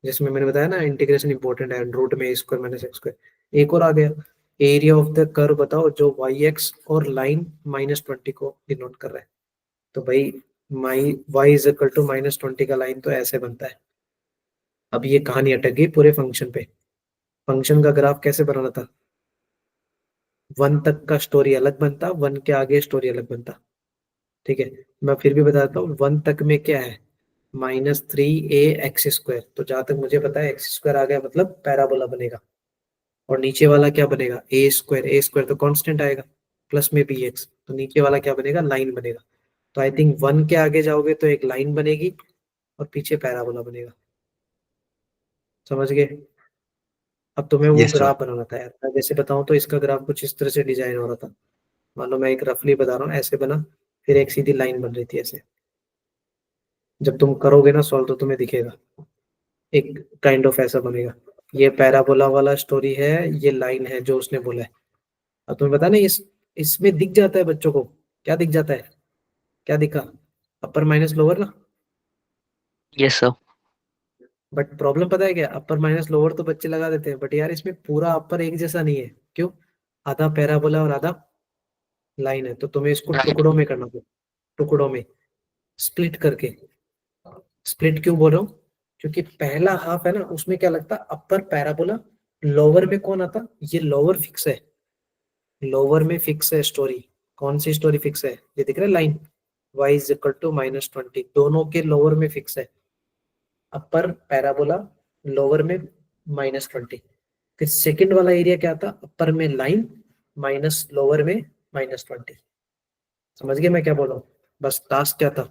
जिसमें मैंने बताया ना इंटीग्रेशन इंपॉर्टेंट है, रूट में a² - x²। एक और आ गया, एरिया ऑफ द कर्व बताओ जो y और लाइन -20 को डिनोट कर रहा है। तो भाई y = -20 का लाइन तो ऐसे बनता है। अब ये कहानी अटक गई पूरे फंक्शन पे। फंक्शन का ग्राफ कैसे बनाना था? 1 तक का स्टोरी अलग बनता, 1 के आगे स्टोरी अलग बनता। ठीक है, मैं फिर भी बताता हूँ। 1 तक में क्या है, -3ax²। तो जहां तक मुझे पता है x² आ गया, मतलब पैराबोला बनेगा। और नीचे वाला क्या बनेगा, a² तो कांस्टेंट आएगा, प्लस में bx, तो नीचे वाला क्या बनेगा, लाइन बनेगा। तो आई थिंक 1 के आगे जाओगे तो एक लाइन बनेगी और पीछे पैराबोला बनेगा, समझ गए। अब तुम्हें वो Yes, sir. ग्राफ बनाना था यार। मैं जैसे बताऊं तो इसका ग्राफ कुछ इस तरह से डिजाइन हो रहा था। मान लो मैं एक रफली बता रहा हूँ, ऐसे बना, फिर एक सीधी लाइन बन रही थी ऐसे। जब तुम करोगे ना सॉल्व तो तुम्हें दिखेगा, एक काइंड ऑफ ऐसा बनेगा। ये पैराबोला वाला स्टोरी है, ये लाइन है जो उसने बोला है। अब तुम्हें पता नहीं इसमें दिख जाता है बच्चों को, क्या दिख जाता है, क्या दिखा, अपर माइनस लोअर ना। Yes, sir. बट प्रॉब्लम पता है क्या, अपर माइनस लोअर तो बच्चे लगा देते हैं, बट यार इसमें पूरा अपर एक जैसा नहीं है। क्यों? आधा पैराबोला और आधा लाइन है, तो तुम्हें इसको Right. टुकड़ों में करना पड़ेगा, टुकड़ों में स्प्लिट करके। स्प्लिट क्यों बोल रहा हूँ, क्योंकि पहला हाफ है ना, उसमें क्या लगता है अपर पैराबोला, लोअर में कौन आता, ये लोअर फिक्स है, लोअर में फिक्स है स्टोरी। कौन सी स्टोरी फिक्स है, ये दिख रहा है लाइन, y = -20, दोनों के लोअर में फिक्स है। अपर पैराबोला, लोअर में -20। फिर सेकंड वाला एरिया क्या था, अपर में लाइन माइनस लोअर में -20। समझ गए मैं क्या बोल रहा हूँ? बस टास्क क्या था,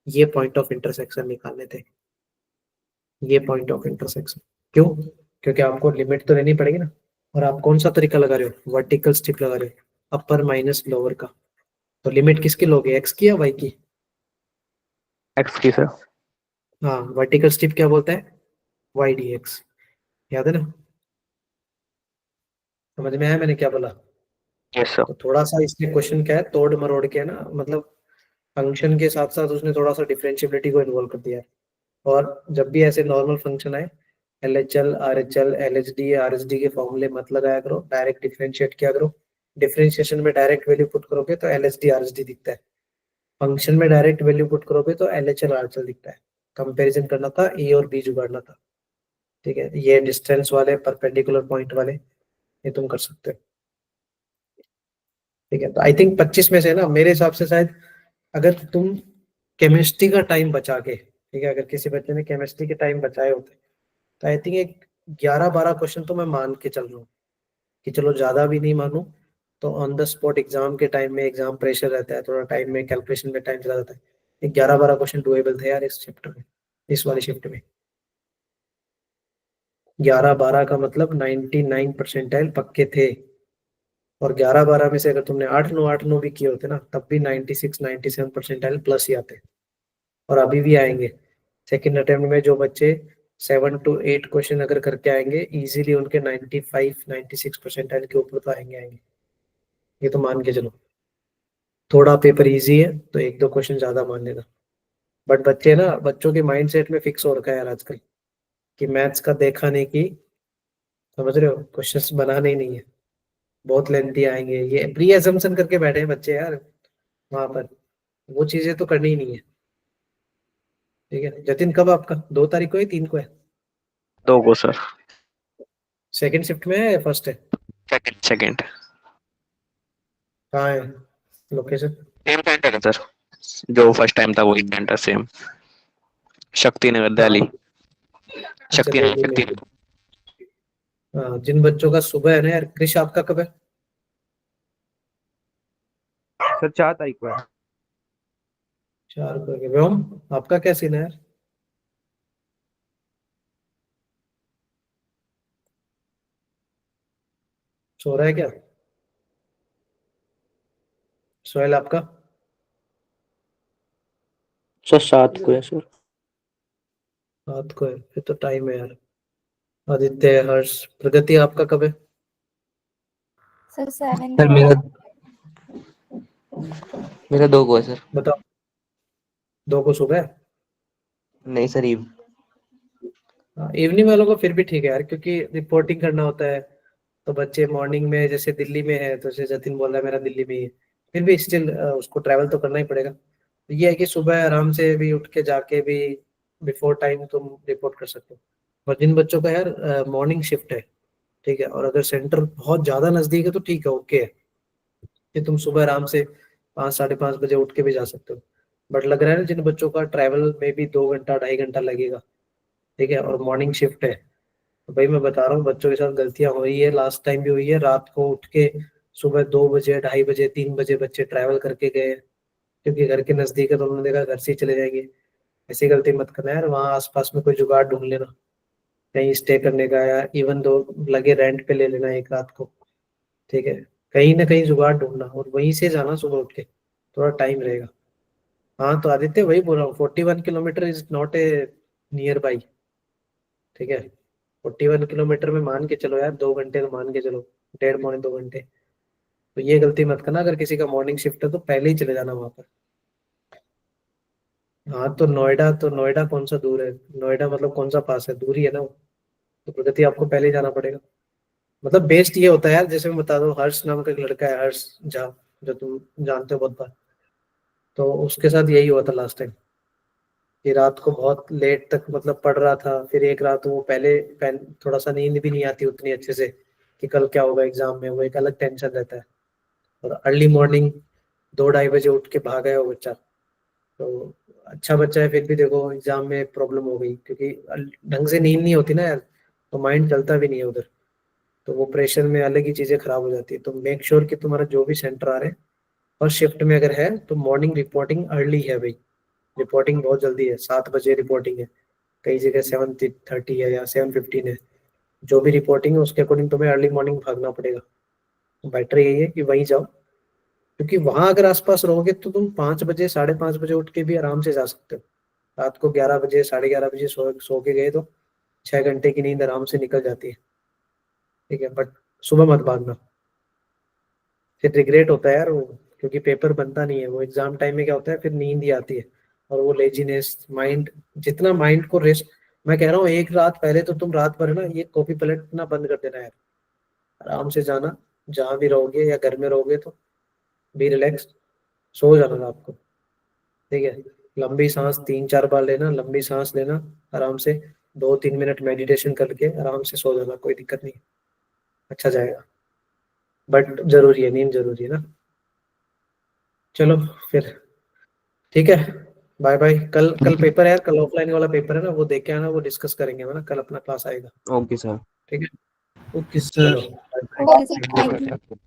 ये पॉइंट ऑफ इंटरसेक्शन निकालने थे, ये पॉइंट ऑफ इंटरसेक्शन। क्यों? क्योंकि आपको लिमिट तो लेनी पड़ेगी ना। और आप कौन सा तरीका लगा रहे हो, वर्टिकल स्ट्रिप लगा रहे हो, अपर माइनस लोअर का। तो लिमिट किसकी लोगे, एक्स की या वाई की? X की, sir. हाँ, वर्टिकल स्ट्रिप क्या बोलता है, वाई डी एक्स, याद है ना। समझ में आया मैंने क्या बोला? Yes, sir. तो थोड़ा सा इसमें क्वेश्चन क्या है, तोड़ मरोड़ के ना, मतलब फंक्शन के साथ साथ उसने थोड़ा सा डिफरेंशिएबिलिटी को इन्वॉल्व कर दिया है। और जब भी ऐसे नॉर्मल फंक्शन आए, LHL RHL LHD RHD के फॉर्मूले मत लगाया करो, डायरेक्ट डिफरेंशिएट किया करो। डिफरेंशिएशन में डायरेक्ट वैल्यू पुट करोगे तो LHD RHD दिखता है, फंक्शन में डायरेक्ट वैल्यू पुट करोगे तो LHL RHL दिखता है। कंपैरिजन करना था, ए और बी जुगाड़ना था। ठीक है, ये डिस्टेंस वाले परपेंडिकुलर पॉइंट वाले ये तुम कर सकते हो। ठीक है, तो आई थिंक 25 में से ना मेरे हिसाब से शायद, अगर तुम केमिस्ट्री का टाइम बचा के, ठीक है, अगर किसी बच्चे ने केमिस्ट्री के टाइम बचाए होते तो आई थिंक एक 11-12 क्वेश्चन तो मैं मान के चल रहा हूँ कि चलो ज्यादा भी नहीं मानू तो ऑन द स्पॉट एग्जाम के टाइम में, एग्जाम प्रेशर रहता है थोड़ा, टाइम में कैलकुलेशन में टाइम चला जाता है, एक 11-12 क्वेश्चन डुएबल थे यार इस चैप्टर में, इस वाली शिफ्ट में। 11-12 का मतलब 99 परसेंटाइल पक्के थे। और 11-12 में से अगर तुमने 8-9 भी किए होते ना, तब भी 96-97 परसेंटाइल प्लस ही आते। और अभी भी आएंगे। सेकेंड अटेम्प्ट में जो बच्चे 7 to 8 क्वेश्चन अगर करके आएंगे इजीली उनके 95-96 परसेंटाइल के ऊपर तो आएंगे। ये तो मान के चलो। थोड़ा पेपर इजी है तो 1-2 क्वेश्चन ज्यादा मान लेना। बट बच्चों के माइंडसेट में फिक्स हो रखा है यार आजकल कि मैथ्स का देखा नहीं कि, समझ रहे हो, क्वेश्चंस बनाने ही नहीं है, बहुत लेंथी आएंगे, ये प्री अजम्पशन करके बैठे हैं बच्चे यार वहां पर। वो चीजें तो करनी ही नहीं है। ठीक है जतिन, कब आपका 2 तारीख को है 3 को है? 2 को सर। सेकंड शिफ्ट में है या फर्स्ट है? सेकंड। कहाँ है लोकेशन? सेम सेंटर है सर, जो फर्स्ट टाइम था वही सेंटर सेम, शक्ति नगर दिल्ली। अच्छा, शक्ति दिल्ली नगर, में। शक्ति नगर। हाँ, जिन बच्चों का सुबह है ना यार। क्रिश आपका कब है? सर 4 तारीख को है। 4 को है। व्योम आपका क्या सीन है यार? सो रहा है क्या? सोहेल आपका? सर 7 को है सर। 7 को है, फिर तो टाइम है यार। आदित्य, हर्ष, प्रगति आपका कब है? सर 7 सर को मेरा 2 को है सर। बताओ। 2 को सुबह है? नहीं सर, ईव। इवनिंग वालों को फिर भी ठीक है यार, क्योंकि रिपोर्टिंग करना होता है। तो बच्चे मॉर्निंग में जैसे दिल्ली में है, तो जैसे जतिन बोल रहा है मेरा दिल्ली में ही है, फिर भी स्टिल उसको ट्रैवल तो करना ही पड़ेगा। तो ये है कि सुबह आराम से भी उठ के जाके भी बिफोर टाइम तुम रिपोर्ट कर सकते हो। और जिन बच्चों का यार मॉर्निंग शिफ्ट है, ठीक है, और अगर सेंटर बहुत ज्यादा नजदीक है तो ठीक है, ओके है कि तुम सुबह आराम से 5-5:30 बजे उठ के भी जा सकते हो। बट लग रहा है ना जिन बच्चों का ट्रैवल में भी 2 घंटा 2.5 घंटा लगेगा, ठीक है, और मॉर्निंग शिफ्ट है, तो भाई मैं बता रहा हूँ बच्चों के साथ गलतियां हो रही है, लास्ट टाइम भी हुई है। रात को उठ के सुबह 2 बजे 2:30 बजे 3 बजे बच्चे ट्रैवल करके गए, क्योंकि घर के नजदीक है तो उन्होंने देखा घर से ही चले जाएंगे। ऐसी गलती मत करना यार, वहाँ आसपास में कोई जुगाड़ ढूंढ लेना कहीं स्टे करने का, या इवन दो लगे रेंट पे ले लेना एक रात को, ठीक है, कहीं ना कहीं जुगाड़ ढूंढना और वहीं से जाना सुबह उठ के, थोड़ा टाइम रहेगा। हाँ तो आदित्य वही बोल रहा हूँ, 41 kilometre is not a near by, ठीक है। 41 किलोमीटर में मान के चलो यार 2 घंटे, तो मान के चलो 1.5 पौने 2 घंटे। तो ये गलती मत करना, अगर किसी का मॉर्निंग शिफ्ट है तो पहले ही चले जाना वहां पर। हाँ तो नोएडा कौन सा दूर है? नोएडा मतलब कौन सा पास है? दूर ही है ना वो। तो प्रगति आपको पहले ही जाना पड़ेगा। मतलब बेस्ट ये होता है यार, जैसे मैं बता दूं, हर्ष नाम का एक लड़का है, हर्ष झा, जो तुम जानते हो बहुत बार, तो उसके साथ यही हुआ था लास्ट टाइम कि रात को बहुत लेट तक मतलब पढ़ रहा था। फिर एक रात वो पहले थोड़ा सा नींद भी नहीं आती उतनी अच्छे से कि कल क्या होगा एग्जाम में, वो एक अलग टेंशन रहता है। और अर्ली मॉर्निंग 2-2:30 बजे उठ के भागा है वो बच्चा। तो अच्छा बच्चा है, फिर भी देखो एग्जाम में प्रॉब्लम हो गई, क्योंकि ढंग से नींद नहीं होती ना यार, तो माइंड चलता भी नहीं है उधर, तो वो प्रेशर में अलग ही चीजें खराब हो जाती है। तो मेक श्योर कि तुम्हारा जो भी सेंटर आ रहे हैं और शिफ्ट में अगर है तो मॉर्निंग रिपोर्टिंग अर्ली है भाई। रिपोर्टिंग बहुत जल्दी है, 7 बजे रिपोर्टिंग है, कई जगह 7:30 है या 7:15 है। जो भी रिपोर्टिंग है उसके अकॉर्डिंग तुम्हें अर्ली मॉर्निंग भागना पड़ेगा। बेटर यही है कि वहीं जाओ, क्योंकि वहां अगर आसपास रहोगे तो तुम 5 बजे 5:30 बजे उठ के भी आराम से जा सकते हो। रात को 11 बजे 11:30 बजे सो के गए तो 6 घंटे की नींद आराम से निकल जाती है, ठीक है। बट सुबह मत भागना, फिर रिग्रेट होता है यार वो, क्योंकि पेपर बनता नहीं है वो। एग्जाम टाइम में क्या होता है, फिर नींद ही आती है और वो लेजीनेस माइंड, जितना माइंड को रेस्ट, मैं कह रहा हूँ एक रात पहले तो तुम रात भर ना ये कॉपी पलटना बंद कर देना यार, आराम से जाना, जहां भी रहोगे या घर में रहोगे तो बी रिलैक्स, सो जाना रात को, ठीक है। लंबी सांस 3-4 बार लेना, लंबी सांस लेना आराम से, 2-3 मिनट मेडिटेशन करके आराम से सो जाना, कोई दिक्कत नहीं, अच्छा जाएगा। बट जरूरी है, नींद जरूरी है ना। चलो फिर ठीक है, बाय बाय। कल पेपर है यार, कल ऑफलाइन वाला पेपर है ना, वो देख के आना, वो डिस्कस करेंगे है ना, कल अपना क्लास आएगा, ओके सर। ठीक है। ओके चलो sir. Okay sir, thank you.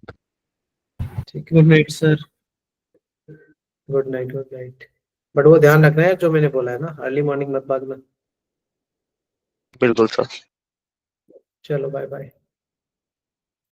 ठीक है, good night sir. Good night good night. But वो ध्यान रखना है जो मैंने बोला है ना, अर्ली मॉर्निंग मत भागना। बिल्कुल सर। चलो बाय बाय।